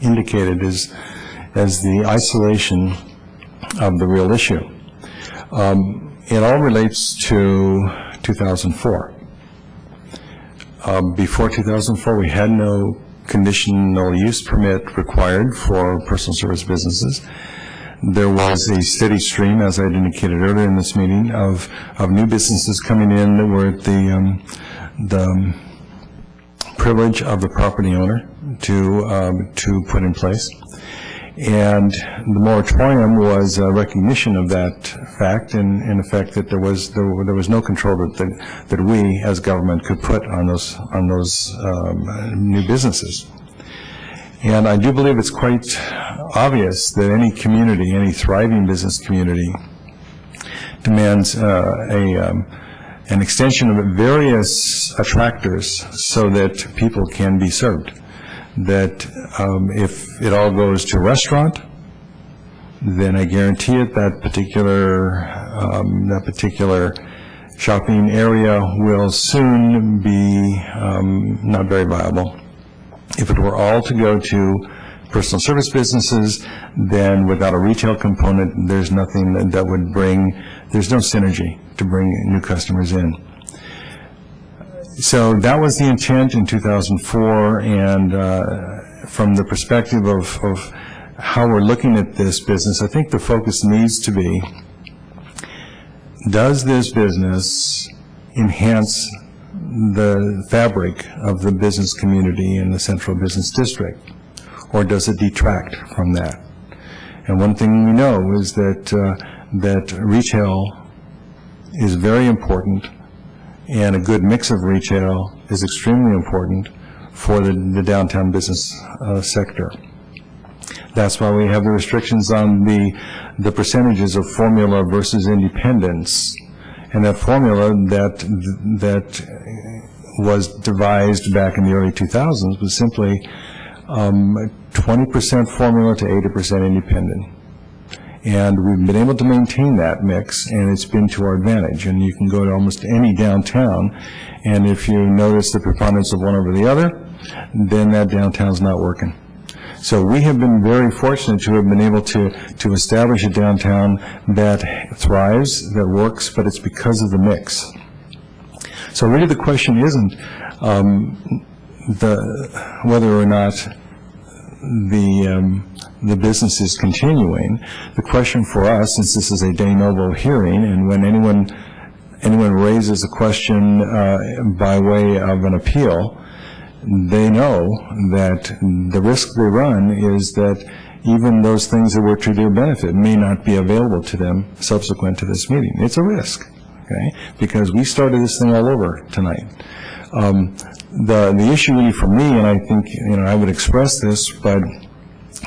[SPEAKER 6] indicated as the isolation of the real issue. It all relates to 2004. Before 2004, we had no conditional use permit required for personal service businesses. there was a steady stream, as I had indicated earlier in this meeting, of new businesses coming in that were at the privilege of the property owner to put in place. And the moratorium was a recognition of that fact, and in effect that there was no control that we as government could put on those new businesses. And I do believe it's quite obvious that any community, any thriving business community, demands an extension of various attractors so that people can be served. That if it all goes to a restaurant, then I guarantee it that particular shopping area will soon be not very viable. If it were all to go to personal service businesses, then without a retail component, there's nothing that would bring, there's no synergy to bring new customers in. So that was the intent in 2004, and from the perspective of how we're looking at this business, I think the focus needs to be, does this business enhance the fabric of the business community in the Central Business District, or does it detract from that? And one thing we know is that retail is very important, and a good mix of retail is extremely important for the downtown business sector. That's why we have the restrictions on the percentages of formula versus independence. And that formula that was devised back in the early 2000s was simply 20% formula to 80% independent. And we've been able to maintain that mix, and it's been to our advantage. And you can go to almost any downtown, and if you notice the preponderance of one over the other, then that downtown's not working. So we have been very fortunate to have been able to establish a downtown that thrives, that works, but it's because of the mix. So really the question isn't whether or not the business is continuing. The question for us, since this is a de novo hearing, and when anyone raises a question by way of an appeal, they know that the risk they run is that even those things that were to their benefit may not be available to them subsequent to this meeting. It's a risk, okay? Because we started this thing all over tonight. The issue really for me, and I think I would express this, but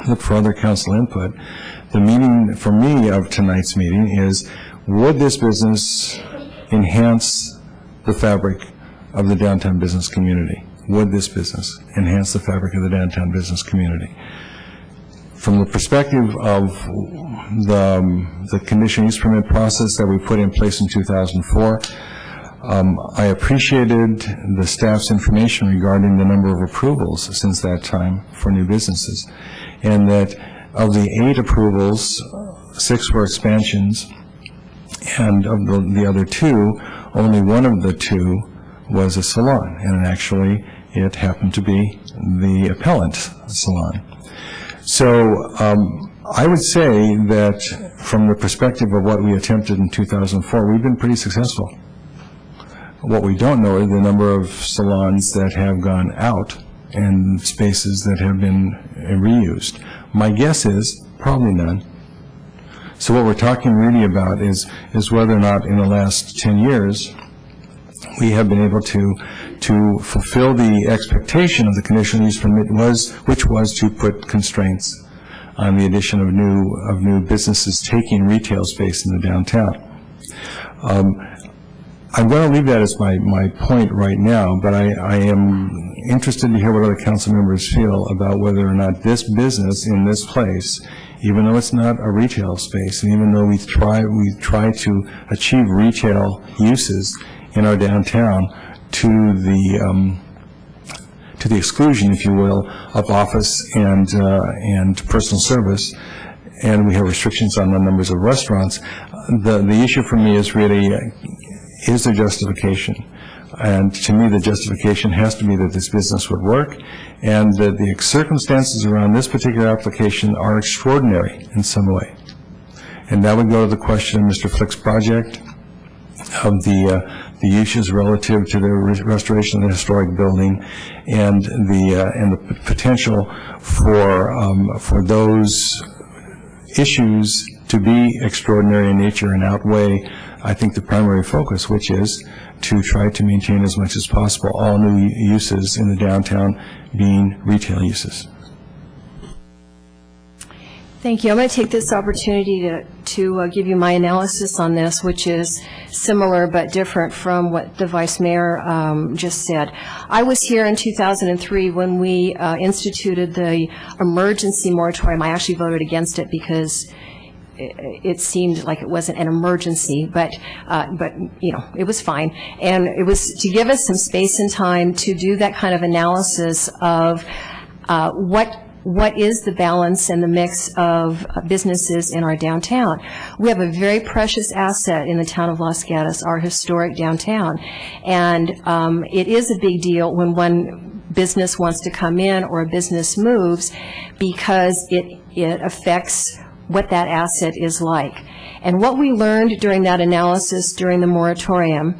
[SPEAKER 6] look for other council input. The meaning for me of tonight's meeting is, would this business enhance the fabric of the downtown business community? Would this business enhance the fabric of the downtown business community? From the perspective of the conditional use permit process that we put in place in 2004, I appreciated the staff's information regarding the number of approvals since that time for new businesses, and that of the 8 approvals, 6 were expansions, and of the other 2, only one of the 2 was a salon, and actually it happened to be the appellant's salon. So I would say that from the perspective of what we attempted in 2004, we've been pretty successful. What we don't know are the number of salons that have gone out and spaces that have been reused. My guess is probably none. So what we're talking really about is whether or not in the last 10 years we have been able to fulfill the expectation of the conditional use permit, which was to put constraints on the addition of new businesses taking retail space in the downtown. I'm going to leave that as my point right now, but I am interested to hear what other council members feel about whether or not this business in this place, even though it's not a retail space, and even though we try to achieve retail uses in our downtown to the exclusion, if you will, of office and personal service, and we have restrictions on the numbers of restaurants. The issue for me is really, is there justification? And to me, the justification has to be that this business would work, and that the circumstances around this particular application are extraordinary in some way. And that would go to the question of Mr. Flick's project of the uses relative to the restoration of the historic building and the potential for those issues to be extraordinary in nature and outweigh, I think, the primary focus, which is to try to maintain as much as possible all new uses in the downtown being retail uses.
[SPEAKER 1] Thank you. I'm going to take this opportunity to give you my analysis on this, which is similar but different from what the Vice Mayor just said. I was here in 2003 when we instituted the emergency moratorium. I actually voted against it because it seemed like it wasn't an emergency, but you know, it was fine. And it was to give us some space and time to do that kind of analysis of what is the balance and the mix of businesses in our downtown. We have a very precious asset in the town of Los Gatos, our historic downtown. And it is a big deal when one business wants to come in or a business moves because it affects what that asset is like. And what we learned during that analysis during the moratorium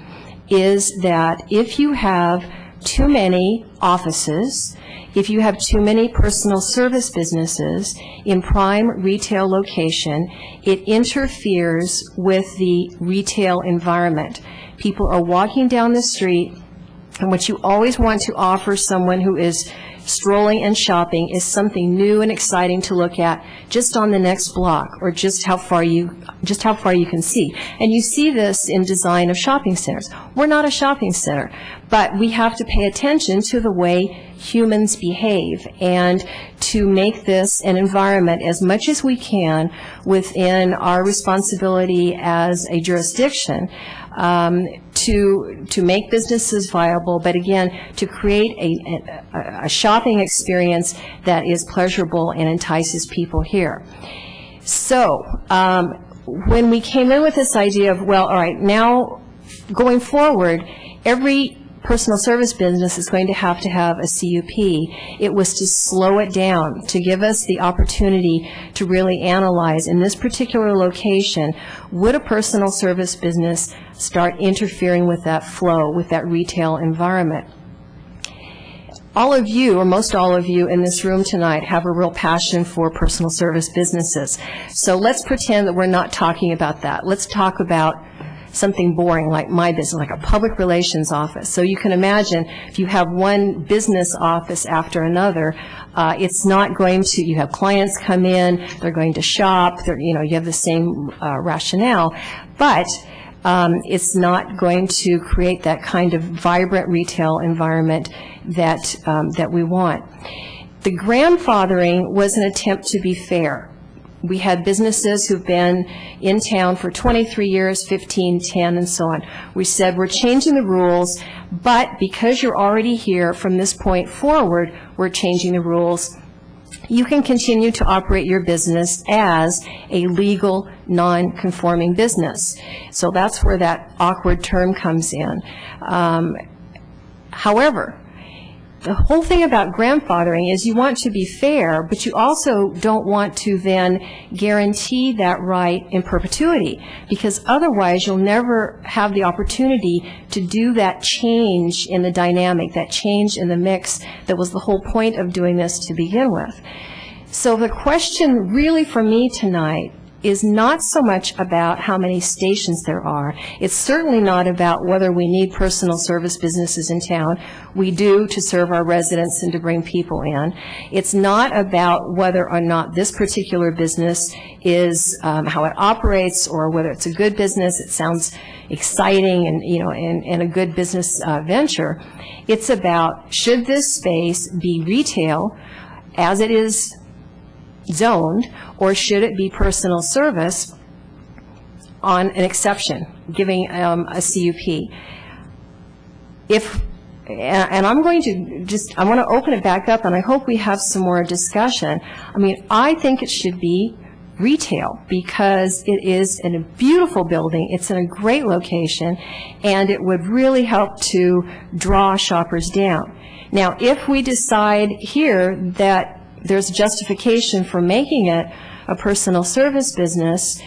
[SPEAKER 1] is that if you have too many offices, if you have too many personal service businesses in prime retail location, it interferes with the retail environment. People are walking down the street, and what you always want to offer someone who is strolling and shopping is something new and exciting to look at just on the next block, or just how far you can see. And you see this in design of shopping centers. We're not a shopping center, but we have to pay attention to the way humans behave and to make this an environment as much as we can within our responsibility as a jurisdiction to make businesses viable, but again, to create a shopping experience that is pleasurable and entices people here. So when we came in with this idea of, well, all right, now going forward, every personal service business is going to have a CUP. It was to slow it down, to give us the opportunity to really analyze in this particular location, would a personal service business start interfering with that flow, with that retail environment? All of you, or most all of you in this room tonight, have a real passion for personal service businesses. So let's pretend that we're not talking about that. Let's talk about something boring like my business, like a public relations office. So you can imagine if you have one business office after another, it's not going to, you have clients come in, they're going to shop, you have the same rationale, but it's not going to create that kind of vibrant retail environment that we want. The grandfathering was an attempt to be fair. We had businesses who've been in town for 23 years, 15, 10, and so on. We said, we're changing the rules, but because you're already here from this point forward, we're changing the rules. You can continue to operate your business as a legal, non-conforming business. So that's where that awkward term comes in. However, the whole thing about grandfathering is you want to be fair, but you also don't want to then guarantee that right in perpetuity, because otherwise you'll never have the opportunity to do that change in the dynamic, that change in the mix that was the whole point of doing this to begin with. So the question really for me tonight is not so much about how many stations there are. It's certainly not about whether we need personal service businesses in town. We do to serve our residents and to bring people in. It's not about whether or not this particular business is how it operates or whether it's a good business. It sounds exciting and a good business venture. It's about, should this space be retail as it is zoned, or should it be personal service on an exception, giving a CUP? And I'm going to I want to open it back up, and I hope we have some more discussion. I mean, I think it should be retail because it is in a beautiful building, it's in a great location, and it would really help to draw shoppers down. Now, if we decide here that there's justification for making it a personal service business,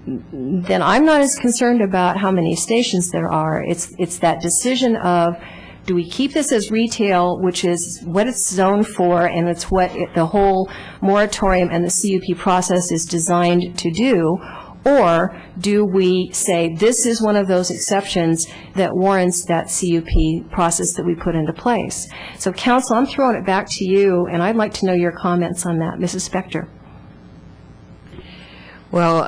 [SPEAKER 1] then I'm not as concerned about how many stations there are. It's that decision of, do we keep this as retail, which is what it's zoned for, and it's what the whole moratorium and the CUP process is designed to do, or do we say this is one of those exceptions that warrants that CUP process that we put into place? So, Council, I'm throwing it back to you, and I'd like to know your comments on that. Mrs. Spector.
[SPEAKER 4] Well,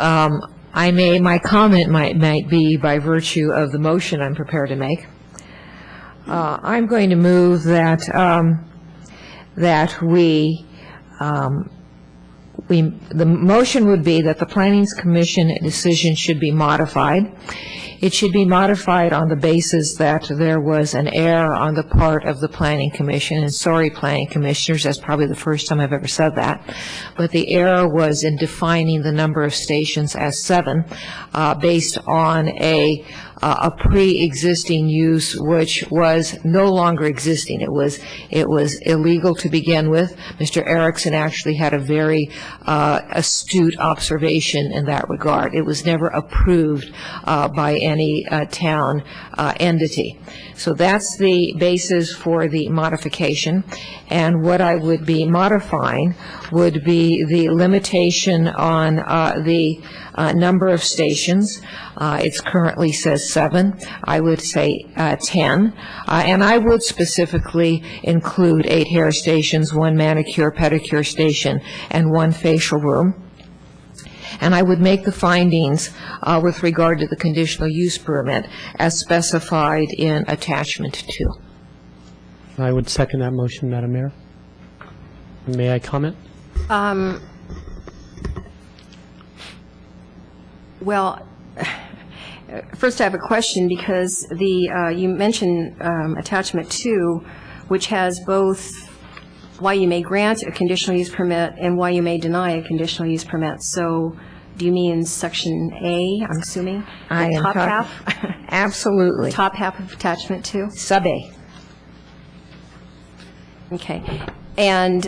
[SPEAKER 4] my comment might be by virtue of the motion I'm prepared to make. I'm going to move that the motion would be that the Planning Commission decision should be modified. It should be modified on the basis that there was an error on the part of the Planning Commission, and sorry, Planning Commissioners, that's probably the first time I've ever said that, but the error was in defining the number of stations as 7 based on a pre-existing use which was no longer existing. It was illegal to begin with. Mr. Erickson actually had a very astute observation in that regard. It was never approved by any town entity. So that's the basis for the modification. And what I would be modifying would be the limitation on the number of stations. It currently says 7. I would say 10. And I would specifically include 8 hair stations, 1 manicure, pedicure station, and 1 facial room. And I would make the findings with regard to the conditional use permit as specified in attachment 2.
[SPEAKER 8] I would second that motion, Madam Mayor. May I comment?
[SPEAKER 1] Well, first I have a question, because you mentioned attachment 2, which has both why you may grant a conditional use permit and why you may deny a conditional use permit. So do you mean section A, I'm assuming?
[SPEAKER 4] I am
[SPEAKER 1] top half?
[SPEAKER 4] Absolutely.
[SPEAKER 1] Top half of attachment 2?
[SPEAKER 4] Sub A.
[SPEAKER 1] Okay. And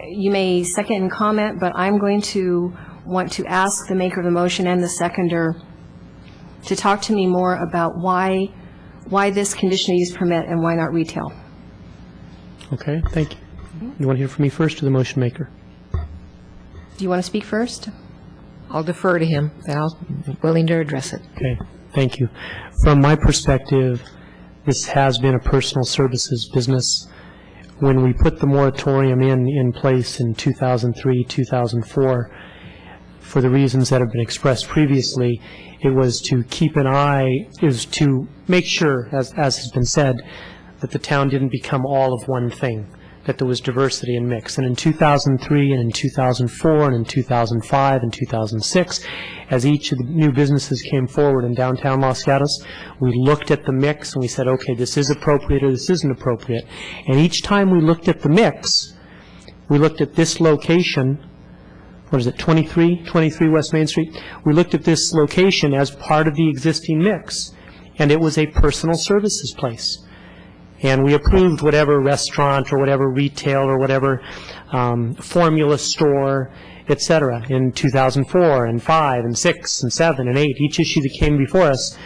[SPEAKER 1] you may second and comment, but I'm going to want to ask the maker of the motion and the seconder to talk to me more about why this conditional use permit and why not retail.
[SPEAKER 8] Okay, thank you. You want to hear from me first or the motion maker?
[SPEAKER 1] Do you want to speak first?
[SPEAKER 4] I'll defer to him, and I'm willing to address it.
[SPEAKER 8] Okay, thank you. From my perspective, this has been a personal services business. When we put the moratorium in place in 2003, 2004, for the reasons that have been expressed previously, it was to keep an eye, is to make sure, as has been said, that the town didn't become all of one thing, that there was diversity and mix. And in 2003 and in 2004 and in 2005 and 2006, as each of the new businesses came forward in downtown Los Gatos, we looked at the mix and we said, okay, this is appropriate or this isn't appropriate. And each time we looked at the mix, we looked at this location, what is it, 23 West Main Street? We looked at this location as part of the existing mix, and it was a personal services place. And we approved whatever restaurant or whatever retail or whatever formula store, et cetera, in 2004 and 5 and 6 and 7 and 8. Each issue that came before us,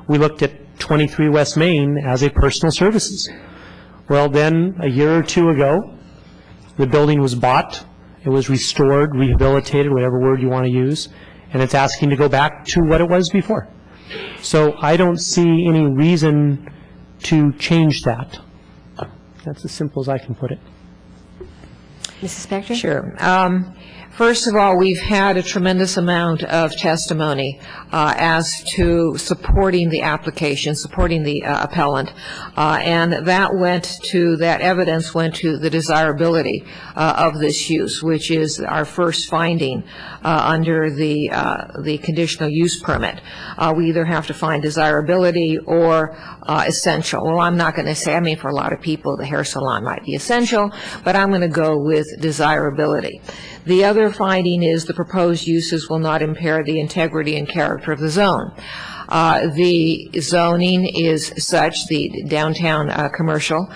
[SPEAKER 8] we looked at 23 West Main as a personal services. Well, then, a year or two ago, the building was bought. It was restored, rehabilitated, whatever word you want to use, and it's asking to go back to what it was before. So I don't see any reason to change that. That's as simple as I can put it.
[SPEAKER 1] Mrs. Spector?
[SPEAKER 4] Sure. First of all, we've had a tremendous amount of testimony as to supporting the application, supporting the appellant, and that evidence went to the desirability of this use, which is our first finding under the conditional use permit. We either have to find desirability or essential. Well, I'm not going to say, for a lot of people, the hair salon might be essential, but I'm going to go with desirability. The other finding is the proposed uses will not impair the integrity and character of the zone. The zoning is such, the downtown commercial,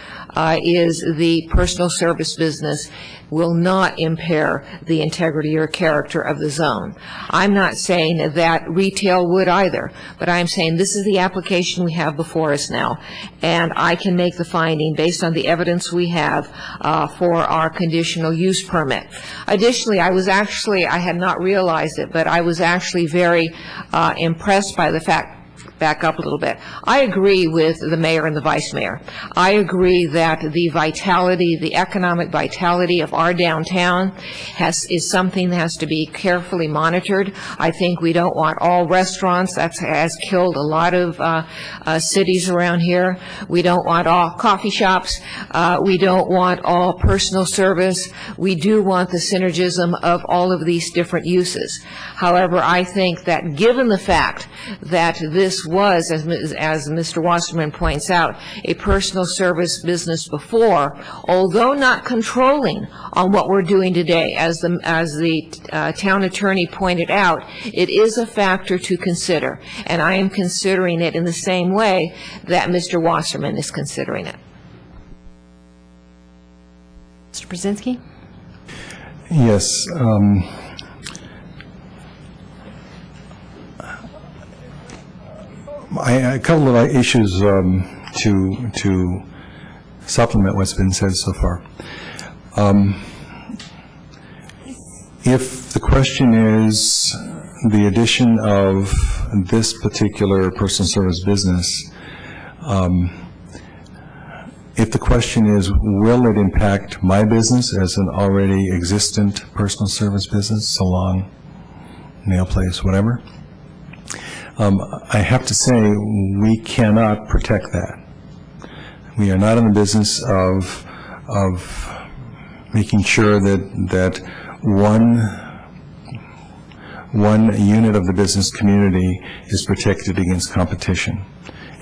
[SPEAKER 4] is the personal service business will not impair the integrity or character of the zone. I'm not saying that retail would either, but I'm saying this is the application we have before us now, and I can make the finding based on the evidence we have for our conditional use permit. Additionally, I had not realized it, but I was actually very impressed by the fact, back up a little bit. I agree with the mayor and the vice mayor. I agree that the vitality, the economic vitality of our downtown is something that has to be carefully monitored. I think we don't want all restaurants. That has killed a lot of cities around here. We don't want all coffee shops. We don't want all personal service. We do want the synergism of all of these different uses. However, I think that given the fact that this was, as Mr. Wasserman points out, a personal service business before, although not controlling on what we're doing today, as the town attorney pointed out, it is a factor to consider, and I am considering it in the same way that Mr. Wasserman is considering it.
[SPEAKER 1] Mr. Brzezinski?
[SPEAKER 6] Yes. A couple of issues to supplement what's been said so far. If the question is the addition of this particular personal service business, if the question is, will it impact my business as an already existent personal service business, salon, nail place, whatever, I have to say we cannot protect that. We are not in the business of making sure that one unit of the business community is protected against competition.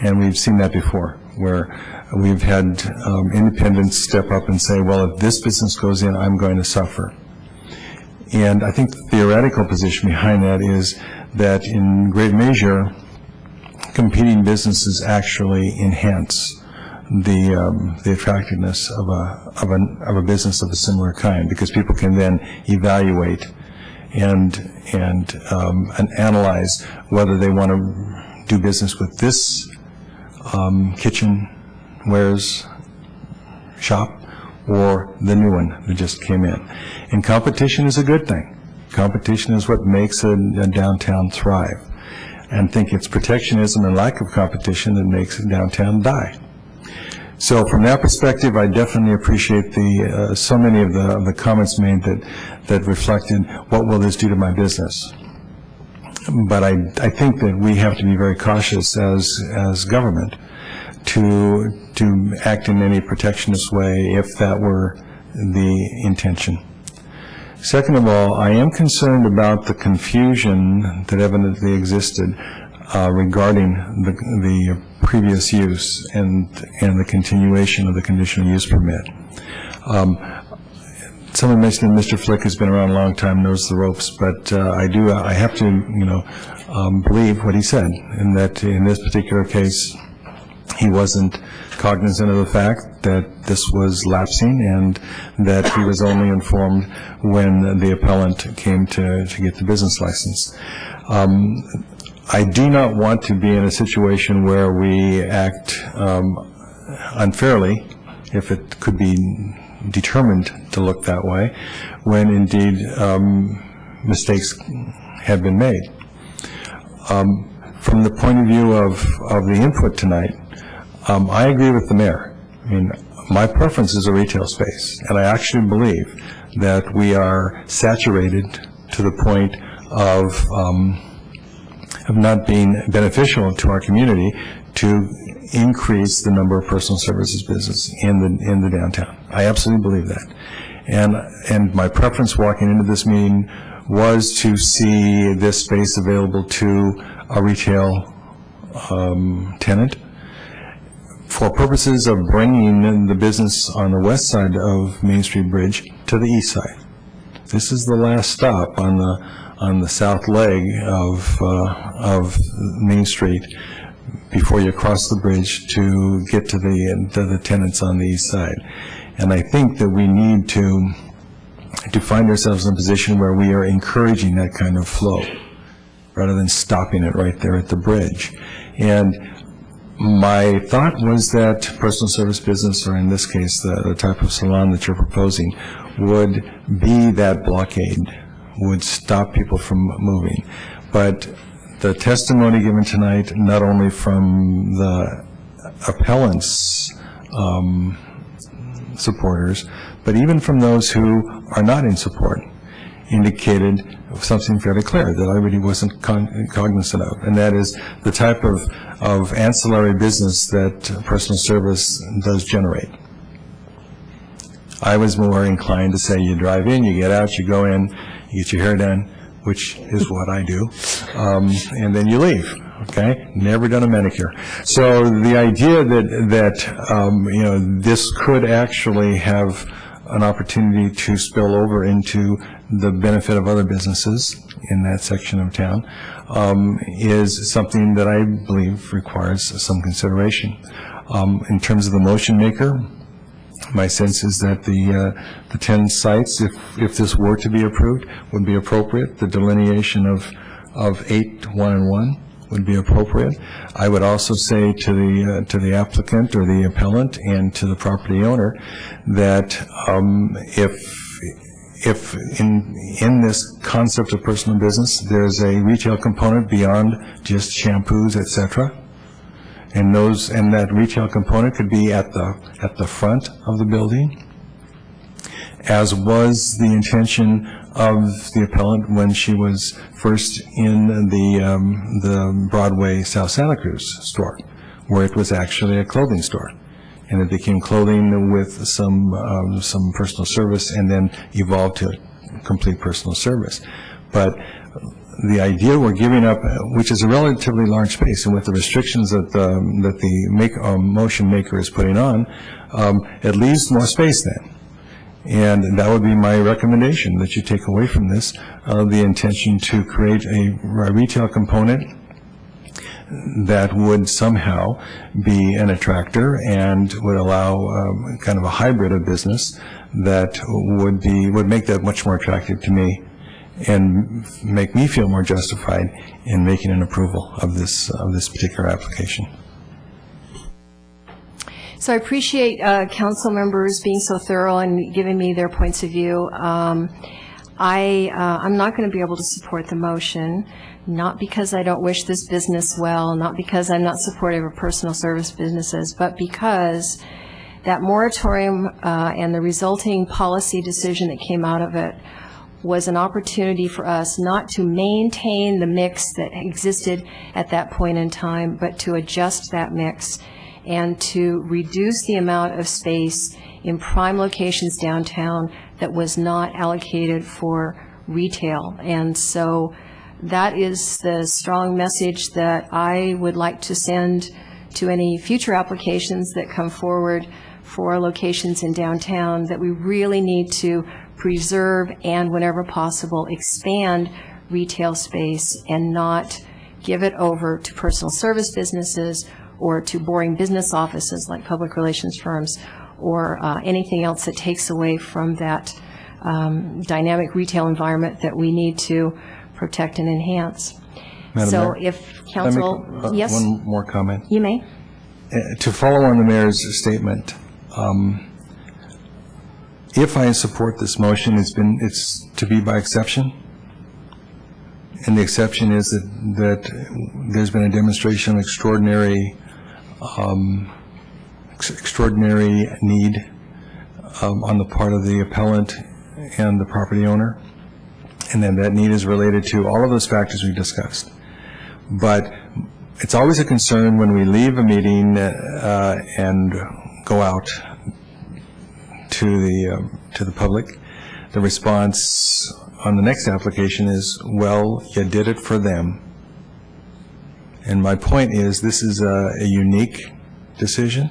[SPEAKER 6] And we've seen that before, where we've had independents step up and say, well, if this business goes in, I'm going to suffer. And I think the theoretical position behind that is that in great measure, competing businesses actually enhance the attractiveness of a business of a similar kind, because people can then evaluate and analyze whether they want to do business with this kitchenwares shop or the new one that just came in. And competition is a good thing. Competition is what makes a downtown thrive. And I think it's protectionism and lack of competition that makes a downtown die. So from that perspective, I definitely appreciate so many of the comments made that reflected what will this do to my business. But I think that we have to be very cautious as government to act in any protectionist way if that were the intention. Second of all, I am concerned about the confusion that evidently existed regarding the previous use and the continuation of the conditional use permit. Someone mentioned that Mr. Flick has been around a long time, knows the ropes, but I have to believe what he said, in that in this particular case, he wasn't cognizant of the fact that this was lapsing and that he was only informed when the appellant came to get the business license. I do not want to be in a situation where we act unfairly, if it could be determined to look that way, when indeed mistakes have been made. From the point of view of the input tonight, I agree with the mayor. I mean, my preference is a retail space, and I actually believe that we are saturated to the point of not being beneficial to our community to increase the number of personal services business in the downtown. I absolutely believe that. And my preference walking into this meeting was to see this space available to a retail tenant for purposes of bringing the business on the west side of Main Street Bridge to the east side. This is the last stop on on the south leg of Main Street before you cross the bridge to get to the tenants on the east side. And I think that we need to find ourselves in a position where we are encouraging that kind of flow rather than stopping it right there at the bridge. And my thought was that personal service business, or in this case, the type of salon that you're proposing, would be that blockade, would stop people from moving. But the testimony given tonight, not only from the appellant's supporters, but even from those who are not in support, indicated something fairly clear that I really wasn't cognizant of, and that is the type of ancillary business that personal service does generate. I was more inclined to say you drive in, you get out, you go in, you get your hair done, which is what I do, and then you leave. Okay, never done a manicure. So the idea that this could actually have an opportunity to spill over into the benefit of other businesses in that section of town is something that I believe requires some consideration. In terms of the motion maker, my sense is that the 10 sites, if this were to be approved, would be appropriate. The delineation of 8, 1, and 1 would be appropriate. I would also say to the applicant or the appellant and to the property owner that if in this concept of personal business there's a retail component beyond just shampoos, etc., and that retail component could be at the front of the building, as was the intention of the appellant when she was first in the Broadway South Santa Cruz store, where it was actually a clothing store, and it became clothing with some personal service, and then evolved to complete personal service. But the idea we're giving up, which is a relatively large space, and with the restrictions that the motion maker is putting on, it leaves more space then. And that would be my recommendation, that you take away from this the intention to create a retail component that would somehow be an attractor and would allow kind of a hybrid of business that would make that much more attractive to me and make me feel more justified in making an approval of this particular application.
[SPEAKER 1] So I appreciate council members being so thorough and giving me their points of view. I'm not going to be able to support the motion, not because I don't wish this business well, not because I'm not supportive of personal service businesses, but because that moratorium and the resulting policy decision that came out of it was an opportunity for us not to maintain the mix that existed at that point in time, but to adjust that mix and to reduce the amount of space in prime locations downtown that was not allocated for retail. And so that is the strong message that I would like to send to any future applications that come forward for locations in downtown, that we really need to preserve and, whenever possible, expand retail space and not give it over to personal service businesses or to boring business offices like public relations firms, or anything else that takes away from that dynamic retail environment that we need to protect and enhance.
[SPEAKER 6] Madam
[SPEAKER 1] So
[SPEAKER 6] Mayor,
[SPEAKER 1] if council,
[SPEAKER 6] can I make,
[SPEAKER 1] yes?
[SPEAKER 6] one more comment.
[SPEAKER 1] You may.
[SPEAKER 6] To follow on the mayor's statement, if I support this motion, it's to be by exception. And the exception is that there's been a demonstration of extraordinary need on the part of the appellant and the property owner, and then that need is related to all of those factors we discussed. But it's always a concern when we leave a meeting and go out to the public. The response on the next application is, well, you did it for them. And my point is, this is a unique decision.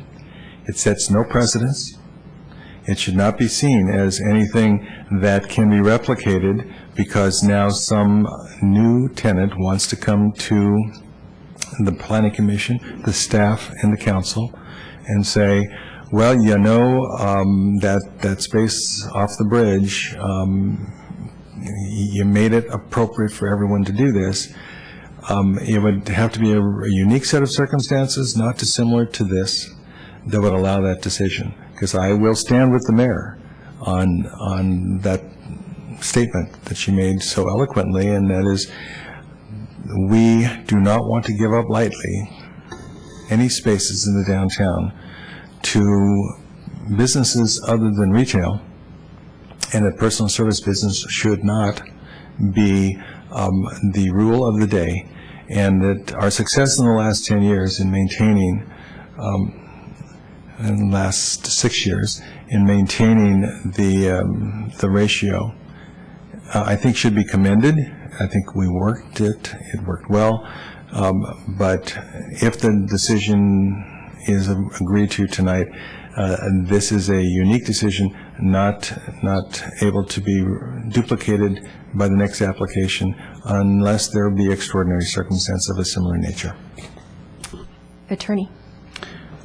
[SPEAKER 6] It sets no precedence. It should not be seen as anything that can be replicated because now some new tenant wants to come to the planning commission, the staff, and the council and say, well, you know, that space off the bridge, you made it appropriate for everyone to do this. It would have to be a unique set of circumstances, not dissimilar to this, that would allow that decision. Because I will stand with the mayor on that statement that she made so eloquently, and that is, we do not want to give up lightly any spaces in the downtown to businesses other than retail, and that personal service business should not be the rule of the day, and that our success in the last 10 years in maintaining, in the last 6 years, in maintaining the ratio, I think should be commended. I think we worked it worked well, but if the decision is agreed to tonight, this is a unique decision, not able to be duplicated by the next application unless there be extraordinary circumstance of a similar nature.
[SPEAKER 1] Attorney.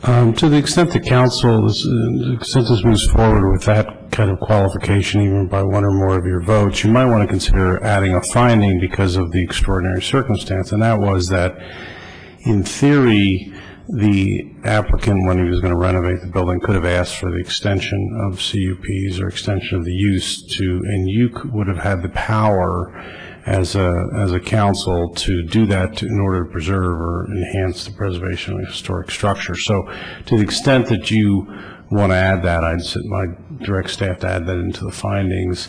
[SPEAKER 10] To the extent the council, since this moves forward with that kind of qualification, even by one or more of your votes, you might want to consider adding a finding because of the extraordinary circumstance, and that was that, in theory, the applicant, when he was going to renovate the building, could have asked for the extension of CUPs or extension of the use to, and you would have had the power as a council to do that in order to preserve or enhance the preservation of the historic structure. So to the extent that you want to add that, I'd my direct staff to add that into the findings.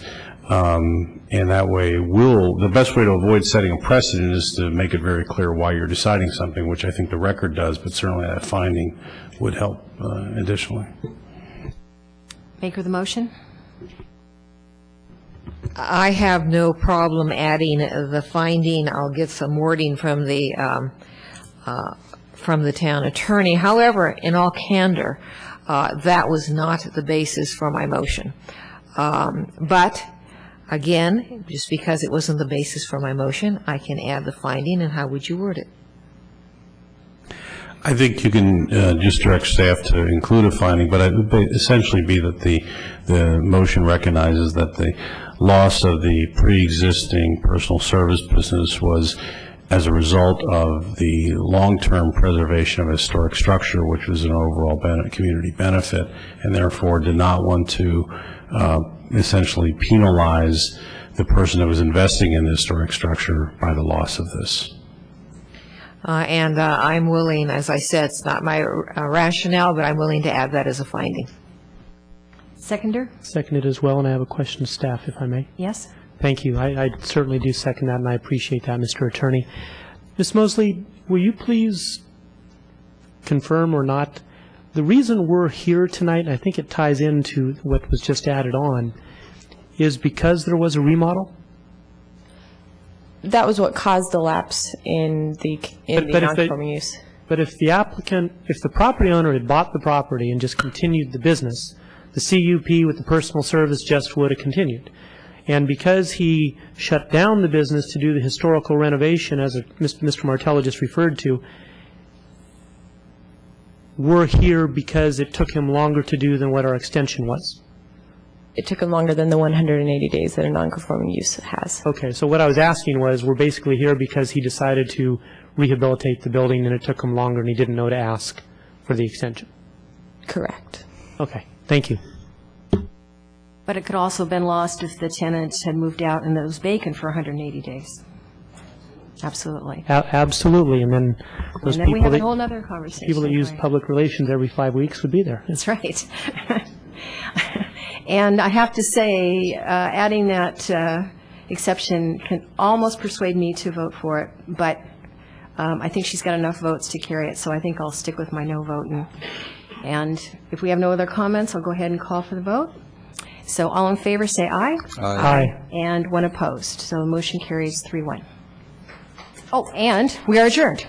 [SPEAKER 10] And that way the best way to avoid setting a precedent is to make it very clear why you're deciding something, which I think the record does, but certainly that finding would help additionally.
[SPEAKER 1] Maker of the motion?
[SPEAKER 4] I have no problem adding the finding. I'll get some wording from the town attorney. However, in all candor, that was not the basis for my motion. But again, just because it wasn't the basis for my motion, I can add the finding, and how would you word it?
[SPEAKER 10] I think you can just direct staff to include a finding, but it would essentially be that the motion recognizes that the loss of the pre-existing personal service business was as a result of the long-term preservation of a historic structure, which was an overall community benefit, and therefore did not want to essentially penalize the person that was investing in the historic structure by the loss of this.
[SPEAKER 4] And I'm willing, as I said, it's not my rationale, but I'm willing to add that as a finding.
[SPEAKER 1] Seconder?
[SPEAKER 8] Seconded as well, and I have a question to staff, if I may.
[SPEAKER 1] Yes?
[SPEAKER 8] Thank you. I certainly do second that, and I appreciate that, Mr. Attorney. Ms. Mosley, will you please confirm or not, the reason we're here tonight, and I think it ties into what was just added on, is because there was a remodel?
[SPEAKER 11] That was what caused the lapse in the non-conforming use.
[SPEAKER 8] But if the applicant, if the property owner had bought the property and just continued the business, the CUP with the personal service just would have continued. And because he shut down the business to do the historical renovation, as Mr. Martello just referred to, we're here because it took him longer to do than what our extension was.
[SPEAKER 11] It took him longer than the 180 days that a non-conforming use has.
[SPEAKER 8] Okay, so what I was asking was, we're basically here because he decided to rehabilitate the building and it took him longer and he didn't know to ask for the extension?
[SPEAKER 11] Correct.
[SPEAKER 8] Okay, thank you.
[SPEAKER 1] But it could also have been lost if the tenant had moved out and it was vacant for 180 days. Absolutely.
[SPEAKER 8] Absolutely, and then those
[SPEAKER 1] and then we
[SPEAKER 8] people
[SPEAKER 1] have a whole other conversation.
[SPEAKER 8] People that use
[SPEAKER 1] right?
[SPEAKER 8] public relations every 5 weeks would be there.
[SPEAKER 1] That's right. And I have to say, adding that exception can almost persuade me to vote for it, but I think she's got enough votes to carry it, so I think I'll stick with my no vote. And if we have no other comments, I'll go ahead and call for the vote. So all in favor, say aye.
[SPEAKER 8] Aye.
[SPEAKER 1] And one opposed. So the motion carries 3-1. Oh, and we are adjourned.